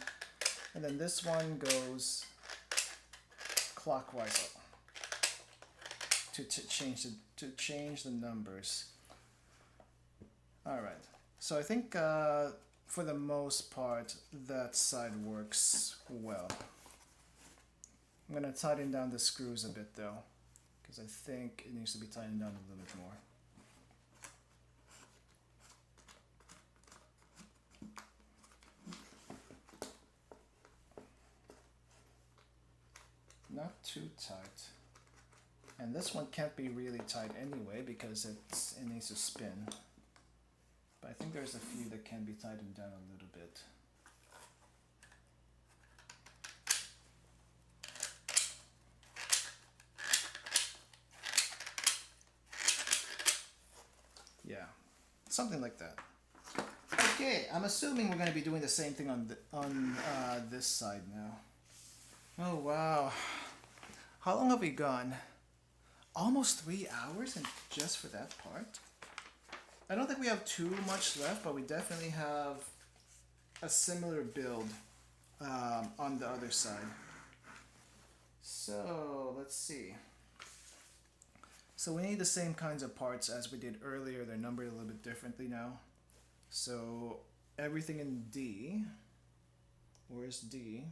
And then this one goes clockwise to change the numbers. All right. So I think for the most part that side works well. I'm gonna tighten down the screws a bit though, because I think it needs to be tightened down a little bit more. Not too tight. And this one can't be really tight anyway because it needs to spin. But I think there's a few that can be tightened down a little bit. Yeah, something like that. Okay, I'm assuming we're going to be doing the same thing on this side now. Oh wow, how long have we gone? Almost 3 hours, and just for that part? I don't think we have too much left, but we definitely have a similar build on the other side. So let's see. So we need the same kinds of parts as we did earlier. They're numbered a little bit differently now. So everything in D. Where's D?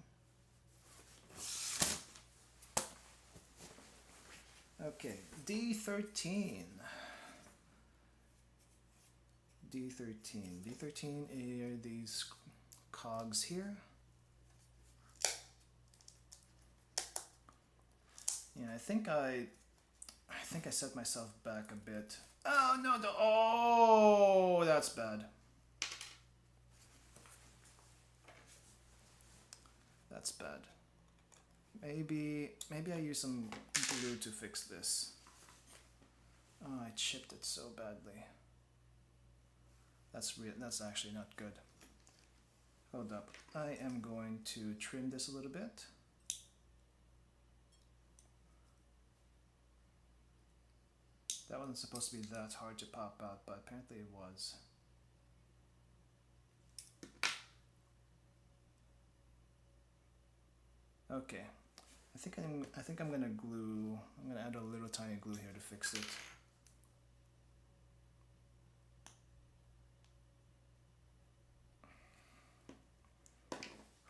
Okay, D13. D13 are these cogs here. Yeah, I think I set myself back a bit. Oh no, no. Oh, that's bad. That's bad. Maybe I use some glue to fix this. Oh, I chipped it so badly. That's actually not good. Hold up. I am going to trim this a little bit. That wasn't supposed to be that hard to pop out, but apparently it was. Okay. I think I'm gonna glue. I'm gonna add a little tiny glue here to fix it.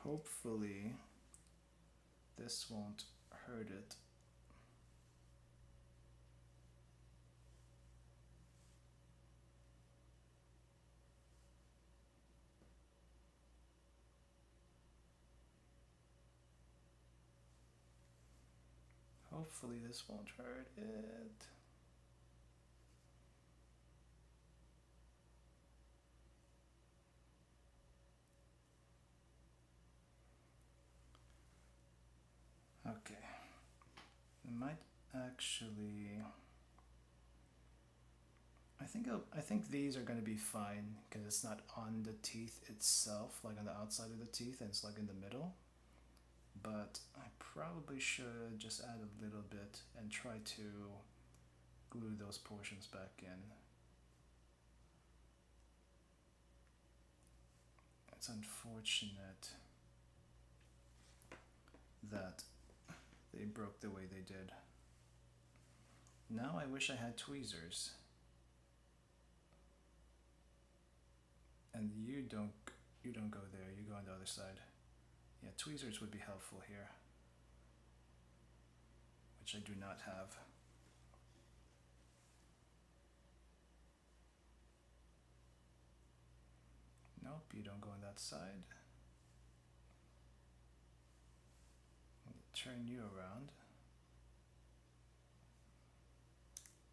Hopefully this won't hurt it. Hopefully this won't hurt it. Okay. I might actually. I think these are going to be fine because it's not on the teeth itself, like on the outside of the teeth, and it's like in the middle. But I probably should just add a little bit and try to glue those portions back in. It's unfortunate that they broke the way they did. Now I wish I had tweezers. And you don't go there, you go on the other side. Yeah, tweezers would be helpful here, which I do not have. Nope, you don't go on that side. Turn you around.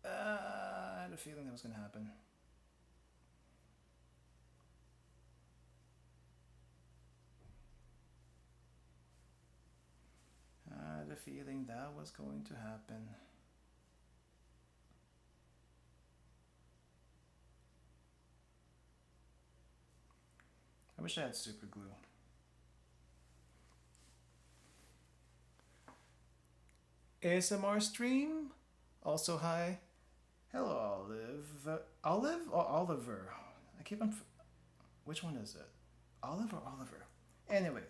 I had a feeling that was going to happen. I had a feeling that was going to happen. I wish I had super glue. ASMR stream? Also hi. Hello, Olive. Olive or Oliver? I keep on... Which one is it? Olive or Oliver? Anyway.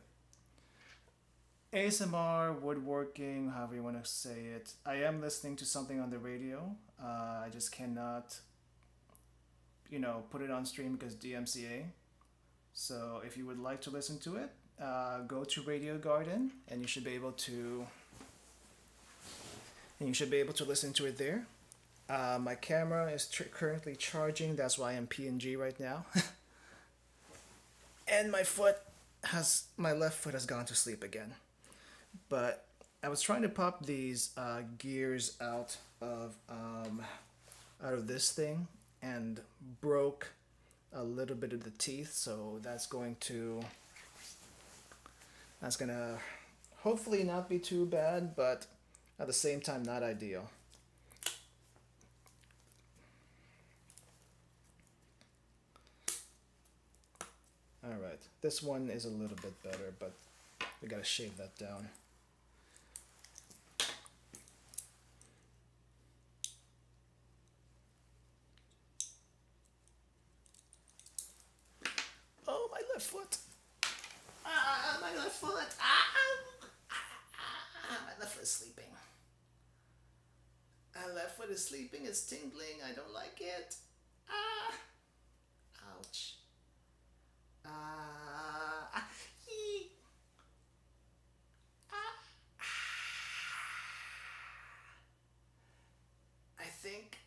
ASMR, woodworking, however you want to say it. I am listening to something on the radio. I just cannot, put it on stream because DMCA. So if you would like to listen to it, go to Radio Garden and you should be able to listen to it there. My camera is currently charging, that's why I'm PNG right now. And my left foot has gone to sleep again. But I was trying to pop these gears out of this thing and broke a little bit of the teeth, so that's gonna hopefully not be too bad, but at the same time not ideal. Alright, this one is a little bit better, but we gotta shave that down. Oh, my left foot! My left foot! My left foot is sleeping. My left foot is sleeping, it's tingling, I don't like it. Ouch. I think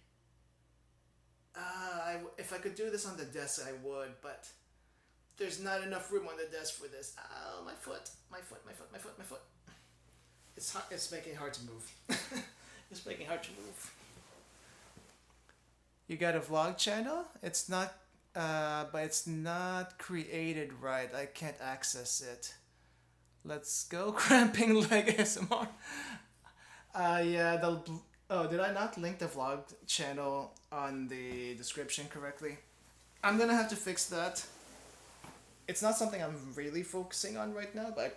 if I could do this on the desk, I would, but there's not enough room on the desk for this. Oh, my foot. It's making it hard to move. It's making it hard to move. You got a vlog channel? It's not, but it's not created right. I can't access it. Let's go cramping leg ASMR. Yeah, oh, did I not link the vlog channel on the description correctly? I'm gonna have to fix that. It's not something I'm really focusing on right now, but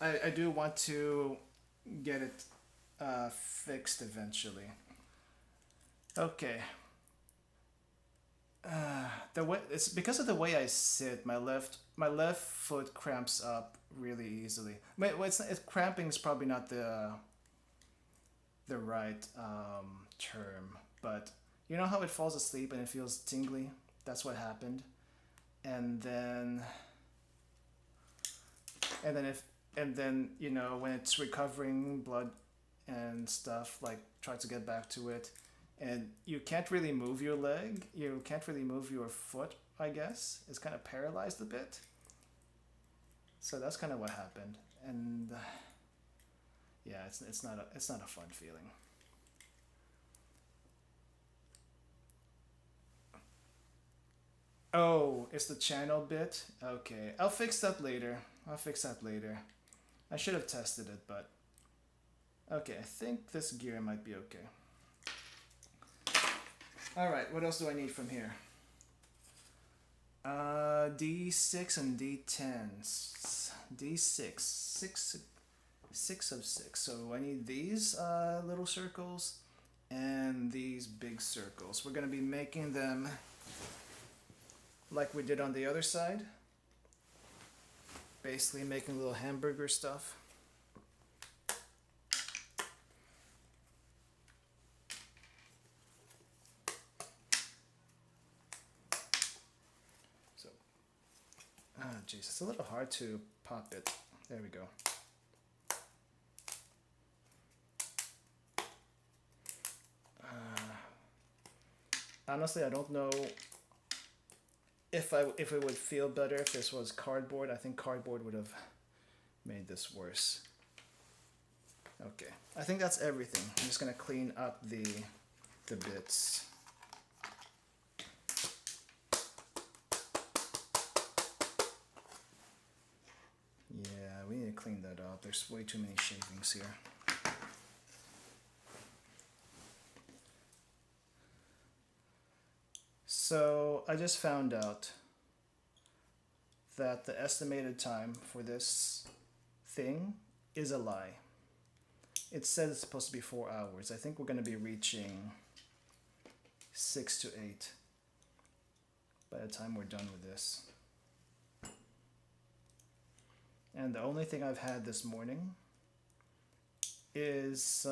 I do want to get it fixed eventually. Okay. The way it's because of the way I sit, my left foot cramps up really easily. Wait, cramping is probably not the right term, but you know how it falls asleep and it feels tingly? That's what happened. And then you know, when it's recovering blood and stuff, like try to get back to it, and you can't really move your leg, you can't really move your foot, I guess. It's kind of paralyzed a bit. So that's kind of what happened. And yeah, it's not a fun feeling. Oh, it's the channel bit? Okay, I'll fix that later. I should have tested it, but okay, I think this gear might be okay. Alright, what else do I need from here? D6 and D10s. D6. Six of 6. So I need these little circles and these big circles. We're going to be making them like we did on the other side. Basically making little hamburger stuff. So, geez, it's a little hard to pop it. There we go. Honestly, I don't know if it would feel better if this was cardboard. I think cardboard would have made this worse. Okay, I think that's everything. I'm just gonna clean up the bits. Yeah, we need to clean that up. There's way too many shavings here. So I just found out that the estimated time for this thing is a lie. It said it's supposed to be 4 hours. I think we're going to be reaching 6 to 8 by the time we're done with this. And the only thing I've had this morning is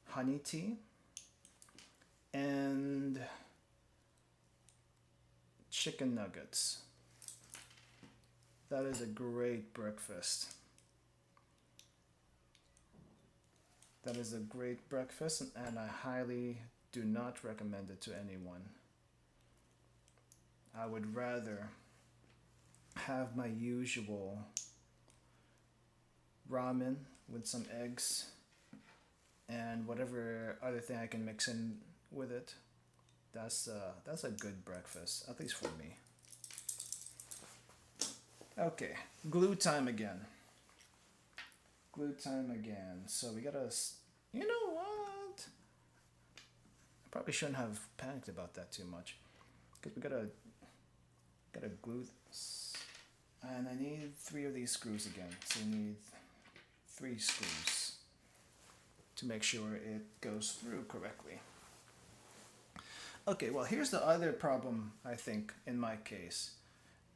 honey tea and chicken nuggets. That is a great breakfast. That is a great breakfast, and I highly do not recommend it to anyone. I would rather have my usual ramen with some eggs and whatever other thing I can mix in with it. That's a good breakfast, at least for me. Okay, glue time again. Glue time again. So we gotta, you know what? I probably shouldn't have panicked about that too much, because we gotta glue this. And I need 3 of these screws again. So we need 3 screws to make sure it goes through correctly. Okay, well, here's the other problem, I think, in my case.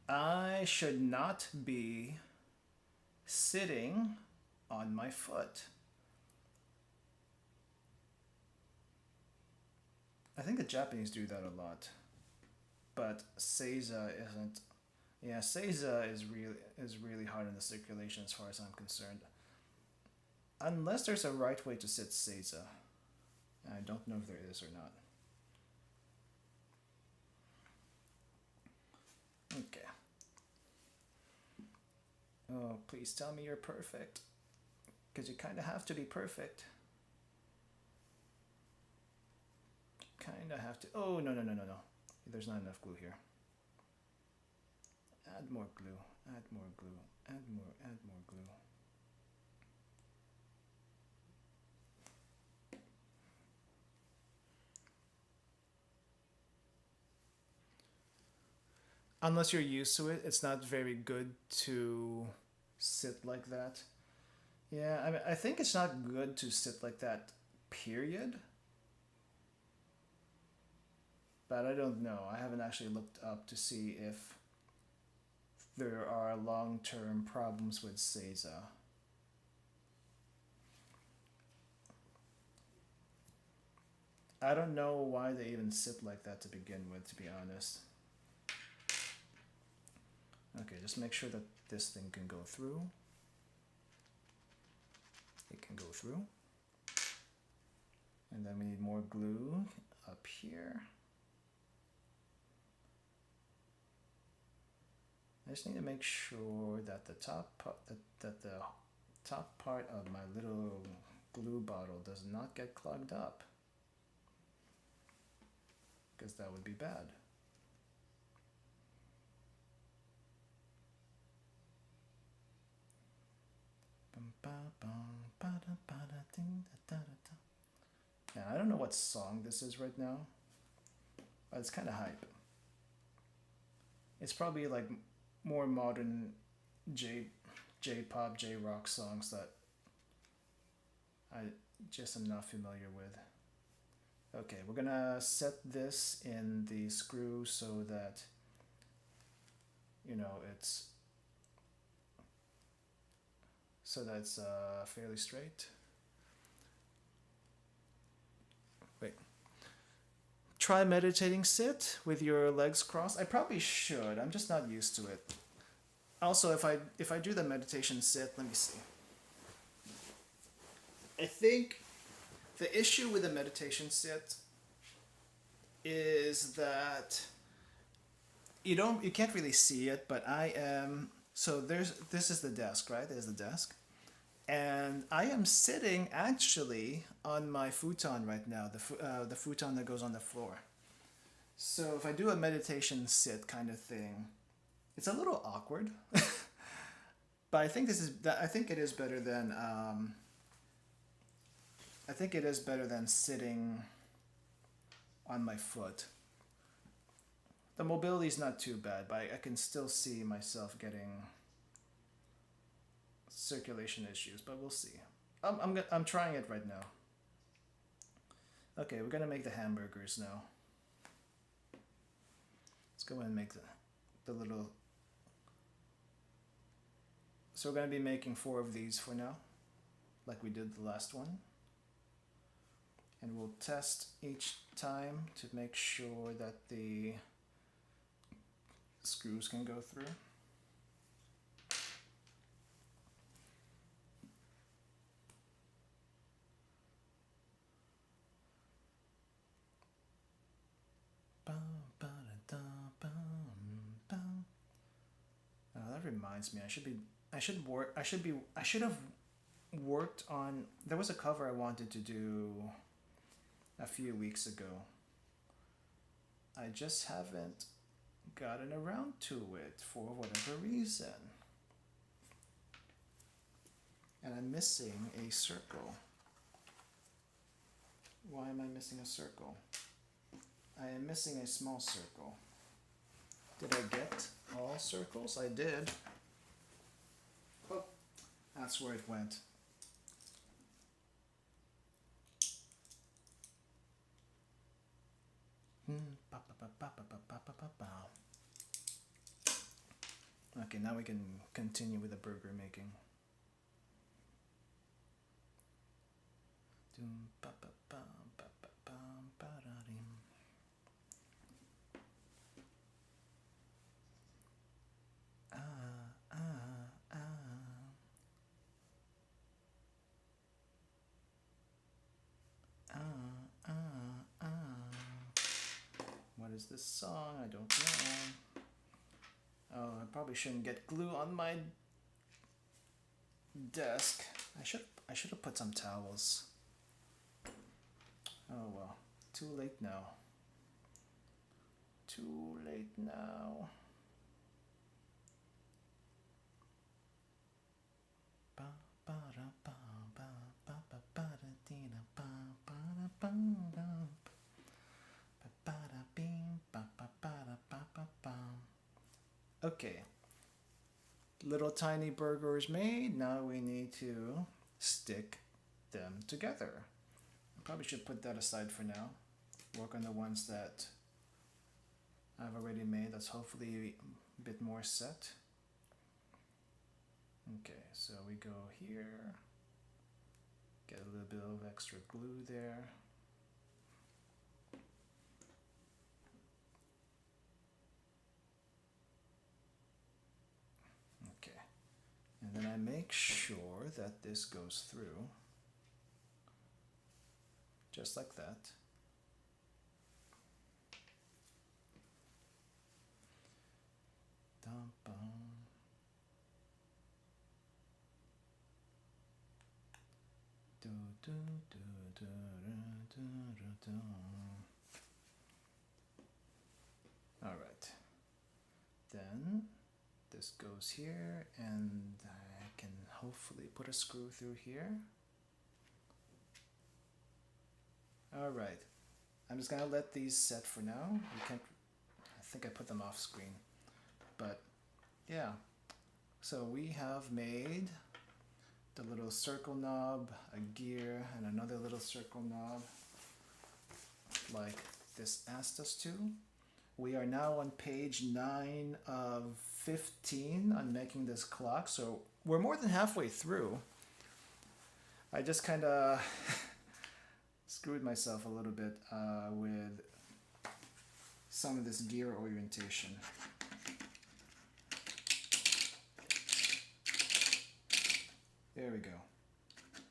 I should not be sitting on my foot. I think the Japanese do that a lot, but Seiza isn't. Yeah, Seiza is really hard on the circulation as far as I'm concerned. Unless there's a right way to sit Seiza. I don't know if there is or not. Okay. Oh, please tell me you're perfect. Because you kind of have to be perfect. kind of have to, oh, no. There's not enough glue here. Add more glue, add more glue, add more glue. Unless you're used to it, it's not very good to sit like that. Yeah, I mean, I think it's not good to sit like that, period. But I don't know. I haven't actually looked up to see if there are long-term problems with Seiza. I don't know why they even sit like that to begin with, to be honest. Okay, just make sure that this thing can go through. It can go through. And then we need more glue up here. I just need to make sure that the top part of my little glue bottle does not get clogged up, because that would be bad. Yeah, I don't know what song this is right now, but it's kind of hype. It's probably like more modern J-pop, J-rock songs that I just am not familiar with. Okay, we're gonna set this in the screw so that, you know, it's fairly straight. Wait. Try meditating sit with your legs crossed. I probably should. I'm just not used to it. Also, if I do the meditation sit, let me see. I think the issue with the meditation sit is that you can't really see it, but I am, so this is the desk, right? There's the desk. And I am sitting actually on my futon right now, the futon that goes on the floor. So if I do a meditation sit kind of thing, it's a little awkward. But I think it is better than sitting on my foot. The mobility is not too bad, but I can still see myself getting circulation issues, but we'll see. I'm trying it right now. Okay, we're gonna make the hamburgers now. Let's go ahead and make the little. So we're gonna be making 4 of these for now, like we did the last one. And we'll test each time to make sure that the screws can go through. That reminds me, I should have worked on, there was a cover I wanted to do a few weeks ago. I just haven't gotten around to it for whatever reason. And I'm missing a circle. Why am I missing a circle? I am missing a small circle. Did I get all circles? I did. Oh, that's where it went. Okay, now we can continue with the burger making. What is this song? I don't know. Oh, I probably shouldn't get glue on my desk. I should have put some towels. Oh well, too late now. too late now. Okay, little tiny burgers made. Now we need to stick them together. I probably should put that aside for now. Work on the ones that I've already made. That's hopefully a bit more set. Okay, so we go here, get a little bit of extra glue there. Okay, and then I make sure that this goes through, just like that. All right, then this goes here, and I can hopefully put a screw through here. All right, I'm just gonna let these set for now. You can't, I think I put them off screen, but yeah. So we have made the little circle knob, a gear, and another little circle knob, like this asked us to. We are now on page 9 of 15 on making this clock, so we're more than halfway through. I just kind of screwed myself a little bit with some of this gear orientation. There we go.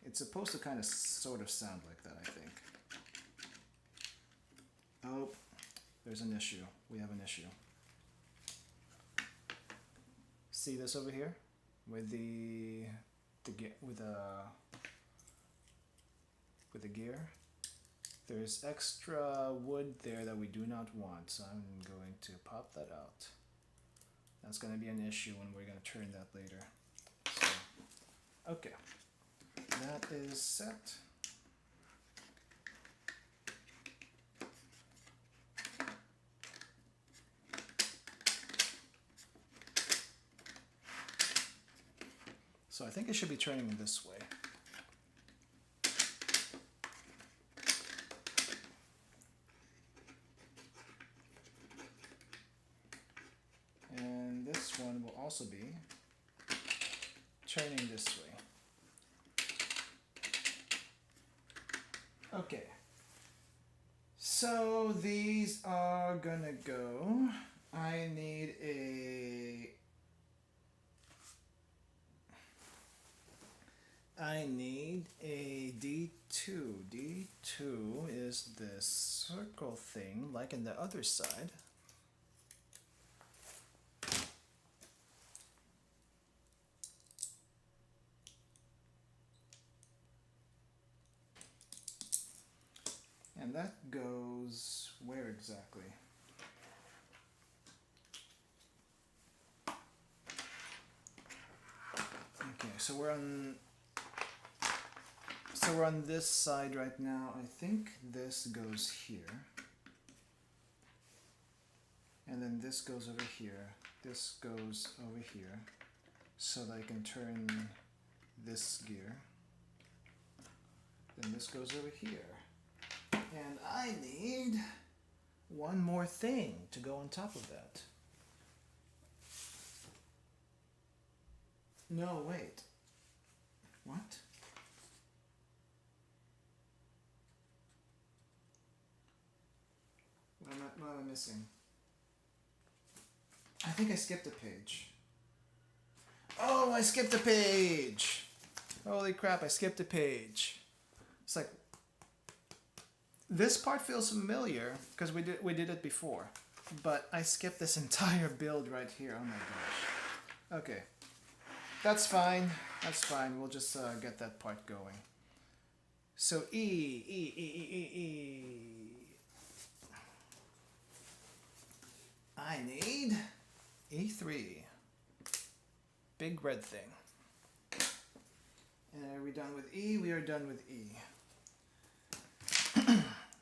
It's supposed to kind of sort of sound like that, I think. Oh, there's an issue. We have an issue. See this over here with the gear? There's extra wood there that we do not want, so I'm going to pop that out. That's going to be an issue when we're going to turn that later. So, okay, that is set. So I think it should be turning this way. And this one will also be turning this way. Okay. So these are gonna go. I need a D2. D2 is this circle thing, like in the other side. And that goes where exactly? Okay, so we're on this side right now. I think this goes here. And then this goes over here. This goes over here. So that I can turn this gear. Then this goes over here. And I need one more thing to go on top of that. No, wait. What? What am I missing? I think I skipped a page. Oh, I skipped a page! Holy crap, I skipped a page. It's like, this part feels familiar because we did it before, but I skipped this entire build right here. Oh my gosh. Okay, that's fine. That's fine. We'll just get that part going. So E. I need E3. Big red thing. And are we done with E? We are done with E.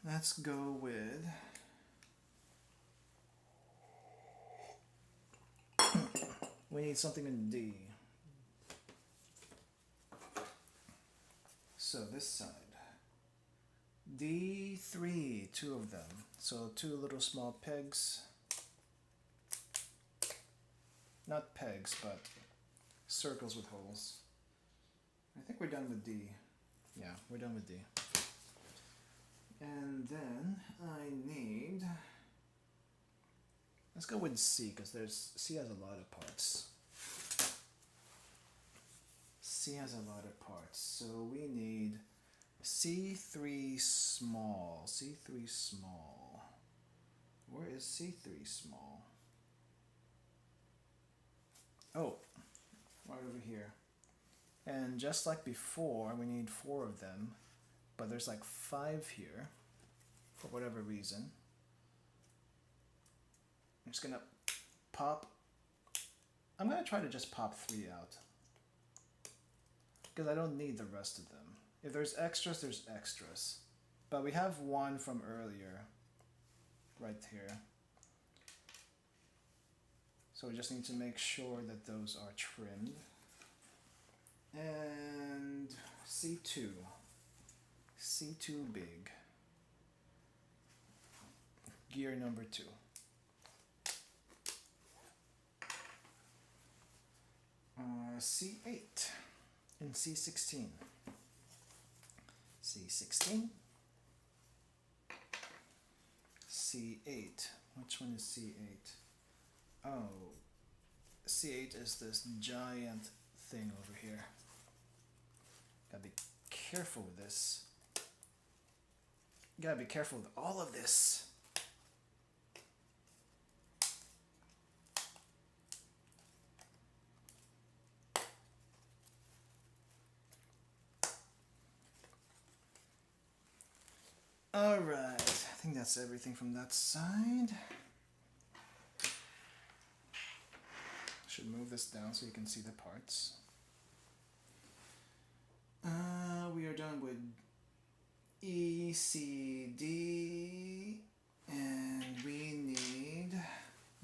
Let's go with... we need something in D. So this side. D3, 2 of them. So 2 little small pegs. Not pegs, but circles with holes. I think we're done with D. Yeah, we're done with D. And then I need... let's go with C, because C has a lot of parts. C has a lot of parts. So we need C3 small. C3 small. Where is C3 small? Oh, right over here. And just like before, we need 4 of them, but there's like 5 here for whatever reason. I'm just gonna pop. I'm gonna try to just pop 3 out, because I don't need the rest of them. If there's extras, there's extras. But we have 1 from earlier, right here. So we just need to make sure that those are trimmed. And C2. C2 big. Gear number 2. C8 and C16. C16. C8. Which one is C8? Oh, C8 is this giant thing over here. Gotta be careful with this. Gotta be careful with all of this. Alright, I think that's everything from that side. Should move this down so you can see the parts. We are done with E, C, D, and we need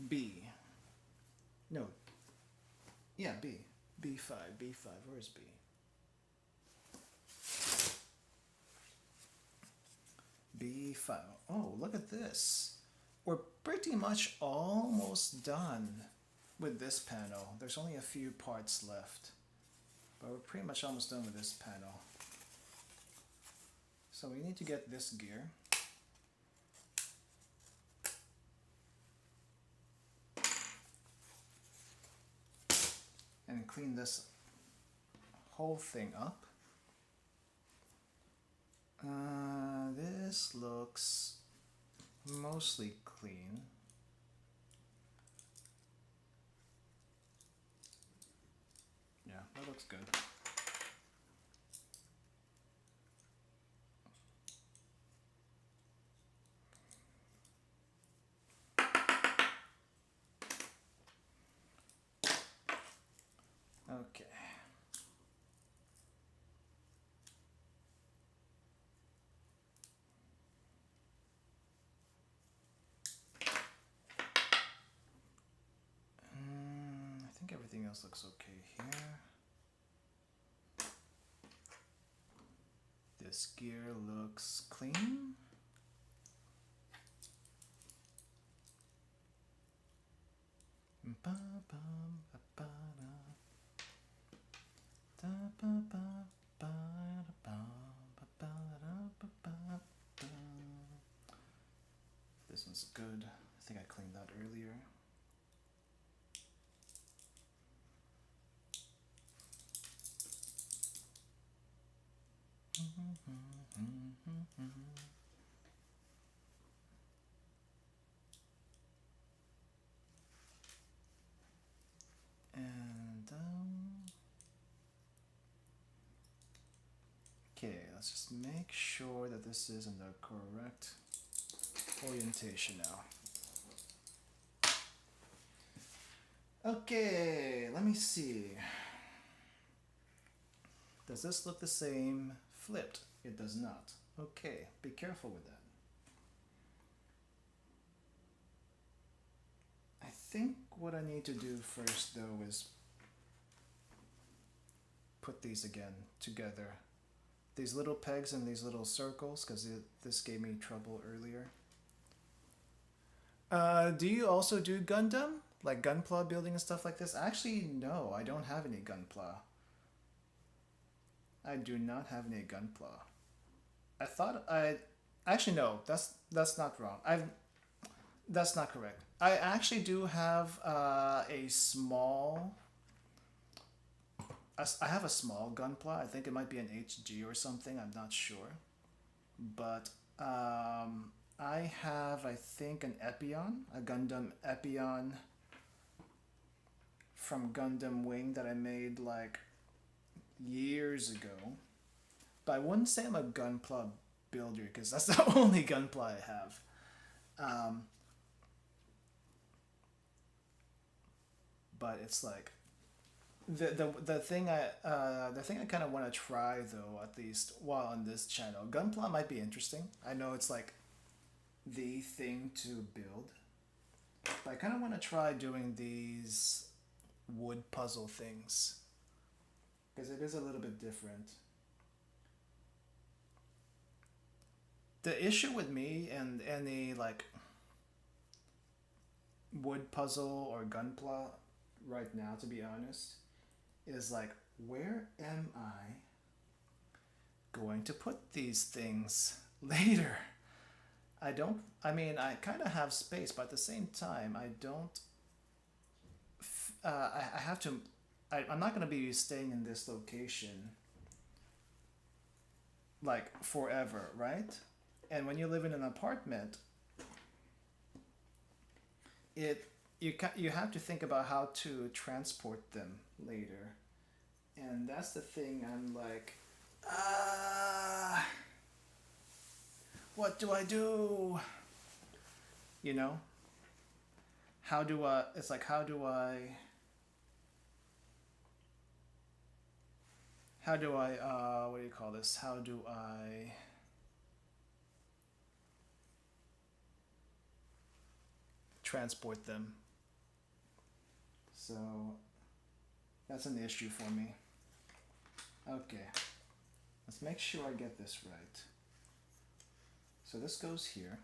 B. No. Yeah, B. B5, B5. Where's B? B5. Oh, look at this. We're pretty much almost done with this panel. There's only a few parts left, but we're pretty much almost done with this panel. So we need to get this gear. And clean this whole thing up. This looks mostly clean. Yeah, that looks good. Okay. I think everything else looks okay here. This gear looks clean. This one's good. I think I cleaned that earlier. And okay, let's just make sure that this is in the correct orientation now. Okay, let me see. Does this look the same flipped? It does not. Okay, be careful with that. I think what I need to do first though is put these again together. These little pegs and these little circles, because this gave me trouble earlier. Do you also do Gundam? Like Gunpla building and stuff like this? Actually, no, I don't have any Gunpla. I do not have any Gunpla. I thought I... Actually, no, that's not wrong. That's not correct. I actually do have a small... I have a small Gunpla. I think it might be an HG or something. I'm not sure. But I have, I think, an Epion, a Gundam Epion from Gundam Wing that I made like years ago. But I wouldn't say I'm a Gunpla builder because that's the only Gunpla I have. But it's like the thing I kind of want to try though, at least while on this channel. Gunpla might be interesting. I know it's like the thing to build, but I kind of want to try doing these wood puzzle things because it is a little bit different. The issue with me and any like wood puzzle or Gunpla right now, to be honest, is like, where am I going to put these things later? I kind of have space, but at the same time, I don't, I have to, I'm not going to be staying in this location like forever, right? And when you live in an apartment, you have to think about how to transport them later. And that's the thing. I'm like, what do I do? You know? How do I, it's like, how do I, what do you call this? How do I transport them? So that's an issue for me. Okay, let's make sure I get this right. So this goes here,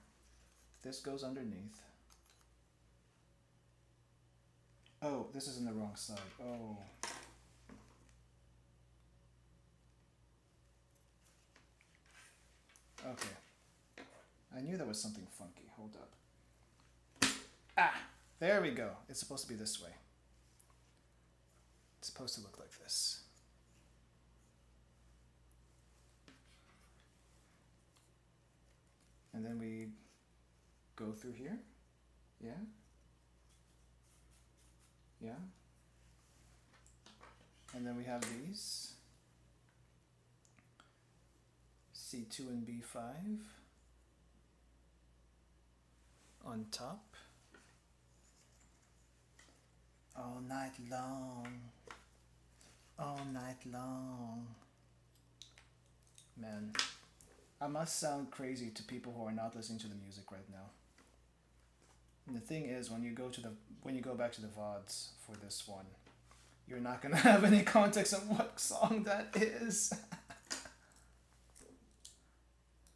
this goes underneath. Oh, this is in the wrong side. Oh. Okay, I knew there was something funky. Hold up. Ah, there we go. It's supposed to be this way. It's supposed to look like this. And then we go through here. Yeah. Yeah. And then we have these. C2 and B5 on top. All night long. All night long. Man, I must sound crazy to people who are not listening to the music right now. And the thing is, when you go back to the VODs for this one, you're not gonna have any context on what song that is.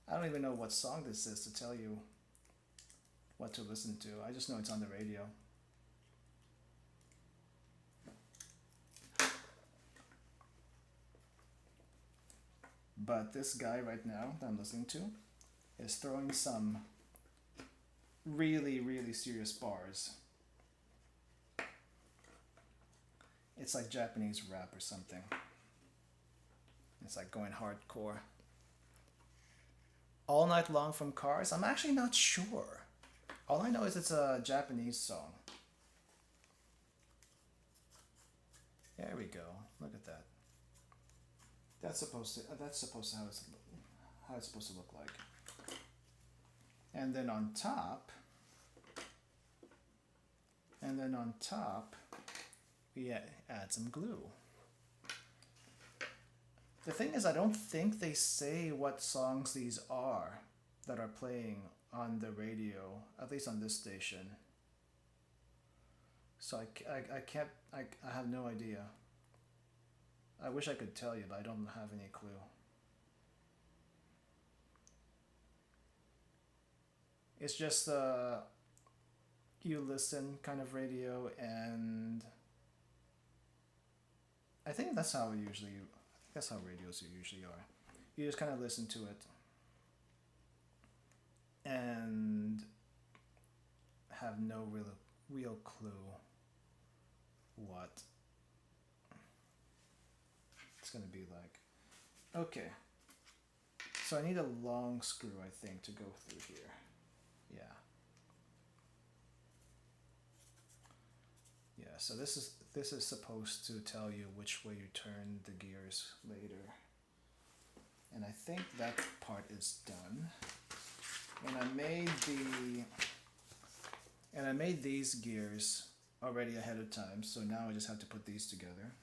I don't even know what song this is to tell you what to listen to. I just know it's on the radio. But this guy right now that I'm listening to is throwing some really, really serious bars. It's like Japanese rap or something. It's like going hardcore. All Night Long from Cars? I'm actually not sure. All I know is it's a Japanese song. There we go. Look at that. That's supposed to how it's supposed to look like. And then on top, we add some glue. The thing is, I don't think they say what songs these are that are playing on the radio, at least on this station. So I can't, I have no idea. I wish I could tell you, but I don't have any clue. It's just you listen kind of radio, and I think that's how that's how radios usually are. You just kind of listen to it and have no real clue what it's gonna be like. Okay, so I need a long screw, I think, to go through here. Yeah. Yeah, so this is supposed to tell you which way you turn the gears later. And I think that part is done. And I made these gears already ahead of time, so now I just have to put these together.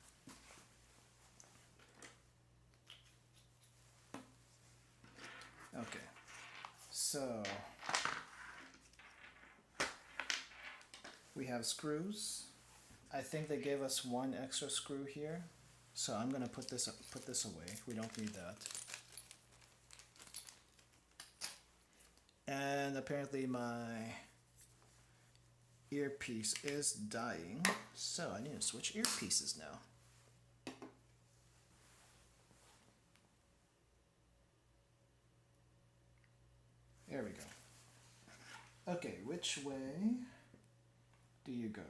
Okay, so we have screws. I think they gave us one extra screw here, so I'm gonna put this away. We don't need that. And apparently my earpiece is dying, so I need to switch earpieces now. There we go. Okay, which way do you go?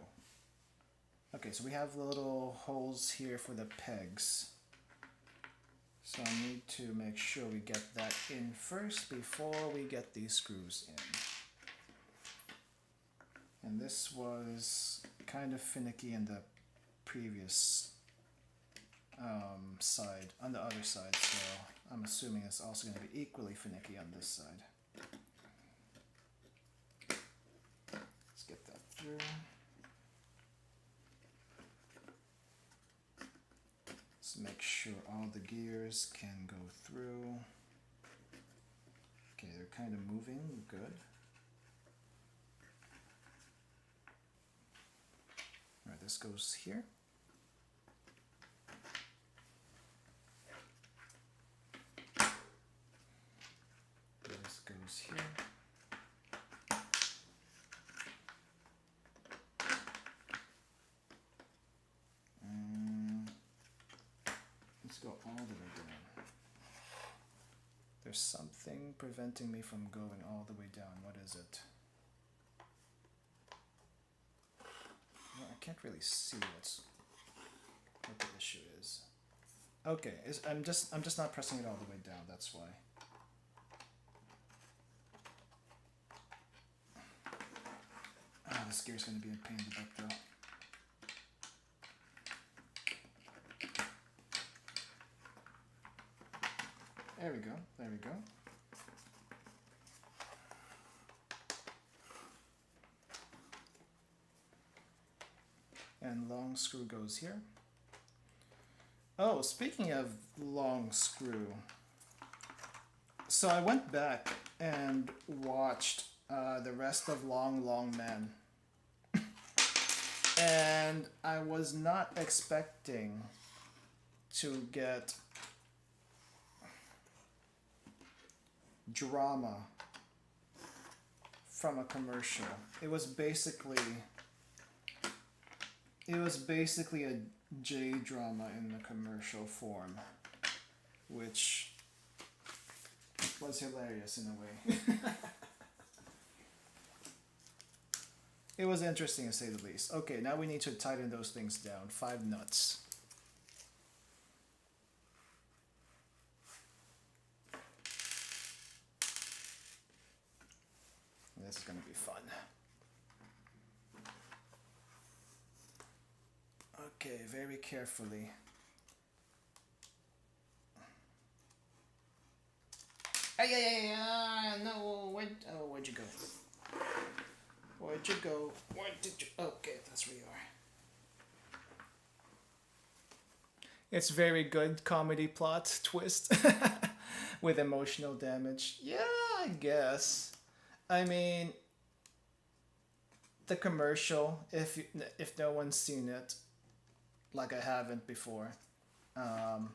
Okay, so we have the little holes here for the pegs. So I need to make sure we get that in first before we get these screws in. And this was kind of finicky in the previous side, on the other side, so I'm assuming it's also going to be equally finicky on this side. Let's get that through. Let's make sure all the gears can go through. Okay, they're kind of moving, good. Alright, this goes here. This goes here. Let's go all the way down. There's something preventing me from going all the way down. What is it? Well, I can't really see what the issue is. Okay, I'm just not pressing it all the way down. That's why. Ah, this gear's gonna be a pain in the butt though. There we go, there we go. And long screw goes here. Oh, speaking of long screw, so I went back and watched the rest of Long Man. And I was not expecting to get drama from a commercial. It was basically a J drama in the commercial form, which was hilarious in a way. It was interesting to say the least. Okay, now we need to tighten those things down. 5 nuts. This is going to be fun. Okay, very carefully. No, where'd you go? Where'd you go? Where did you? Okay, that's where you are. It's very good comedy plot twist with emotional damage. Yeah, I guess. I mean, the commercial, if no one's seen it, like I haven't before, um,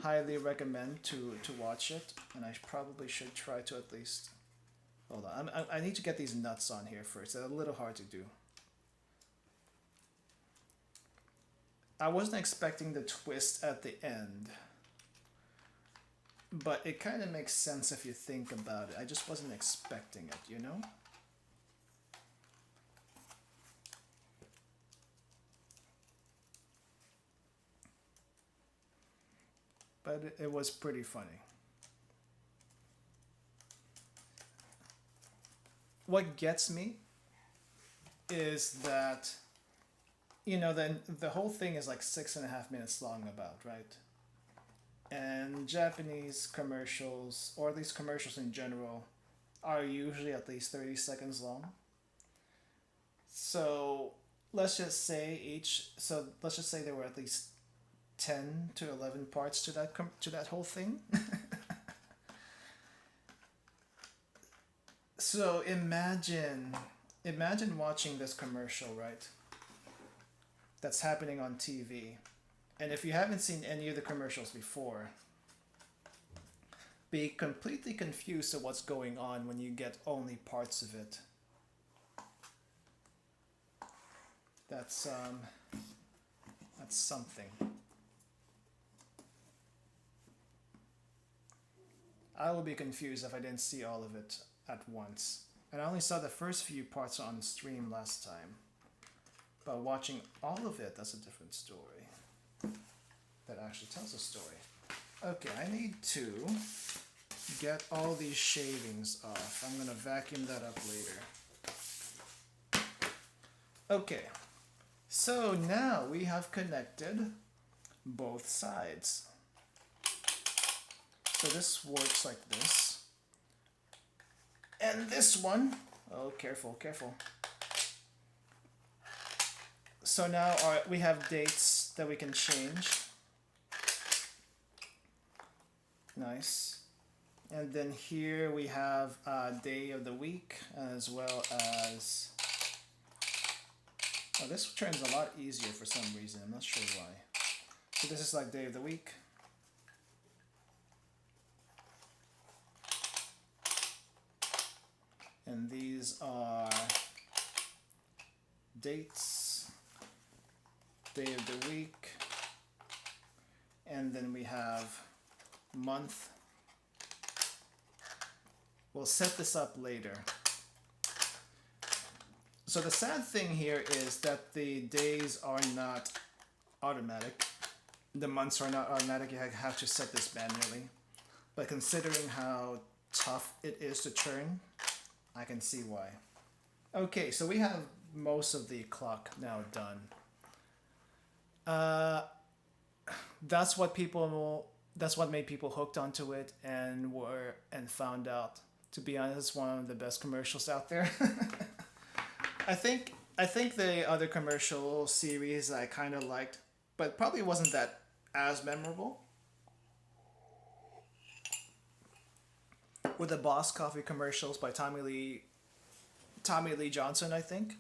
highly recommend to watch it, and I probably should try to at least. Hold on, I need to get these nuts on here first. They're a little hard to do. I wasn't expecting the twist at the end, but it kind of makes sense if you think about it. I just wasn't expecting it, you know? But it was pretty funny. What gets me is that, you know, then the whole thing is like 6.5 minutes long about, right? And Japanese commercials, or at least commercials in general, are usually at least 30 seconds long. So let's just say let's just say there were at least 10 to 11 parts to that whole thing. So imagine watching this commercial, right? That's happening on TV. And if you haven't seen any of the commercials before, be completely confused at what's going on when you get only parts of it. That's something. I would be confused if I didn't see all of it at once. And I only saw the first few parts on stream last time. But watching all of it, that's a different story. That actually tells a story. Okay, I need to get all these shavings off. I'm gonna vacuum that up later. Okay, so now we have connected both sides. So this works like this. And this one, oh, careful, careful. So now we have dates that we can change. Nice. And then here we have day of the week, as well as... Oh, this turns a lot easier for some reason. I'm not sure why. So this is like day of the week. And these are dates, day of the week, and then we have month. We'll set this up later. So the sad thing here is that the days are not automatic. The months are not automatic. You have to set this manually. But considering how tough it is to turn, I can see why. Okay, so we have most of the clock now done. That's what made people hooked onto it and found out. To be honest, it's one of the best commercials out there. I think the other commercial series I kind of liked, but probably wasn't that as memorable. With the Boss Coffee commercials by Tommy Lee Johnson, I think.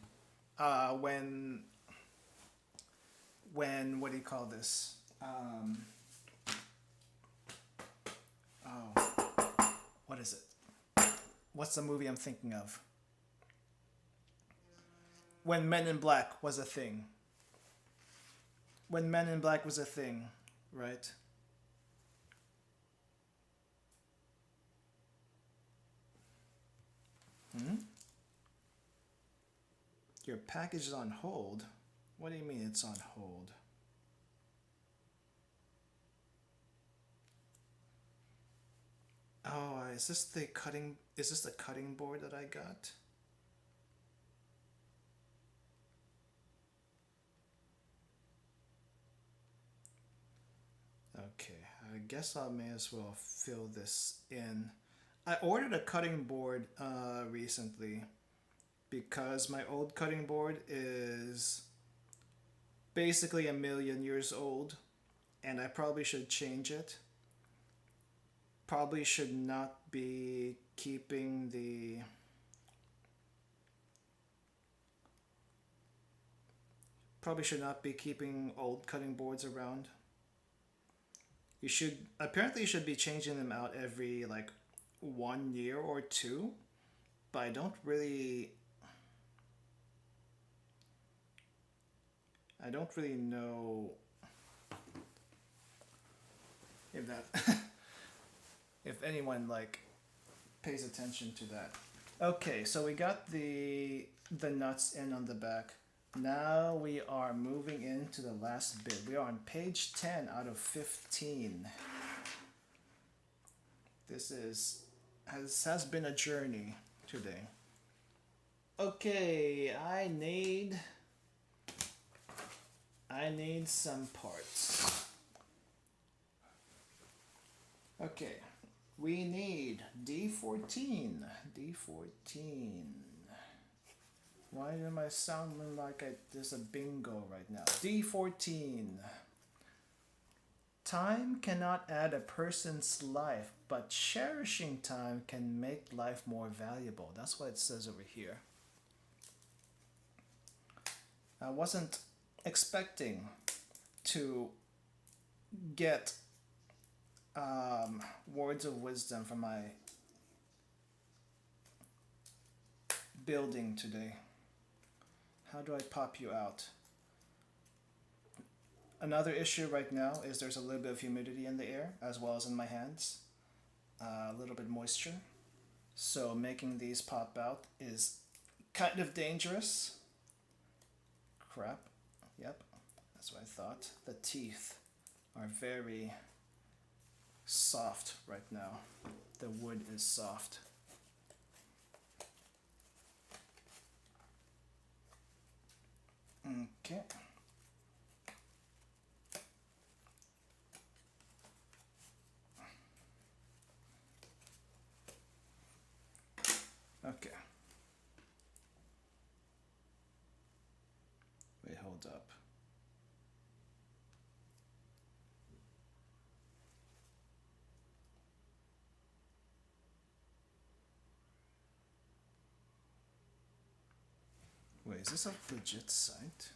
When what do you call this? What is it? What's the movie I'm thinking of? When Men in Black was a thing. When Men in Black was a thing, right? Your package is on hold? What do you mean it's on hold? Oh, is this the cutting board that I got? Okay, I guess I may as well fill this in. I ordered a cutting board recently because my old cutting board is basically 1,000,000 years old, and I probably should change it. Probably should not be keeping the old cutting boards around. You should apparently you should be changing them out every like 1 year or two, but I don't really know if that if anyone like pays attention to that. Okay, so we got the nuts in on the back. Now we are moving into the last bit. We are on page 10 out of 15. This has been a journey today. Okay, I need some parts. Okay, we need D14. Why am I sounding like there's a bingo right now? D14. Time cannot add a person's life, but cherishing time can make life more valuable. That's what it says over here. I wasn't expecting to get words of wisdom from my building today. How do I pop you out? Another issue right now is there's a little bit of humidity in the air as well as in my hands. A little bit moisture. So making these pop out is kind of dangerous. Crap. Yep, that's what I thought. The teeth are very soft right now. The wood is soft. Okay. Okay. Wait, hold up. Wait, is this a legit site?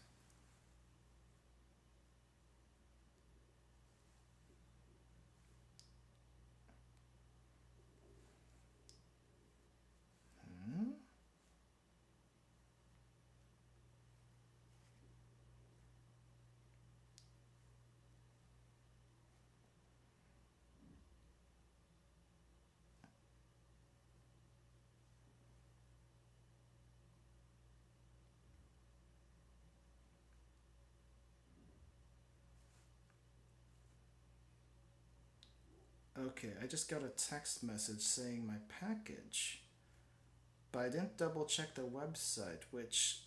Okay, I just got a text message saying my package, but I didn't double check the website, which,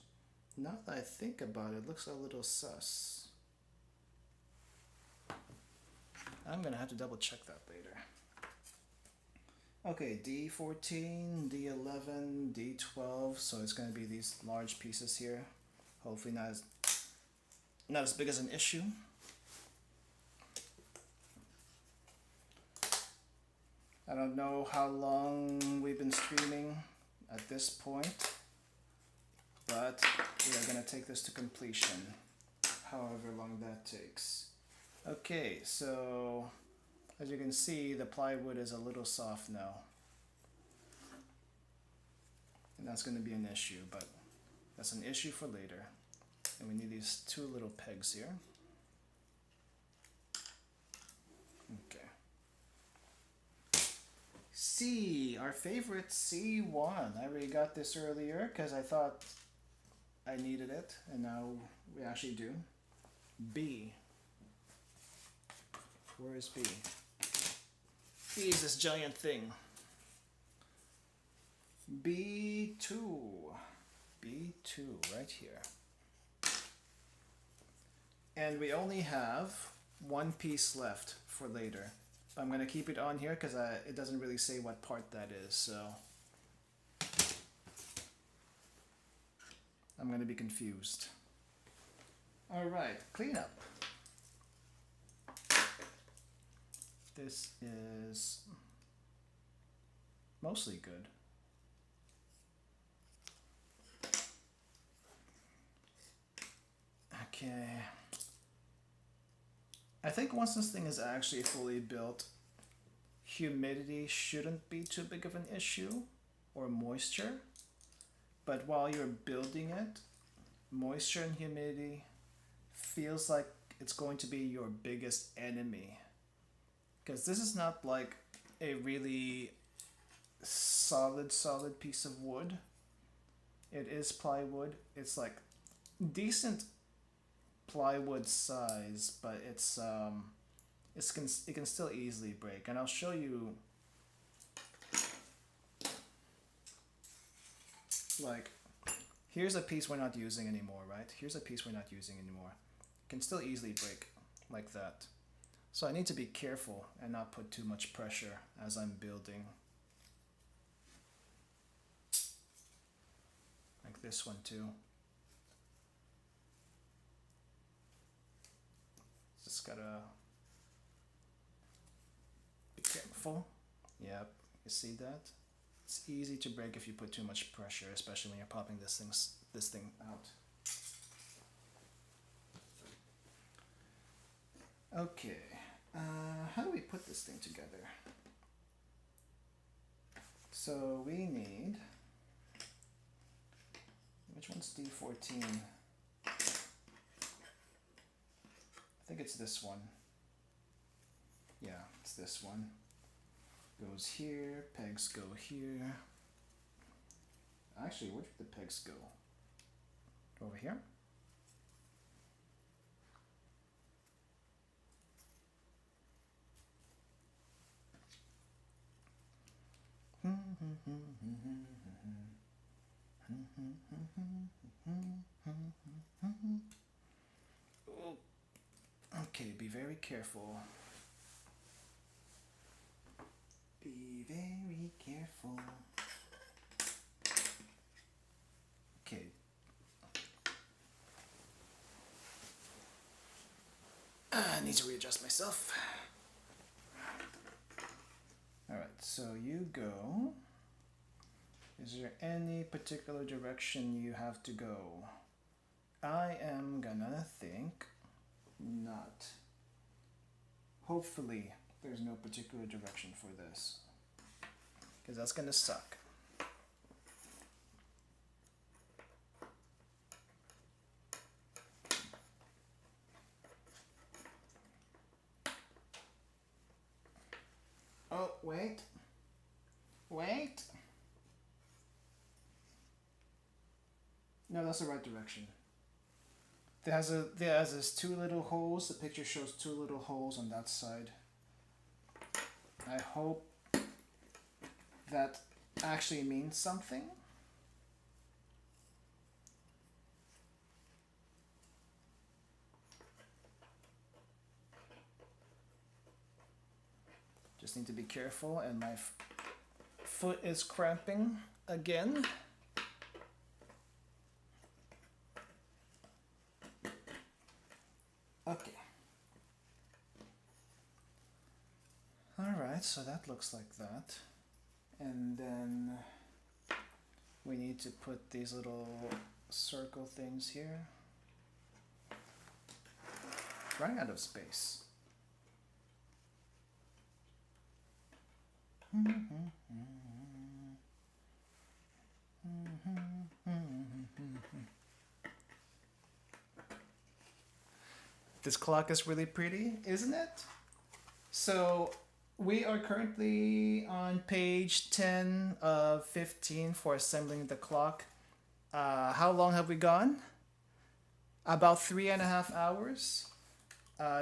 now that I think about it, looks a little sus. I'm gonna have to double check that later. Okay, D14, D11, D12, so it's gonna be these large pieces here. Hopefully not as big as an issue. I don't know how long we've been streaming at this point, but we are going to take this to completion, however long that takes. Okay, so as you can see, the plywood is a little soft now. And that's going to be an issue, but that's an issue for later. And we need these two little pegs here. Okay. C, our favorite C1. I already got this earlier because I thought I needed it, and now we actually do. B. Where is B? B is this giant thing. B2. B2, right here. And we only have one piece left for later. I'm going to keep it on here because it doesn't really say what part that is, so I'm going to be confused. Alright, cleanup. This is mostly good. Okay. I think once this thing is actually fully built, humidity shouldn't be too big of an issue, or moisture. But while you're building it, moisture and humidity feels like it's going to be your biggest enemy. Because this is not like a really solid piece of wood. It is plywood. It's like decent plywood size, but it can still easily break. And I'll show you, like, here's a piece we're not using anymore, right? Here's a piece we're not using anymore. It can still easily break like that. So I need to be careful and not put too much pressure as I'm building. Like this one too. Just gotta be careful. Yep, you see that? It's easy to break if you put too much pressure, especially when you're popping this thing out. Okay, how do we put this thing together? So we need, which one's D14? I think it's this one. Yeah, it's this one. Goes here, pegs go here. Actually, where did the pegs go? Over here? Okay, be very careful. Be very careful. Okay. I need to readjust myself. Alright, so you go. Is there any particular direction you have to go? I am gonna think not. Hopefully there's no particular direction for this, because that's gonna suck. Oh, wait. Wait. No, that's the right direction. There's two little holes. The picture shows two little holes on that side. I hope that actually means something. Just need to be careful, and my foot is cramping again. Okay. Alright, so that looks like that. And then we need to put these little circle things here. Running out of space. This clock is really pretty, isn't it? So we are currently on page 10 of 15 for assembling the clock. How long have we gone? About 3.5 hours.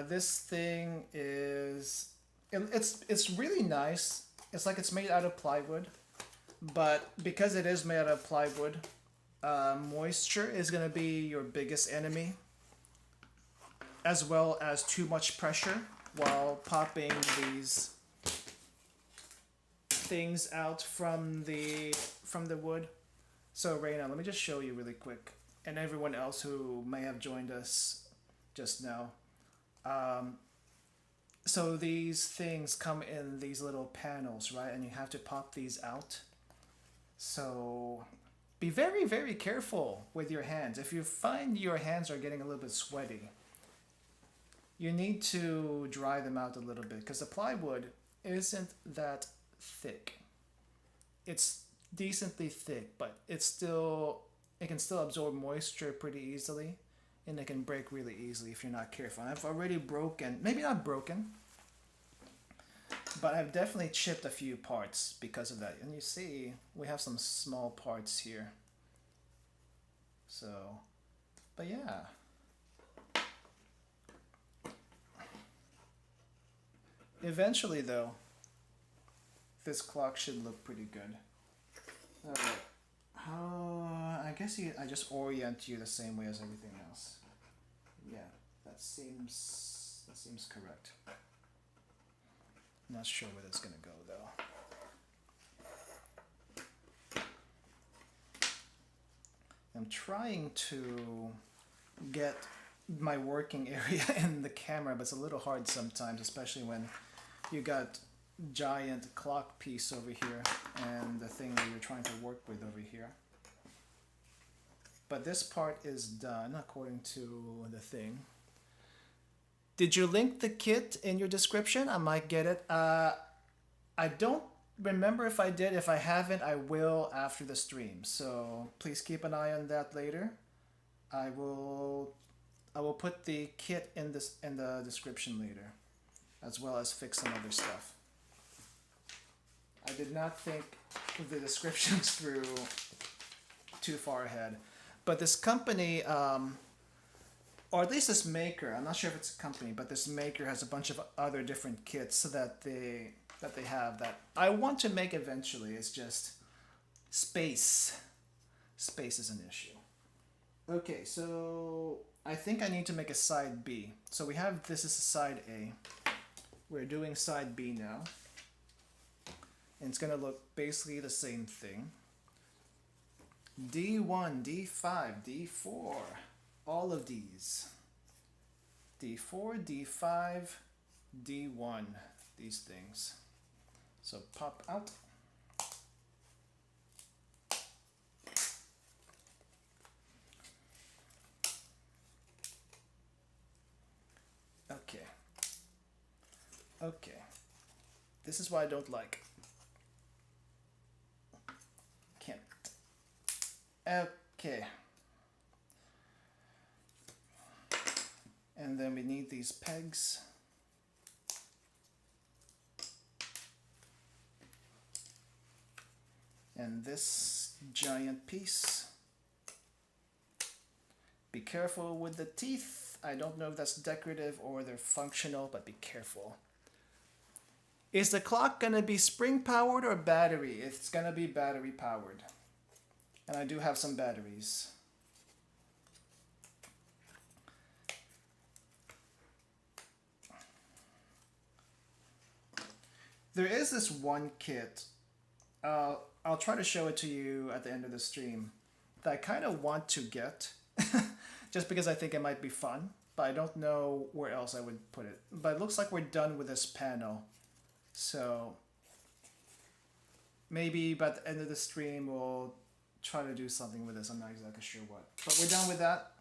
This thing is, it's really nice. It's like it's made out of plywood, but because it is made out of plywood, moisture is gonna be your biggest enemy, as well as too much pressure while popping these things out from the wood. So Raina, let me just show you really quick, and everyone else who may have joined us just now. So these things come in these little panels, right? And you have to pop these out. So be very, very careful with your hands. If you find your hands are getting a little bit sweaty, you need to dry them out a little bit because the plywood isn't that thick. It's decently thick, but it can still absorb moisture pretty easily, and it can break really easily if you're not careful. And I've already broken, maybe not broken, but I've definitely chipped a few parts because of that. And you see, we have some small parts here. So, but yeah. Eventually, though, this clock should look pretty good. Alright. I guess I just orient you the same way as everything else. Yeah, that seems correct. I'm not sure where that's gonna go though. I'm trying to get my working area in the camera, but it's a little hard sometimes, especially when you got giant clock piece over here and the thing that you're trying to work with over here. But this part is done according to the thing. Did you link the kit in your description? I might get it. I don't remember if I did. If I haven't, I will after the stream. So please keep an eye on that later. I will put the kit in the description later, as well as fix some other stuff. I did not think the descriptions through too far ahead. But this company, or at least this maker, I'm not sure if it's a company, but this maker has a bunch of other different kits that they have that I want to make eventually. It's just space. Space is an issue. Okay, so I think I need to make a side B. So we have, this is side A. We're doing side B now. And it's gonna look basically the same thing. D1, D5, D4, all of these. D4, D5, D1, these things. So pop out. Okay. Okay. This is what I don't like. Can't. Okay. And then we need these pegs. And this giant piece. Be careful with the teeth. I don't know if that's decorative or they're functional, but be careful. Is the clock gonna be spring powered or battery? It's gonna be battery powered. And I do have some batteries. There is this one kit, I'll try to show it to you at the end of the stream, that I kind of want to get, just because I think it might be fun, but I don't know where else I would put it. But it looks like we're done with this panel, so maybe by the end of the stream we'll try to do something with this. I'm not exactly sure what, but we're done with that.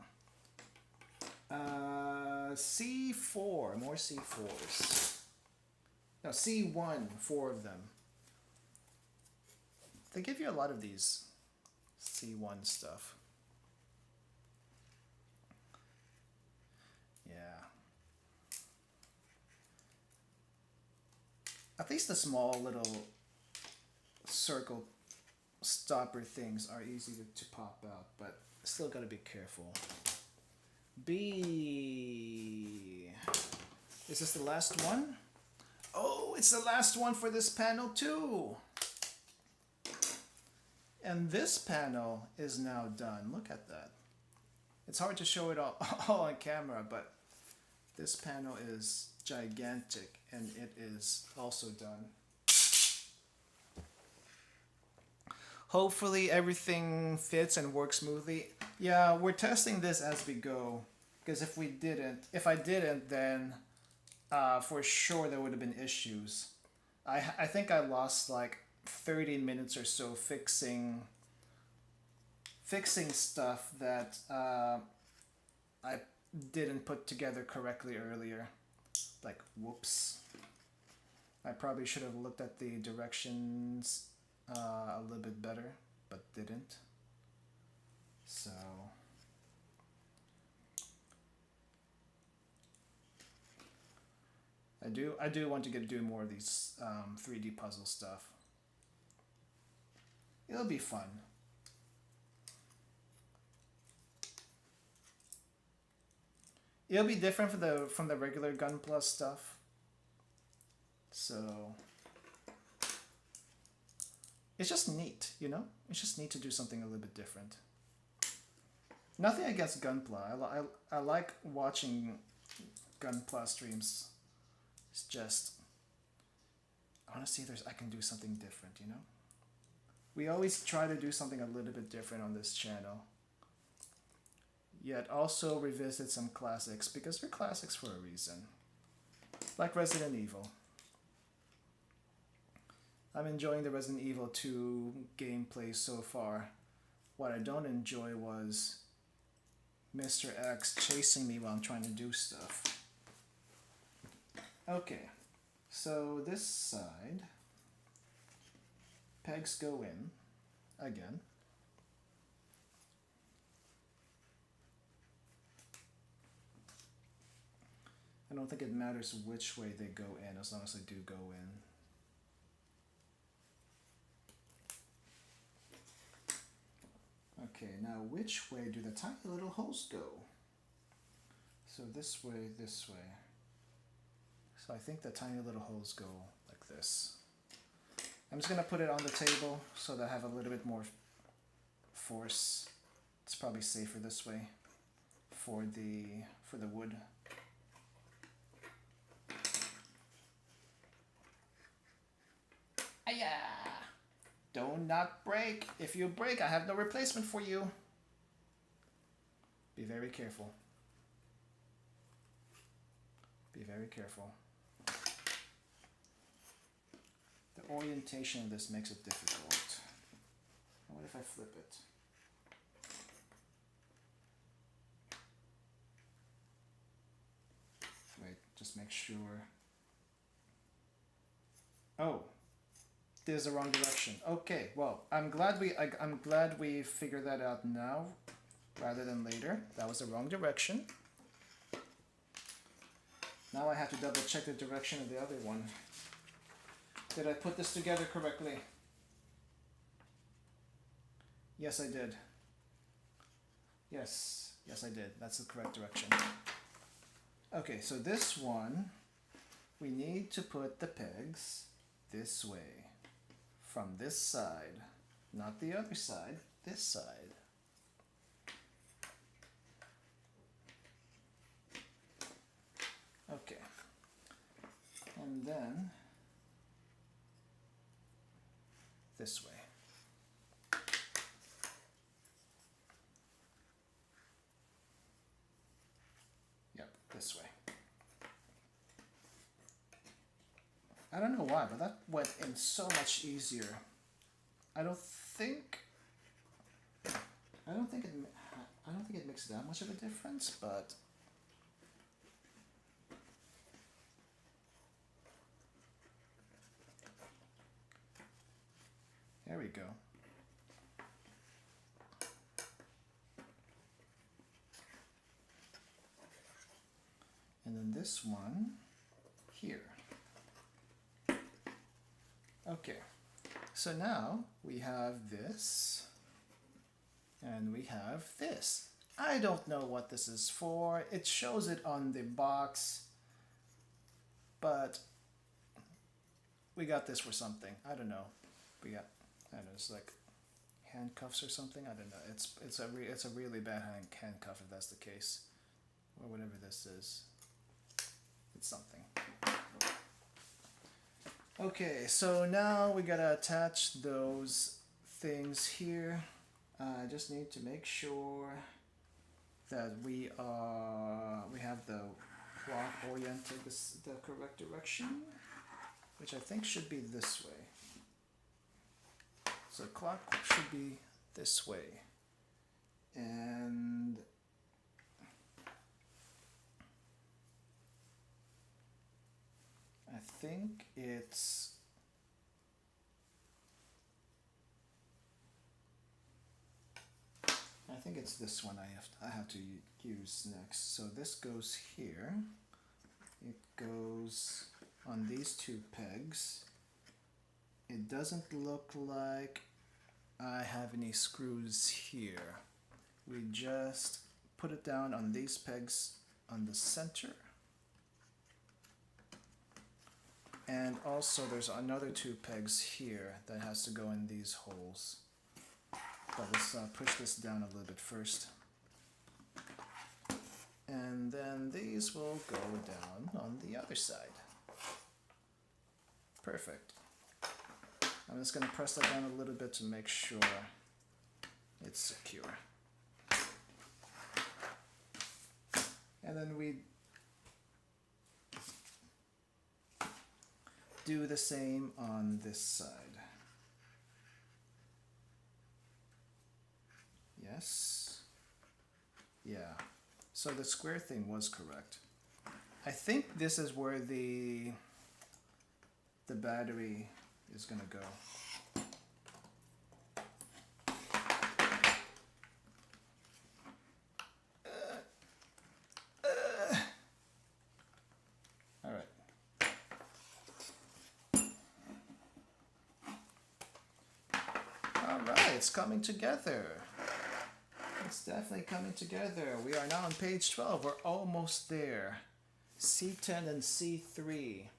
C4, more C4s. No, C1, 4 of them. They give you a lot of these C1 stuff. Yeah. At least the small little circle stopper things are easy to pop out, but still gotta be careful. B. Is this the last one? Oh, it's the last one for this panel too. And this panel is now done. Look at that. It's hard to show it all on camera, but this panel is gigantic and it is also done. Hopefully everything fits and works smoothly. Yeah, we're testing this as we go, because if I didn't, then for sure there would have been issues. I think I lost like 30 minutes or so fixing stuff that I didn't put together correctly earlier. Like, whoops. I probably should have looked at the directions a little bit better, but didn't. So I do want to do more of these 3D puzzle stuff. It'll be fun. It'll be different from the regular Gun Plus stuff. So it's just neat, you know? It's just neat to do something a little bit different. Nothing against Gunpla. I like watching Gunpla streams. It's just, I want to see if I can do something different, you know? We always try to do something a little bit different on this channel. Yet also revisit some classics, because they're classics for a reason. Like Resident Evil. I'm enjoying the Resident Evil 2 gameplay so far. What I don't enjoy was Mr. X chasing me while I'm trying to do stuff. Okay, so this side, pegs go in again. I don't think it matters which way they go in, as long as they do go in. Okay, now which way do the tiny little holes go? So this way, this way. So I think the tiny little holes go like this. I'm just gonna put it on the table so that I have a little bit more force. It's probably safer this way for the wood. Aya! Do not break. If you break, I have no replacement for you. Be very careful. Be very careful. The orientation of this makes it difficult. What if I flip it? Wait, just make sure. Oh. There's the wrong direction. Okay, well, I'm glad we figured that out now rather than later. That was the wrong direction. Now I have to double check the direction of the other one. Did I put this together correctly? Yes, I did. Yes, I did. That's the correct direction. Okay, so this one, we need to put the pegs this way. From this side, not the other side, this side. Okay. And then this way. Yep, this way. I don't know why, but that went in so much easier. I don't think it makes that much of a difference, but there we go. And then this one here. Okay, so now we have this, and we have this. I don't know what this is for. It shows it on the box, but we got this for something. I don't know. I don't know, it's like handcuffs or something. I don't know. It's a really bad handcuff if that's the case, or whatever this is. It's something. Okay, so now we gotta attach those things here. I just need to make sure that we have the clock oriented the correct direction, which I think should be this way. So clock should be this way. And I think it's this one I have to use next. So this goes here. It goes on these two pegs. It doesn't look like I have any screws here. We just put it down on these pegs on the center. And also there's another two pegs here that has to go in these holes. But let's push this down a little bit first. And then these will go down on the other side. Perfect. I'm just going to press that down a little bit to make sure it's secure. And then we do the same on this side. Yes. Yeah. So the square thing was correct. I think this is where the battery is going to go. All right. All right, it's coming together. It's definitely coming together. We are now on page 12. We're almost there. C10 and C3.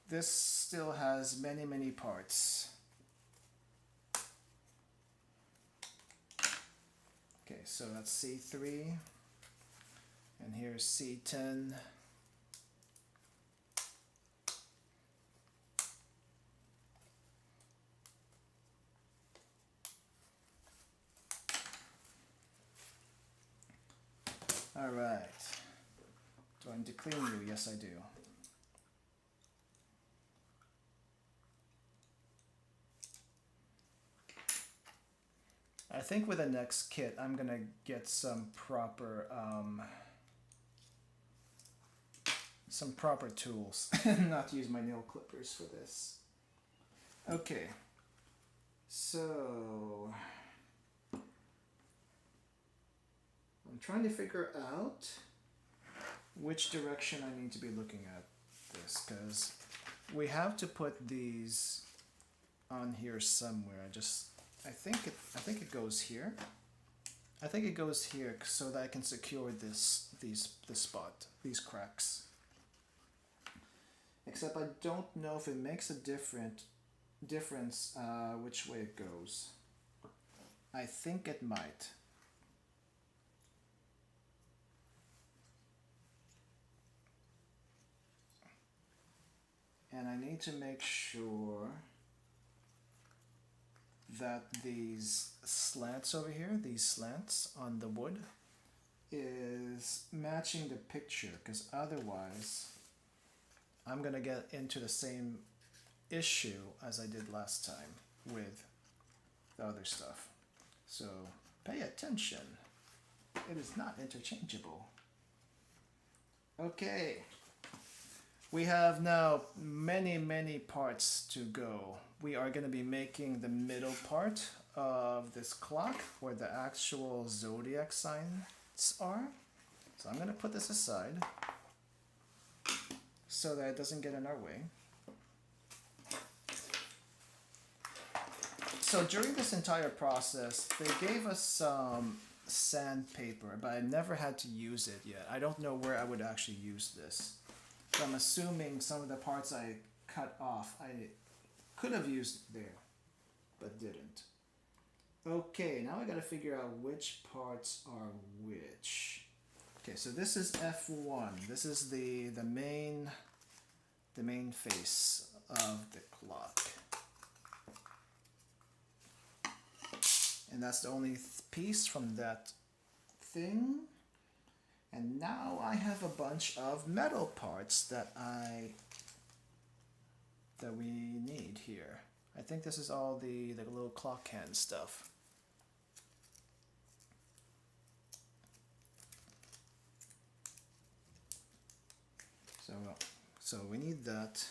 This still has many, many parts. Okay, so that's C3. And here's C10. All right. Do I need to clean you? Yes, I do. I think with the next kit, I'm gonna get some proper tools and not use my nail clippers for this. Okay, so I'm trying to figure out which direction I need to be looking at this, because we have to put these on here somewhere. I think it goes here. I think it goes here so that I can secure this spot, these cracks. Except I don't know if it makes a difference which way it goes. I think it might. And I need to make sure that these slants over here, these slants on the wood, is matching the picture, because otherwise I'm gonna get into the same issue as I did last time with the other stuff. So pay attention. It is not interchangeable. Okay. We have now many, many parts to go. We are going to be making the middle part of this clock where the actual zodiac signs are. So I'm going to put this aside so that it doesn't get in our way. So during this entire process, they gave us some sandpaper, but I never had to use it yet. I don't know where I would actually use this. So I'm assuming some of the parts I cut off, I could have used there, but didn't. Okay, now I gotta figure out which parts are which. Okay, so this is F1. This is the main face of the clock. And that's the only piece from that thing. And now I have a bunch of metal parts that we need here. I think this is all the little clock hand stuff. So we need that.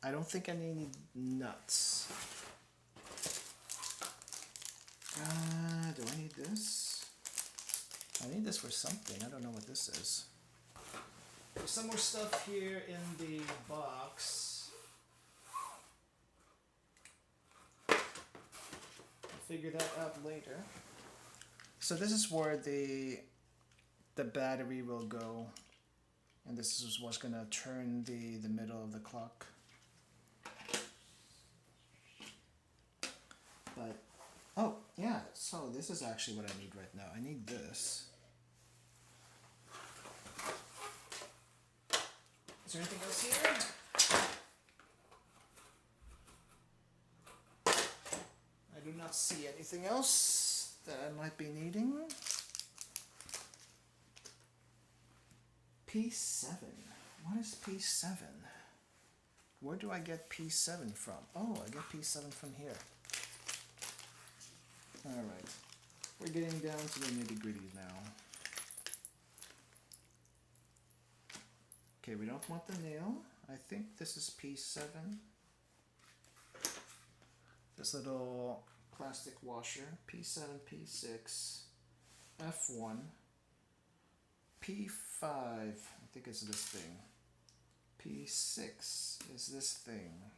I don't think I need nuts. Do I need this? I need this for something. I don't know what this is. There's some more stuff here in the box. I'll figure that out later. So this is where the battery will go. And this is what's going to turn the middle of the clock. But, oh, yeah, so this is actually what I need right now. I need this. Is there anything else here? I do not see anything else that I might be needing. P7. What is P7? Where do I get P7 from? Oh, I get P7 from here. Alright. We're getting down to the nitty-gritty now. Okay, we don't want the nail. I think this is P7. This little plastic washer. P7, P6, F1. P5, I think it's this thing. P6 is this thing.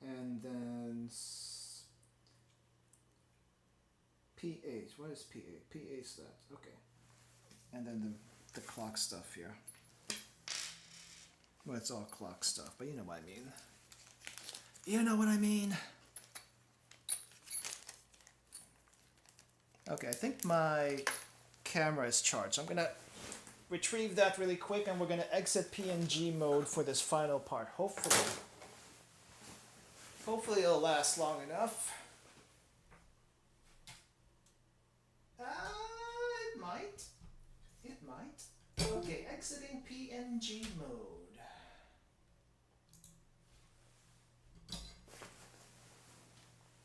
And then P8. What is P8? P8 is that. Okay. And then the clock stuff here. Well, it's all clock stuff, but you know what I mean. You know what I mean. Okay, I think my camera is charged. I'm gonna retrieve that really quick and we're gonna exit PNG mode for this final part. Hopefully it'll last long enough. It might. It might. Okay, exiting PNG mode.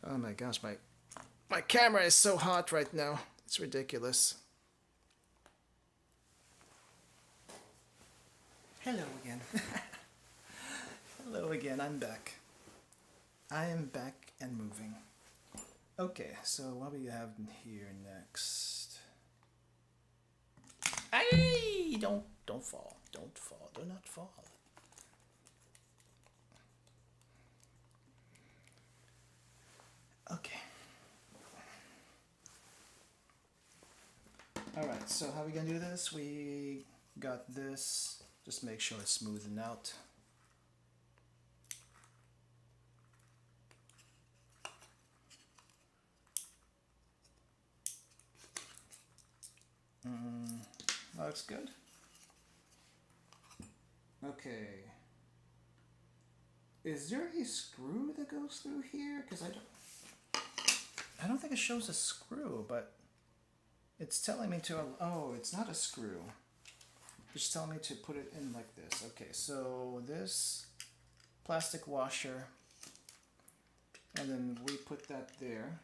Oh my gosh, my camera is so hot right now. It's ridiculous. Hello again. Hello again, I'm back. I am back and moving. Okay, so what do we have here next? Hey! Don't fall. Don't fall. Do not fall. Okay. Alright, so how are we gonna do this? We got this. Just make sure it's smoothing out. Looks good. Okay. Is there a screw that goes through here? Because I don't think it shows a screw, but it's telling me to, oh, it's not a screw. It's telling me to put it in like this. Okay, so this plastic washer, and then we put that there.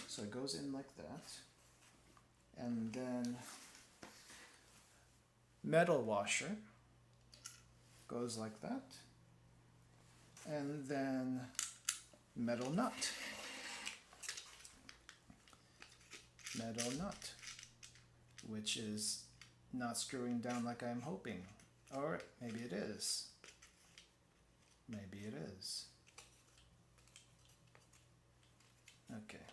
So it goes in like that. And then metal washer goes like that. And then metal nut. Metal nut, which is not screwing down like I'm hoping. Or maybe it is. Maybe it is. Okay.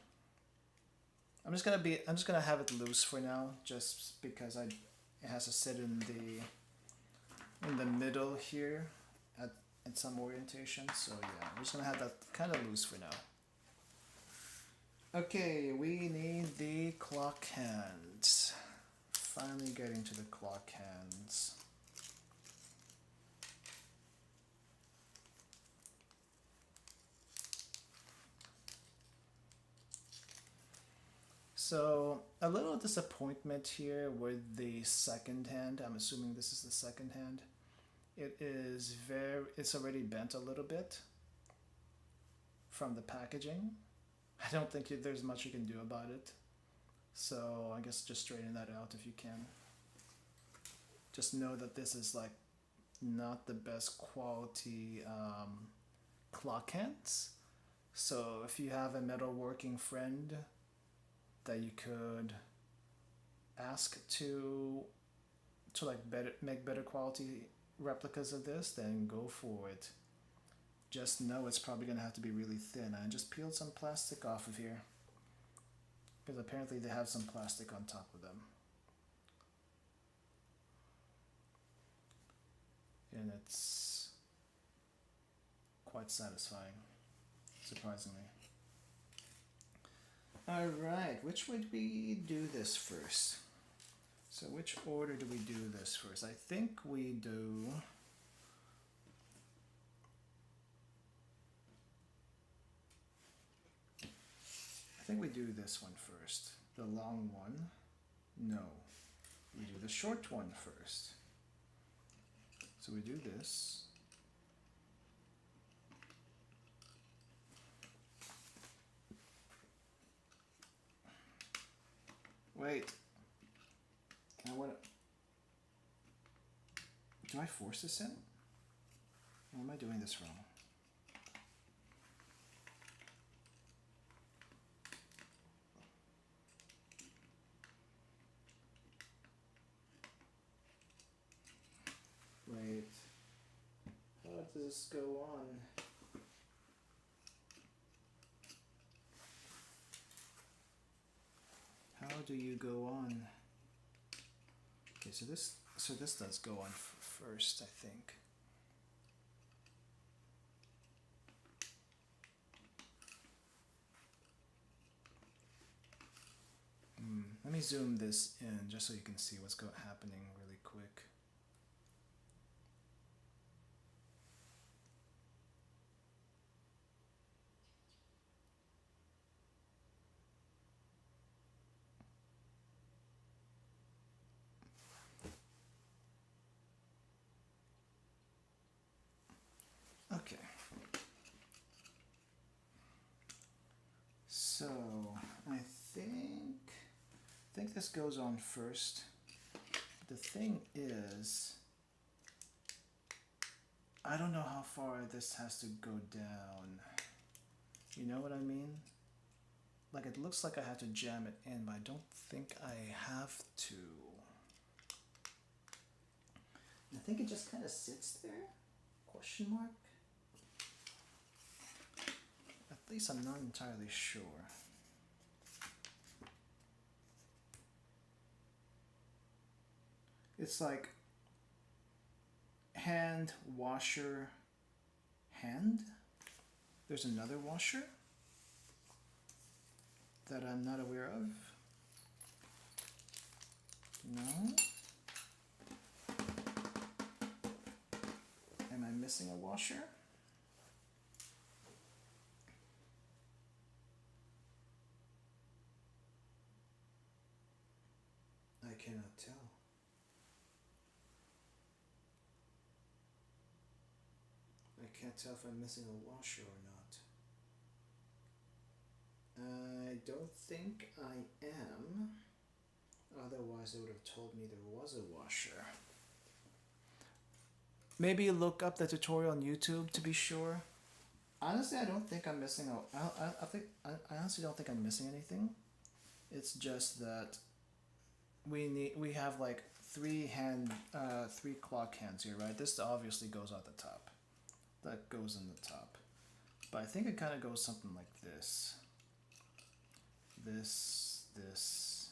I'm just gonna have it loose for now, just because it has to sit in the middle here at some orientation. So yeah, I'm just gonna have that kind of loose for now. Okay, we need the clock hands. Finally getting to the clock hands. So a little disappointment here with the second hand. I'm assuming this is the second hand. It's already bent a little bit from the packaging. I don't think there's much you can do about it. So I guess just straighten that out if you can. Just know that this is like not the best quality clock hands. So if you have a metalworking friend that you could ask to like make better quality replicas of this, then go for it. Just know it's probably gonna have to be really thin. I just peeled some plastic off of here because apparently they have some plastic on top of them. And it's quite satisfying, surprisingly. Alright, which way do we do this first? So which order do we do this first? I think we do... I think we do this one first. The long one. No. We do the short one first. So we do this. Wait. I want to... Do I force this in? Or am I doing this wrong? Wait. How does this go on? How do you go on? Okay, so this does go on first, I think. Let me zoom this in just so you can see what's happening really quick. Okay. So I think this goes on first. The thing is, I don't know how far this has to go down. You know what I mean? Like it looks like I have to jam it in, but I don't think I have to. I think it just kind of sits there? Question mark? At least I'm not entirely sure. It's like hand, washer, hand. There's another washer that I'm not aware of. No. Am I missing a washer? I cannot tell. I can't tell if I'm missing a washer or not. I don't think I am. Otherwise, it would have told me there was a washer. Maybe look up the tutorial on YouTube to be sure. Honestly, I don't think I'm missing I honestly don't think I'm missing anything. It's just that we have like three clock hands here, right? This obviously goes at the top. That goes in the top. But I think it kind of goes something like this. This,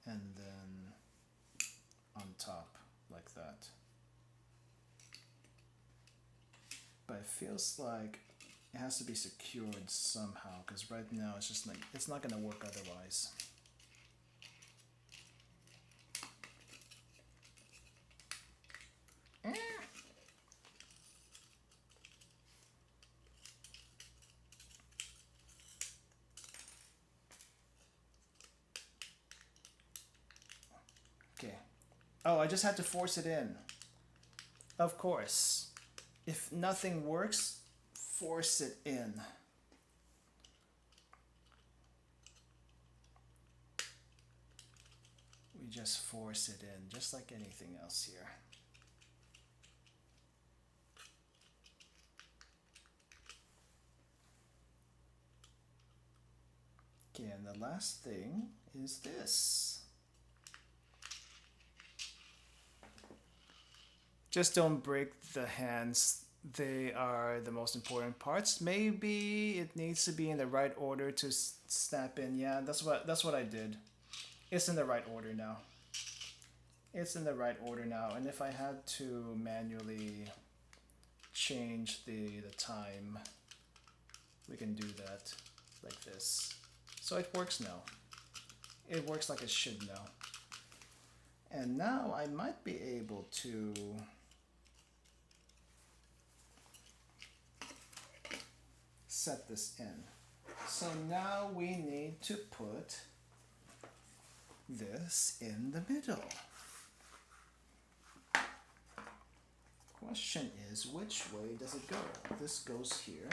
and then on top, like that. But it feels like it has to be secured somehow, because right now it's just like, it's not going to work otherwise. Oh, I just had to force it in. Of course. If nothing works, force it in. We just force it in, just like anything else here. Okay, and the last thing is this. Just don't break the hands. They are the most important parts. Maybe it needs to be in the right order to snap in. Yeah, that's what I did. It's in the right order now. It's in the right order now. And if I had to manually change the time, we can do that like this. So it works now. It works like it should now. And now I might be able to set this in. So now we need to put this in the middle. Question is, which way does it go? This goes here.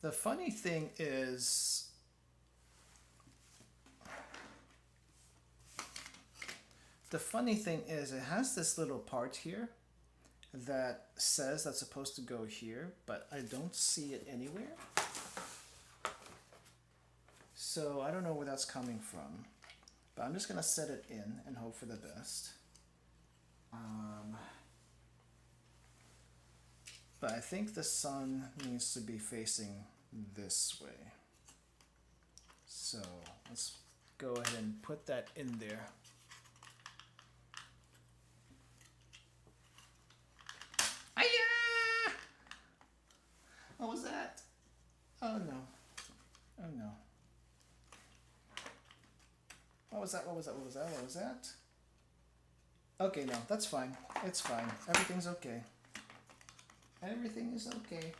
The funny thing is, it has this little part here that says that's supposed to go here, but I don't see it anywhere. So I don't know where that's coming from, but I'm just gonna set it in and hope for the best. But I think the sun needs to be facing this way. So let's go ahead and put that in there. Hiya! What was that? Oh no. Oh no. What was that? What was that? What was that? What was that? Okay, no, that's fine. It's fine. Everything's okay. Everything is okay.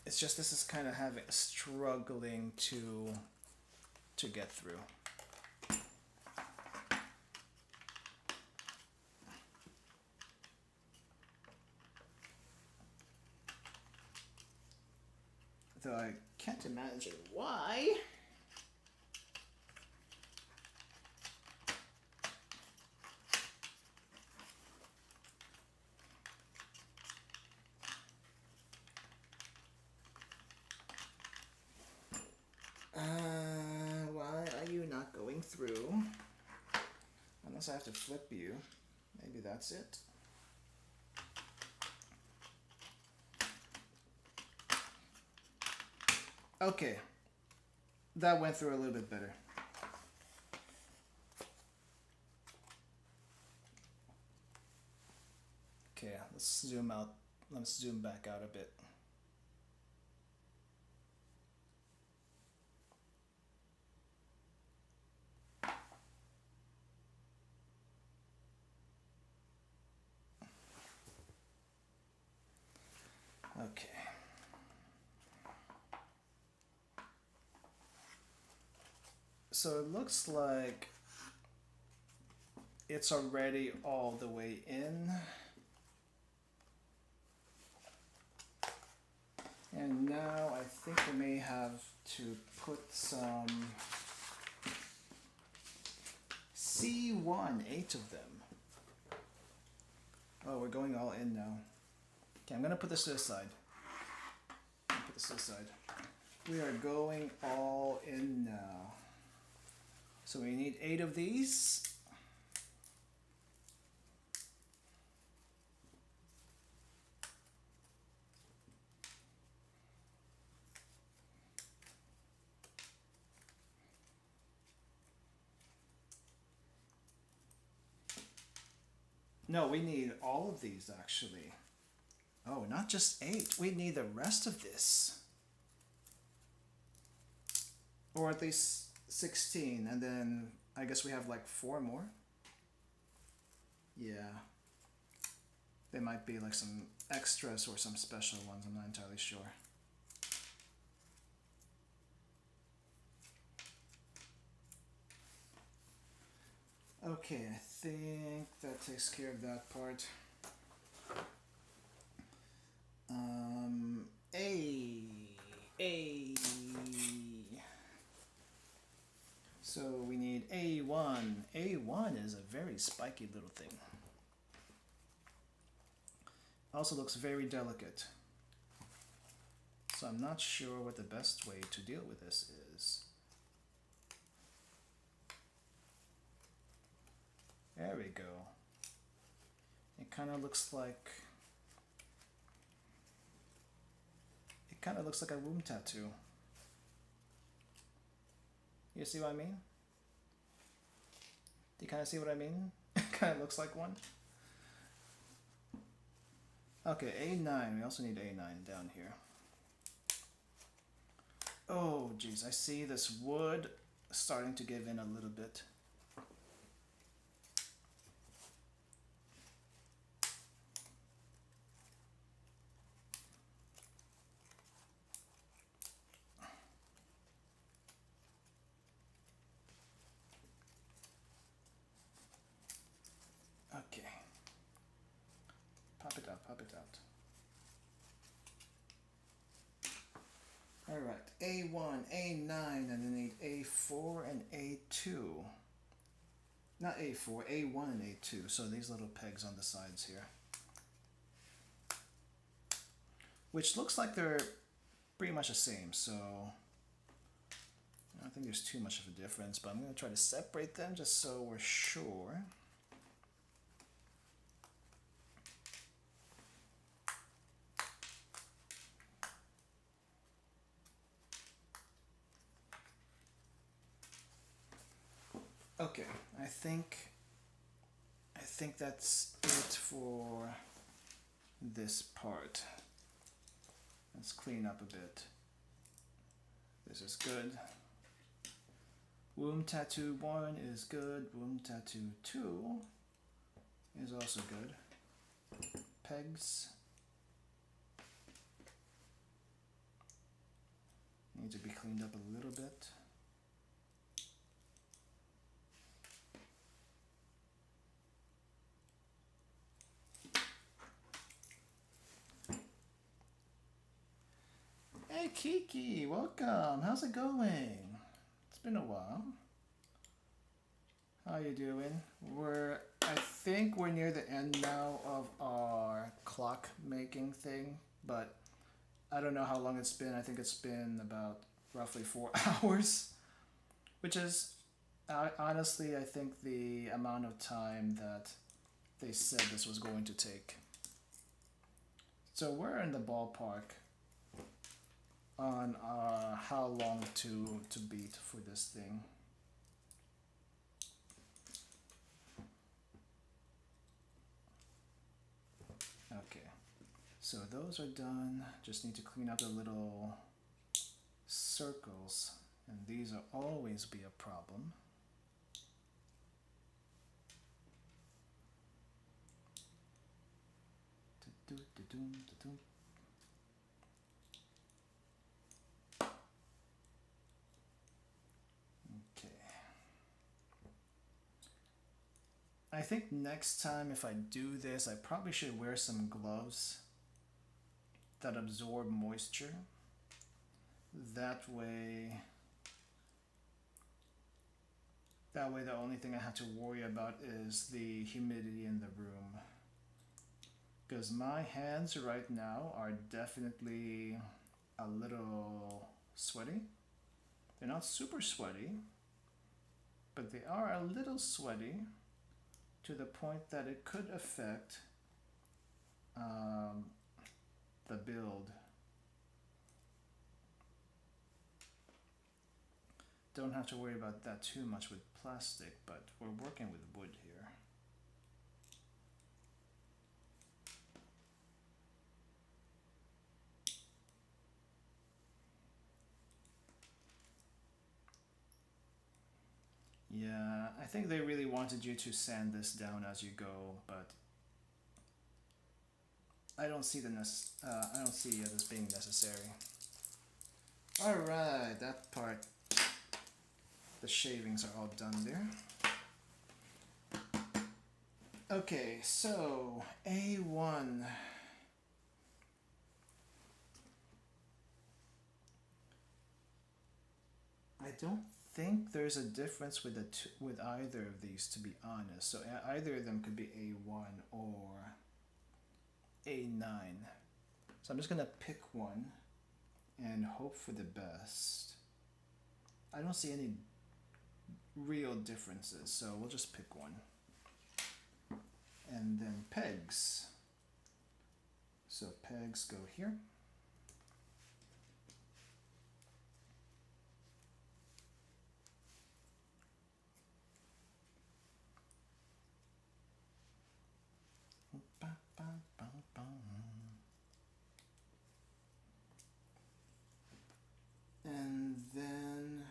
It's just this is kind of struggling to get through. Though I can't imagine why. Why are you not going through? Unless I have to flip you. Maybe that's it. Okay. That went through a little bit better. Okay, let's zoom out. Let's zoom back out a bit. Okay. So it looks like it's already all the way in. And now I think we may have to put some C1, 8 of them. Oh, we're going all in now. Okay, I'm gonna put this to the side. Put this to the side. We are going all in now. So we need 8 of these. No, we need all of these actually. Oh, not just 8. We need the rest of this. Or at least 16, and then I guess we have like 4 more. Yeah. They might be like some extras or some special ones, I'm not entirely sure. Okay, I think that takes care of that part. A. So we need A1. A1 is a very spiky little thing. Also looks very delicate. So I'm not sure what the best way to deal with this is. There we go. It kind of looks like a womb tattoo. You see what I mean? Do you kind of see what I mean? It kind of looks like one. Okay, A9. We also need A9 down here. Oh, geez. I see this wood starting to give in a little bit. Okay. Pop it out, pop it out. Alright, A1, A9, and then need A4 and A2. Not A4, A1 and A2, so these little pegs on the sides here. Which looks like they're pretty much the same, so I don't think there's too much of a difference, but I'm going to try to separate them just so we're sure. Okay, I think that's it for this part. Let's clean up a bit. This is good. Womb tattoo 1 is good. Womb tattoo 2 is also good. Pegs need to be cleaned up a little bit. Hey Kiki, welcome. How's it going? It's been a while. How you doing? I think we're near the end now of our clock making thing, but I don't know how long it's been. I think it's been about roughly 4 hours, which is honestly, I think the amount of time that they said this was going to take. So we're in the ballpark on how long to beat for this thing. Okay, so those are done. Just need to clean up the little circles, and these will always be a problem. I think next time if I do this, I probably should wear some gloves that absorb moisture. That way the only thing I have to worry about is the humidity in the room. Because my hands right now are definitely a little sweaty. They're not super sweaty, but they are a little sweaty, to the point that it could affect the build. Don't have to worry about that too much with plastic, but we're working with wood here. Yeah, I think they really wanted you to sand this down as you go, but I don't see I don't see this being necessary. All right, that part, the shavings are all done there. Okay, so A1. I don't think there's a difference with with either of these, to be honest. So either of them could be A1 or A9. So I'm just gonna pick one and hope for the best. I don't see any real differences, so we'll just pick one. And then pegs. So pegs go here. And then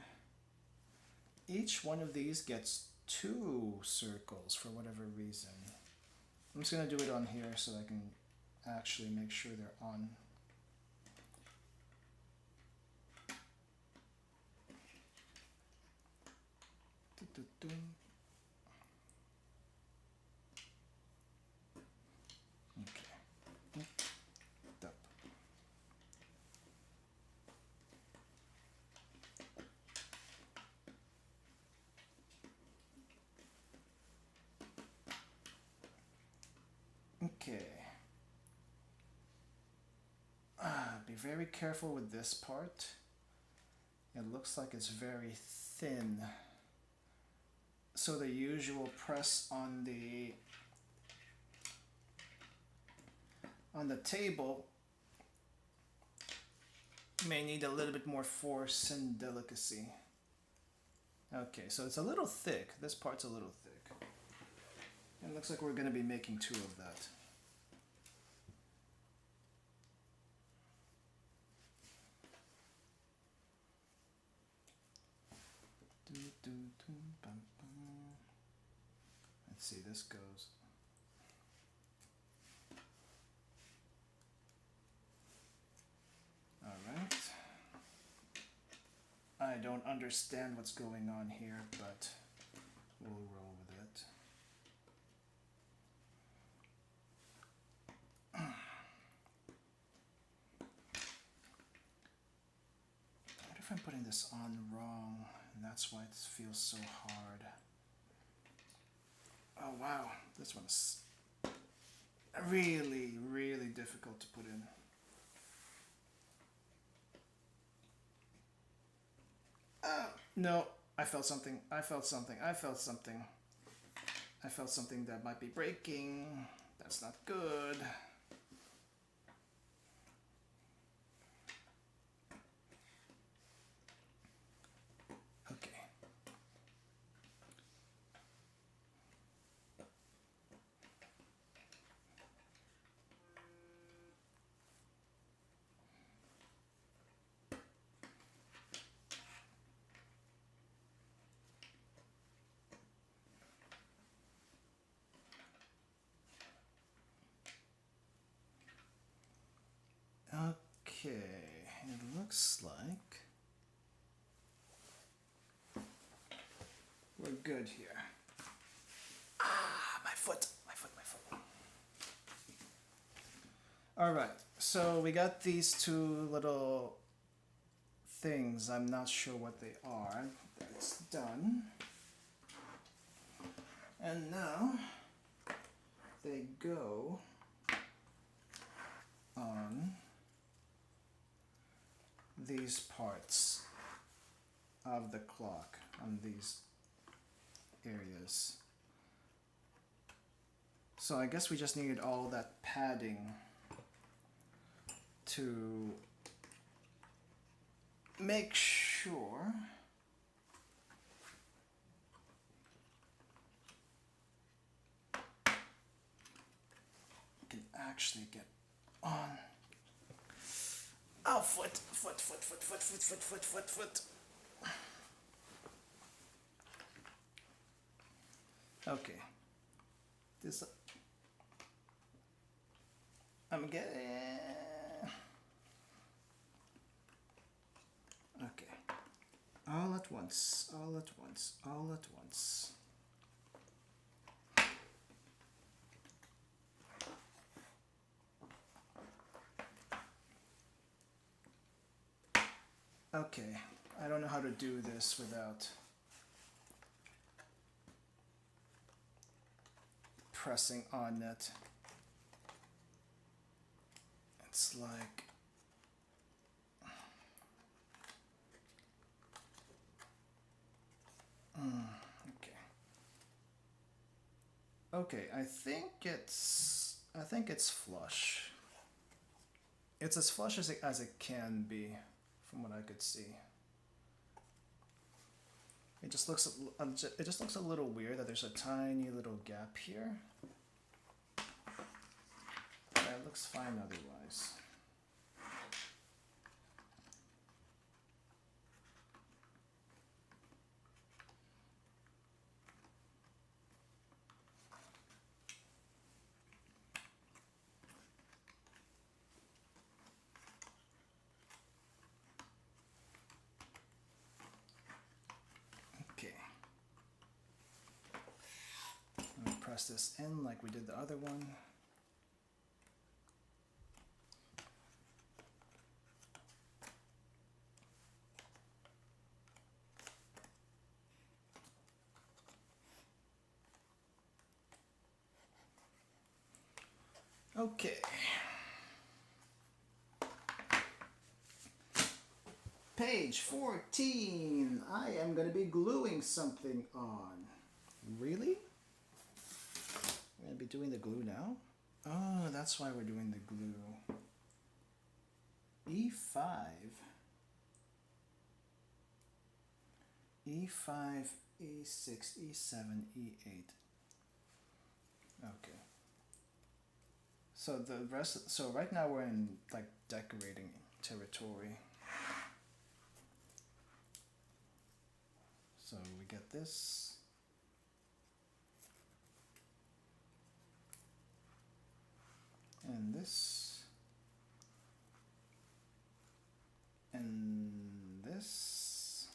each one of these gets 2 circles for whatever reason. I'm just going to do it on here so I can actually make sure they're on. Okay. Okay. Be very careful with this part. It looks like it's very thin. So the usual press on the table may need a little bit more force and delicacy. Okay, so it's a little thick. This part's a little thick. It looks like we're going to be making 2 of that. Let's see, this goes. All right. I don't understand what's going on here, but we'll roll with it. What if I'm putting this on wrong, and that's why it feels so hard? Oh wow, this one's really, really difficult to put in. No, I felt something. I felt something. I felt something. I felt something that might be breaking. That's not good. Okay. Okay, it looks like we're good here. Ah, my foot. All right, so we got these 2 little things. I'm not sure what they are. That's done. And now they go on these parts of the clock, on these areas. So I guess we just needed all that padding to make sure we can actually get on. Oh, foot. Okay. This I'm getting. Okay. All at once. All at once. All at once. Okay. I don't know how to do this without pressing on it. It's like okay. Okay, I think it's flush. It's as flush as it can be, from what I could see. It just looks a little weird that there's a tiny little gap here. But it looks fine otherwise. Okay. I'm gonna press this in like we did the other one. Okay. Page 14. I am going to be gluing something on. Really? We're going to be doing the glue now? Oh, that's why we're doing the glue. E5. E5, E6, E7, E8. Okay. So the rest, so right now we're in like decorating territory. So we get this. And this. And this.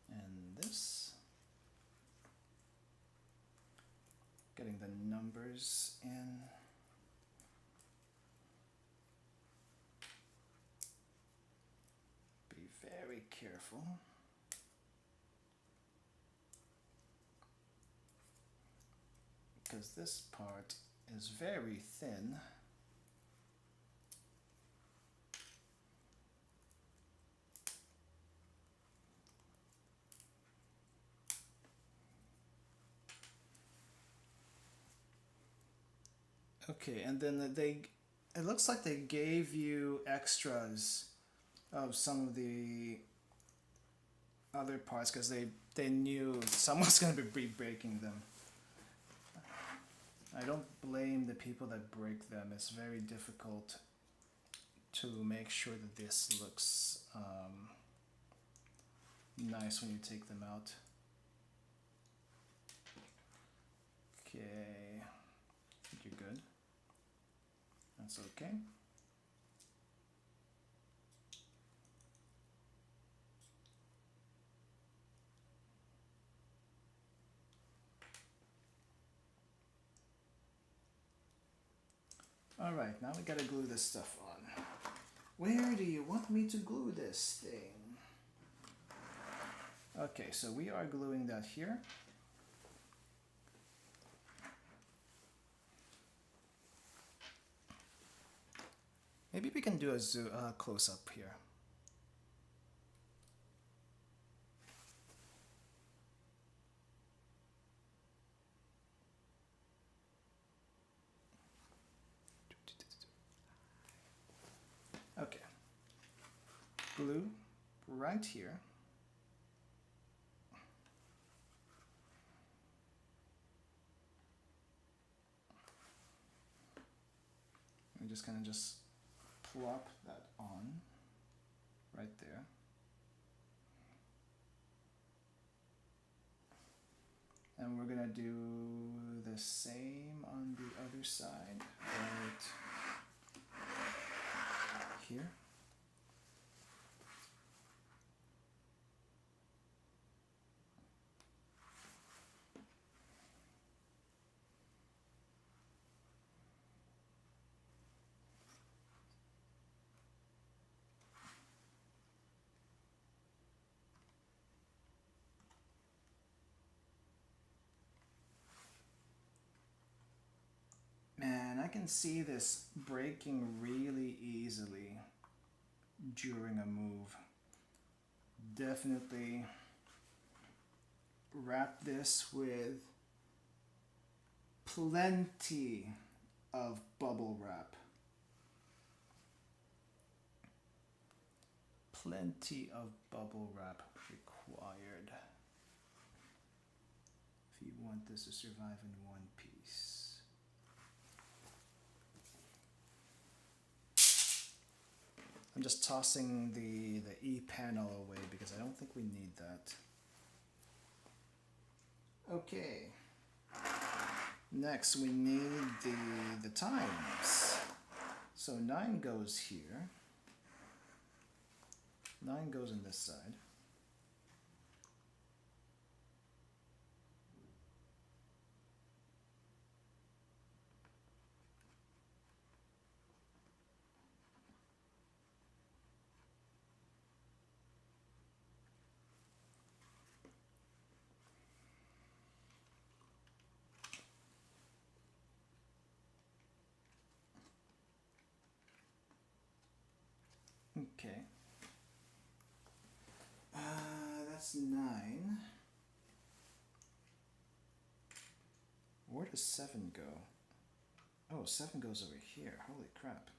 And this. Getting the numbers in. Be very careful. Because this part is very thin. Okay, and then it looks like they gave you extras of some of the other parts because they knew someone's going to be breaking them. I don't blame the people that break them. It's very difficult to make sure that this looks nice when you take them out. Okay, I think you're good. That's okay. Alright, now we gotta glue this stuff on. Where do you want me to glue this thing? Okay, so we are gluing that here. Maybe we can do a close-up here. Okay. Glue right here. I'm just gonna plop that on right there. And we're gonna do the same on the other side, right here. Man, I can see this breaking really easily during a move. Definitely wrap this with plenty of bubble wrap. Plenty of bubble wrap required if you want this to survive in one piece. I'm just tossing the E panel away because I don't think we need that. Okay. Next we need the times. So 9 goes here. 9 goes on this side. Okay. That's 9. Where does 7 go? Oh, 7 goes over here. Holy crap.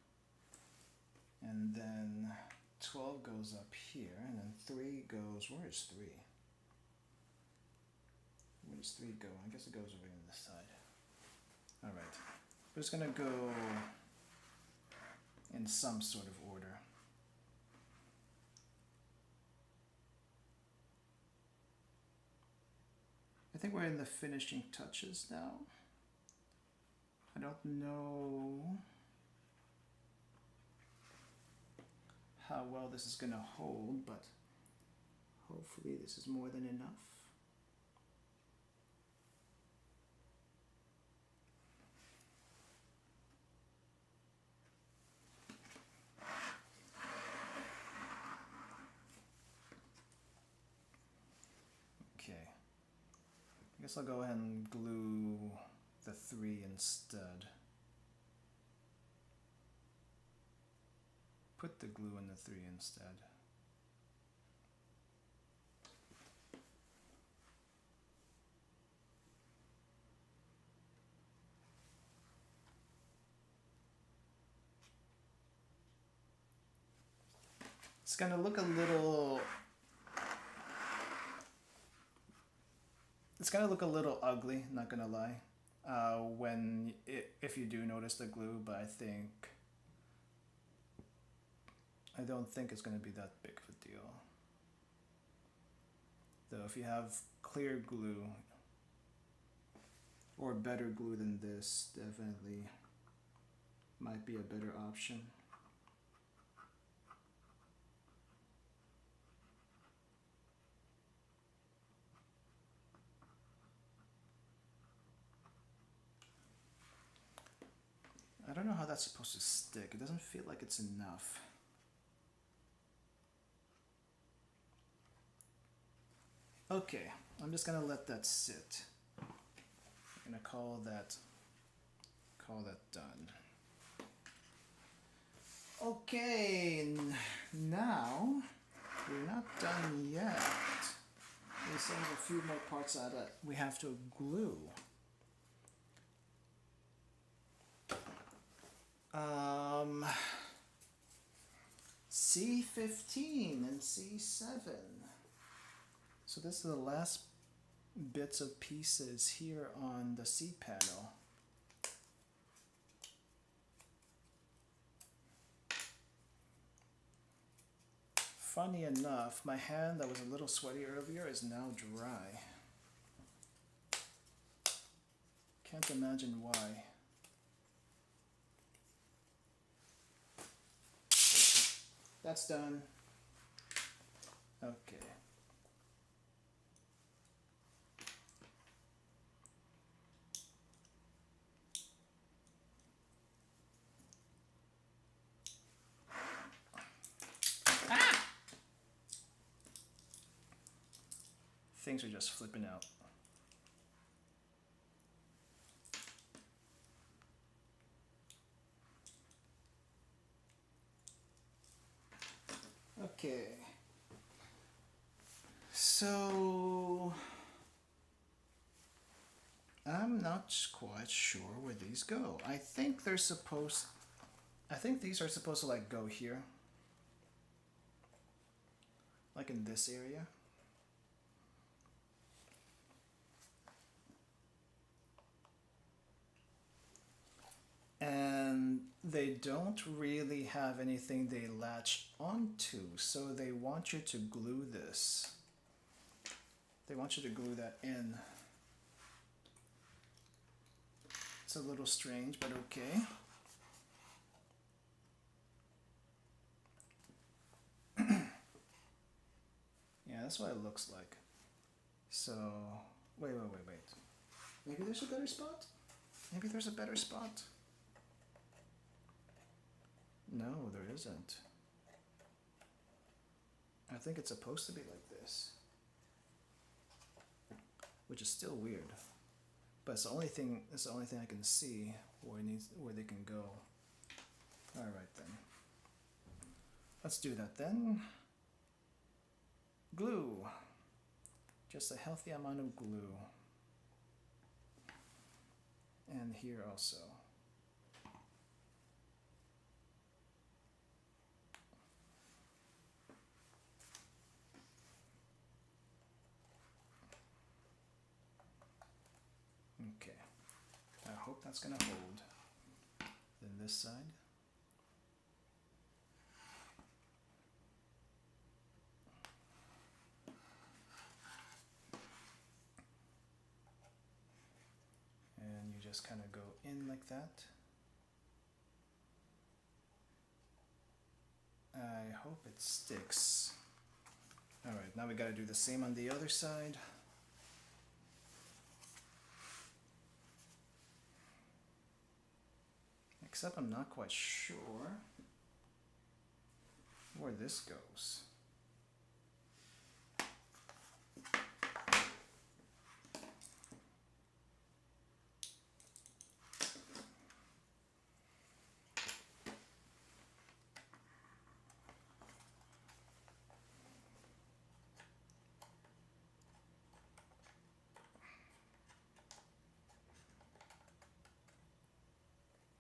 And then 12 goes up here, and then 3 goes... Where is 3? Where does 3 go? I guess it goes over on this side. Alright. We're just gonna go in some sort of order. I think we're in the finishing touches now. I don't know how well this is going to hold, but hopefully this is more than enough. Okay. I guess I'll go ahead and glue the 3 instead. Put the glue in the 3 instead. It's gonna look a little... It's gonna look a little ugly, not gonna lie, if you do notice the glue, but I don't think it's gonna be that big of a deal. Though if you have clear glue, or better glue than this, definitely might be a better option. I don't know how that's supposed to stick. It doesn't feel like it's enough. Okay, I'm just gonna let that sit. I'm gonna call that done. Okay, now we're not done yet. We still have a few more parts that we have to glue. C15 and C7. So this is the last bits of pieces here on the C panel. Funny enough, my hand that was a little sweaty earlier is now dry. Can't imagine why. That's done. Okay. Ah! Things are just flipping out. Okay. So I'm not quite sure where these go. I think these are supposed to like go here. Like in this area. And they don't really have anything they latch onto, so they want you to glue this. They want you to glue that in. It's a little strange, but okay. Yeah, that's what it looks like. So, wait. Maybe there's a better spot? Maybe there's a better spot? No, there isn't. I think it's supposed to be like this. Which is still weird. But it's the only thing I can see where they can go. Alright then. Let's do that then. Glue. Just a healthy amount of glue. And here also. Okay. I hope that's gonna hold. Then this side. And you just kind of go in like that. I hope it sticks. Alright, now we gotta do the same on the other side. Except I'm not quite sure where this goes.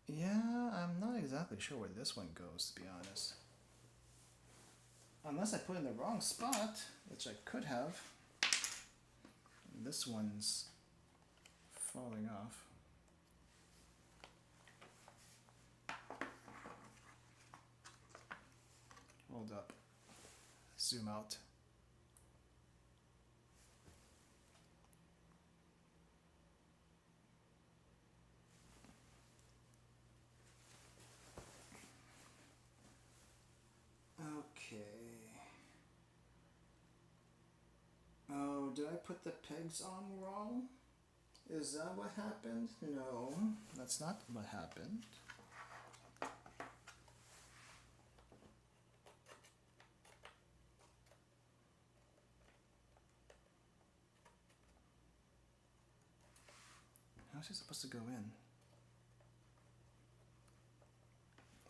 Yeah, I'm not exactly sure where this one goes, to be honest. Unless I put it in the wrong spot, which I could have. This one's falling off. Hold up. Zoom out. Okay. Oh, did I put the pegs on wrong? Is that what happened? No, that's not what happened. How's it supposed to go in?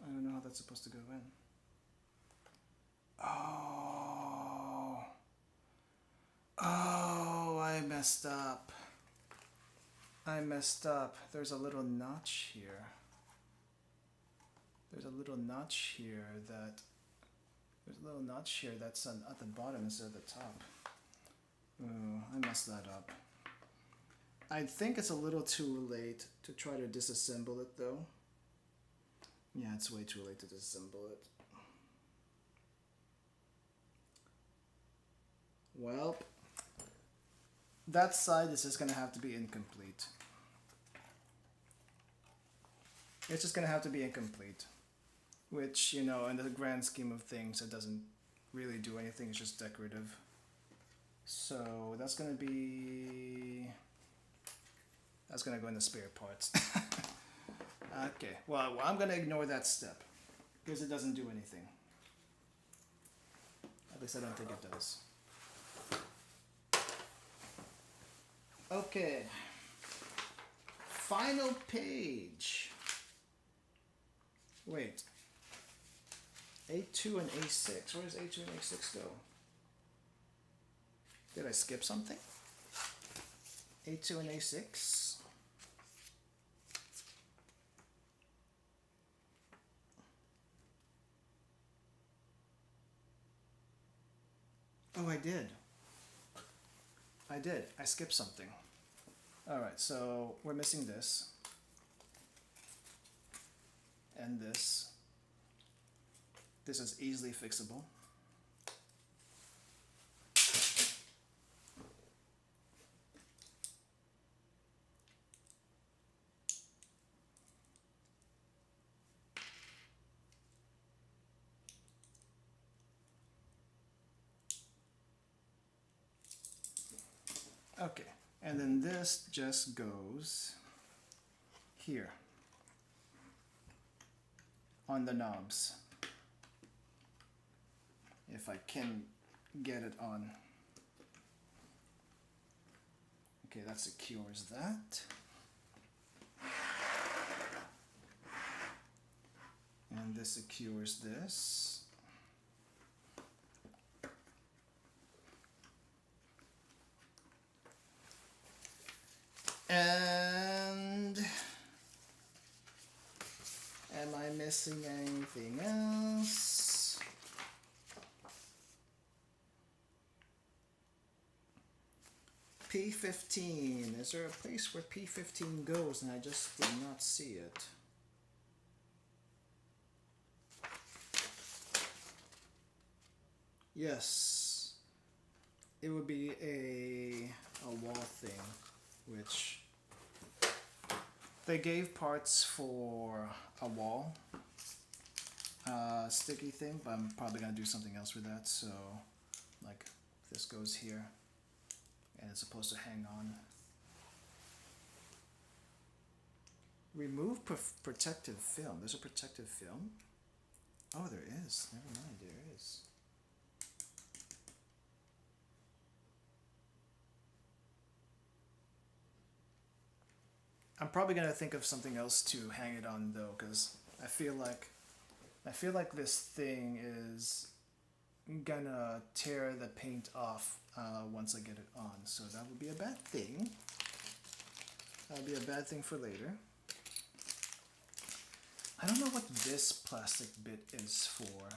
I don't know how that's supposed to go in. Oh, I messed up. There's a little notch here. There's a little notch here that's at the bottom instead of the top. Oh, I messed that up. I think it's a little too late to try to disassemble it though. Yeah, it's way too late to disassemble it. Well, that side is just gonna have to be incomplete. It's just gonna have to be incomplete, which, you know, in the grand scheme of things, it doesn't really do anything. It's just decorative. So that's gonna go in the spare parts. Okay, well, I'm gonna ignore that step because it doesn't do anything. At least I don't think it does. Okay, final page. Wait, A2 and A6. Where does A2 and A6 go? Did I skip something? A2 and A6. Oh, I did. I skipped something. Alright, so we're missing this. And this. This is easily fixable. Okay, and then this just goes here on the knobs, if I can get it on. Okay, that secures that. And this secures this. And am I missing anything else? P15. Is there a place where P15 goes and I just did not see it? Yes. It would be a wall thing, which they gave parts for a wall sticky thing, but I'm probably gonna do something else with that. So like this goes here and it's supposed to hang on. Remove protective film. There's a protective film? Oh, there is. Never mind, there is. I'm probably gonna think of something else to hang it on though, because I feel like this thing is gonna tear the paint off once I get it on. So that would be a bad thing. That would be a bad thing for later. I don't know what this plastic bit is for.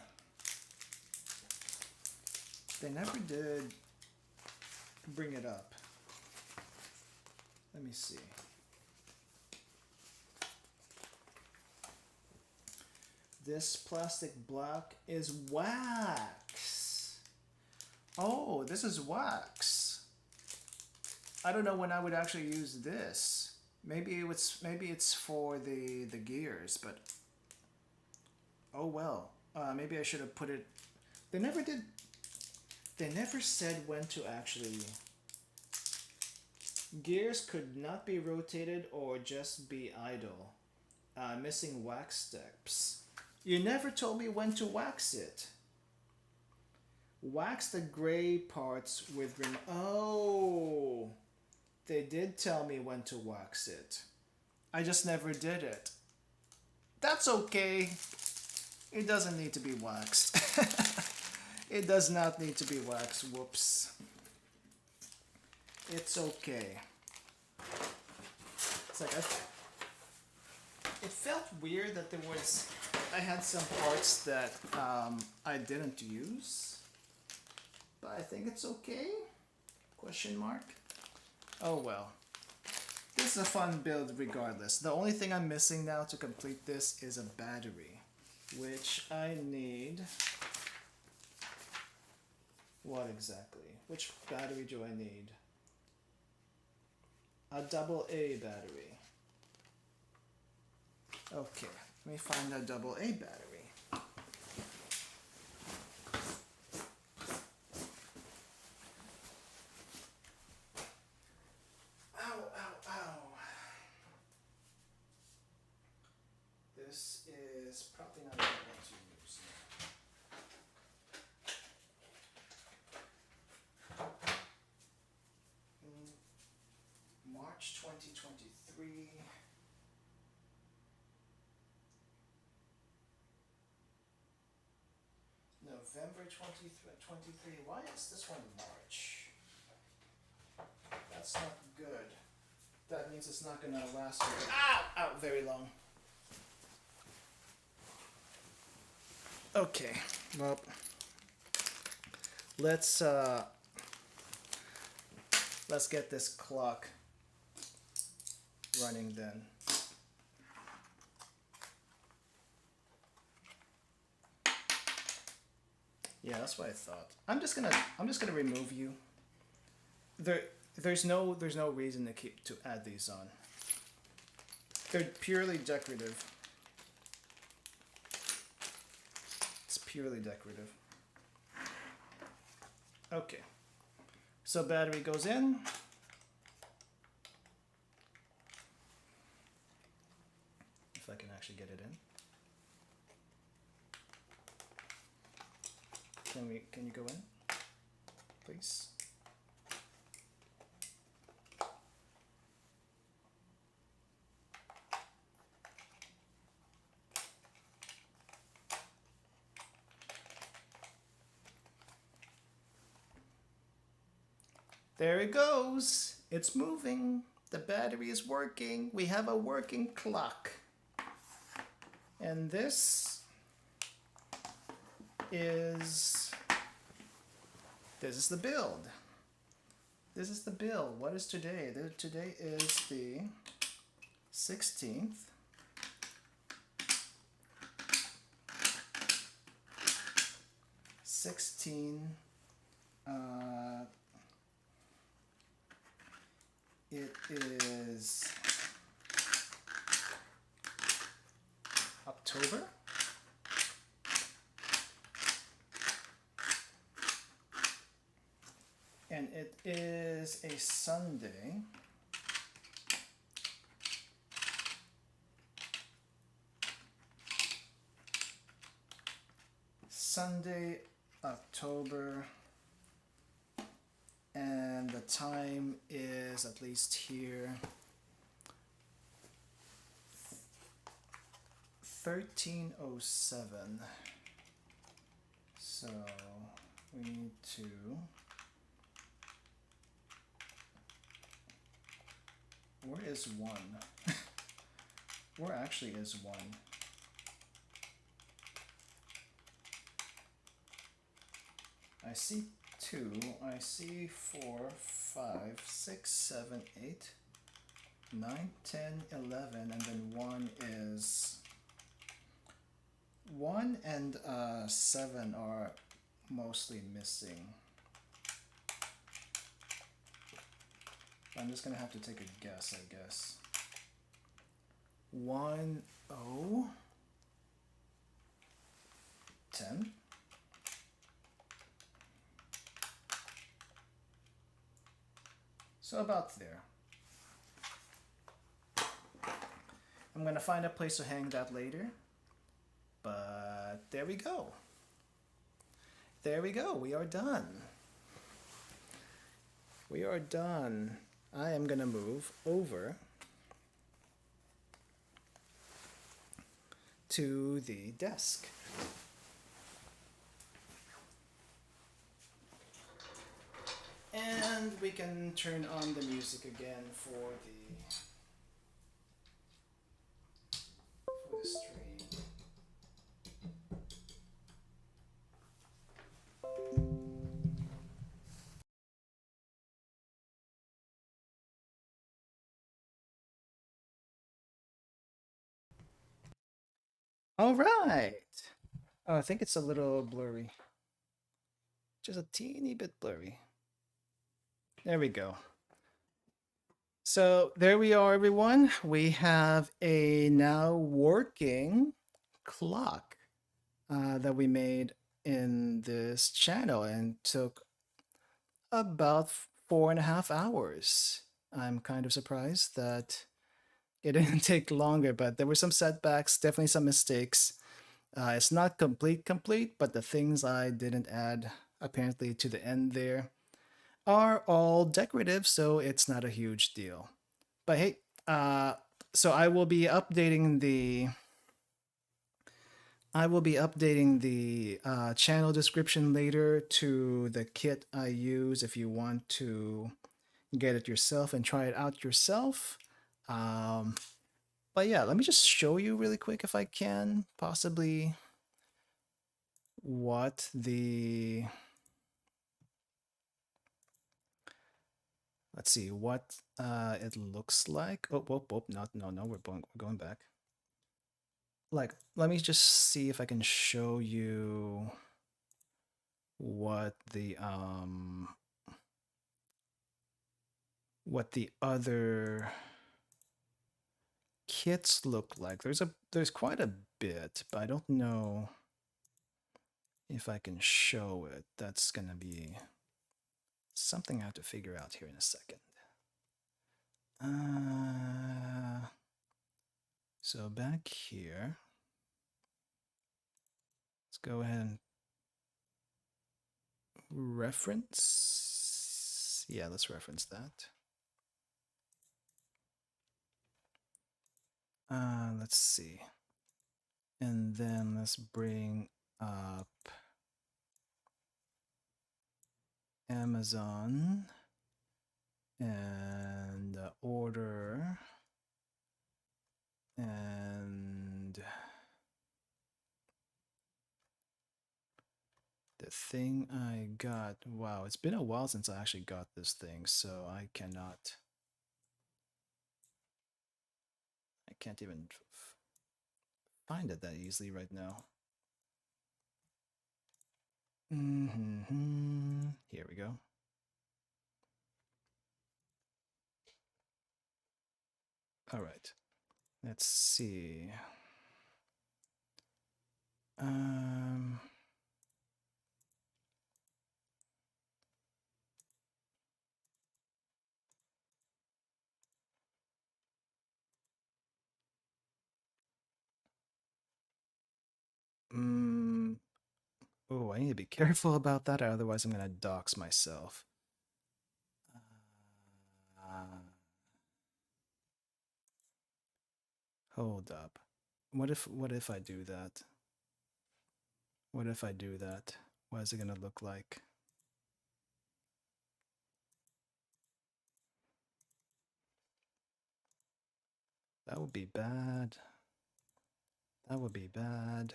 They never did bring it up. Let me see. This plastic block is wax. Oh, this is wax. I don't know when I would actually use this. Maybe it's for the gears, but oh well. Maybe I should have put it. They never did. They never said when to actually. Gears could not be rotated or just be idle. Missing wax steps. You never told me when to wax it. Wax the gray parts with oh, they did tell me when to wax it. I just never did it. That's okay. It doesn't need to be waxed. It does not need to be waxed. Whoops. It's okay. It's like it felt weird that I had some parts that I didn't use, but I think it's okay? Question mark? Oh well. This is a fun build regardless. The only thing I'm missing now to complete this is a battery, which I need. What exactly? Which battery do I need? A AA battery. Okay, let me find that AA battery. Ow, ow, ow. This is probably not a good one to use. March 2023. November 2023. Why is this one March? That's not good. That means it's not gonna last very long. Okay, well, let's get this clock running then. Yeah, that's what I thought. I'm just gonna remove you. There's no reason to add these on. They're purely decorative. It's purely decorative. Okay. So battery goes in. If I can actually get it in. Can you go in, please? There it goes. It's moving. The battery is working. We have a working clock. And this is the build. This is the build. What is today? Today is the 16th. It is October. And it is a Sunday. Sunday, October. And the time is, at least here, 13:07. So we need to where is 1? Where actually is 1? I see 2, I see 4, 5, 6, 7, 8, 9, 10, 11, and then 1 is 1 and 7 are mostly missing. I'm just gonna have to take a guess, I guess. 1, 0, 10. So about there. I'm gonna find a place to hang that later, but there we go. There we go, we are done. We are done. I am gonna move over to the desk. And we can turn on the music again for the stream. All right. Oh, I think it's a little blurry. Just a teeny bit blurry. There we go. So there we are, everyone. We have a now working clock that we made in this channel and took about 4.5 hours. I'm kind of surprised that it didn't take longer, but there were some setbacks, definitely some mistakes. It's not complete, but the things I didn't add apparently to the end there are all decorative, so it's not a huge deal. But hey, uh, so I will be updating the channel description later to the kit I use if you want to get it yourself and try it out yourself. Um, but yeah, let me just show you really quick if I can, possibly what the let's see what it looks like. Not no, we're going back. Like, let me just see if I can show you what the other kits look like. There's quite a bit, but I don't know if I can show it. That's gonna be something I have to figure out here in a second. So back here, let's go ahead and reference. Yeah, let's reference that. Let's see. And then let's bring up Amazon and order and the thing I got. Wow, it's been a while since I actually got this thing, so I can't even find it that easily right now. Here we go. All right. Let's see. Um, oh, I need to be careful about that, otherwise I'm gonna dox myself. Hold up. What if I do that? What if I do that? What is it gonna look like? That would be bad. That would be bad.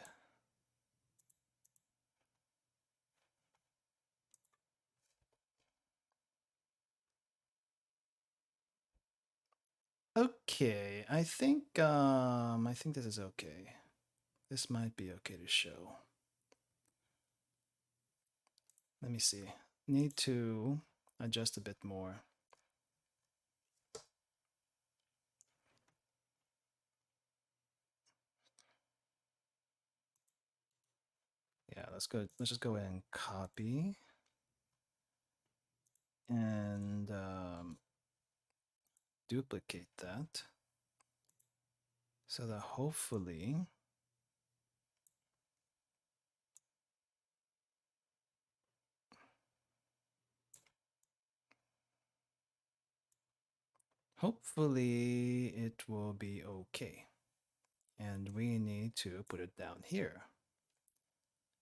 Okay, I think this is okay. This might be okay to show. Let me see. Need to adjust a bit more. Yeah, let's just go ahead and copy and duplicate that so that hopefully it will be okay. And we need to put it down here.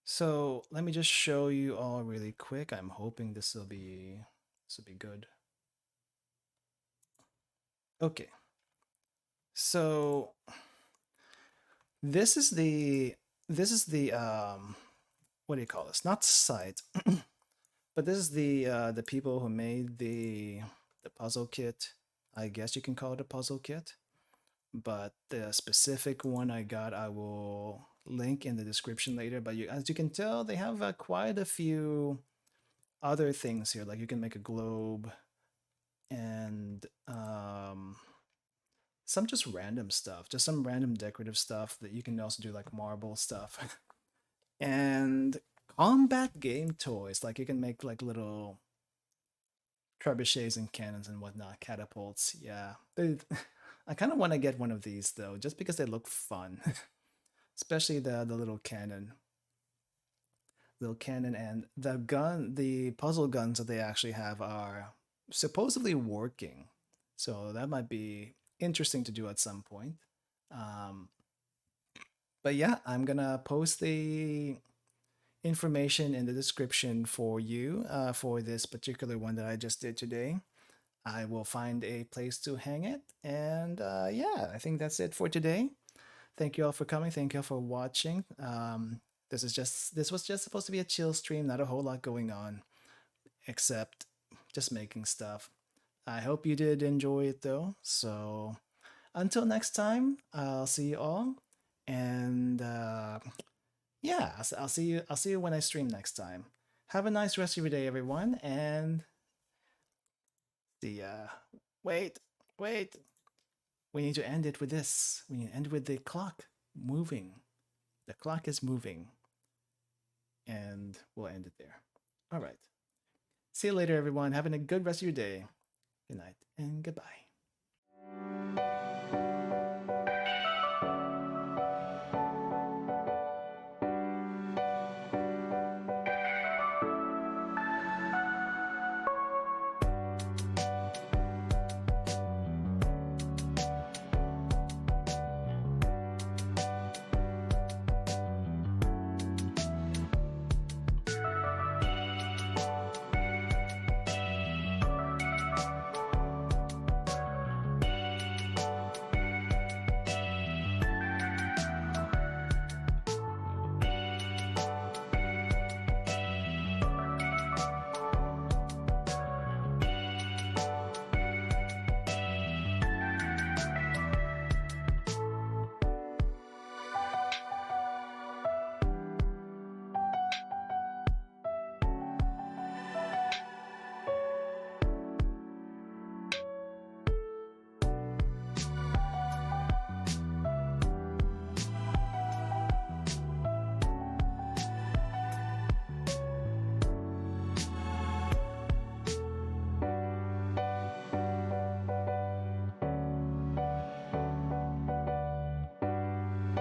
So let me just show you all really quick. I'm hoping this will be good. Okay. So this is the what do you call this? Not site, but this is the people who made the puzzle kit. I guess you can call it a puzzle kit. But the specific one I got, I will link in the description later. But as you can tell, they have quite a few other things here. Like you can make a globe, and some just random stuff, just some random decorative stuff that you can also do like marble stuff. And combat game toys, like you can make like little trebuchets and cannons and whatnot, catapults. Yeah, I kind of want to get one of these though, just because they look fun, especially the little cannon and the gun. The puzzle guns that they actually have are supposedly working, so that might be interesting to do at some point. Um, but yeah, I'm gonna post the information in the description for you for this particular one that I just did today. I will find a place to hang it. And yeah, I think that's it for today. Thank you all for coming. Thank you all for watching. This was just supposed to be a chill stream, not a whole lot going on, except just making stuff. I hope you did enjoy it though. So until next time, I'll see you all. And yeah, I'll see you. I'll see you when I stream next time. Have a nice rest of your day, everyone, and the wait, wait. We need to end it with this. We need to end with the clock moving. The clock is moving, and we'll end it there. All right. See you later, everyone. Having a good rest of your day. Good night and goodbye.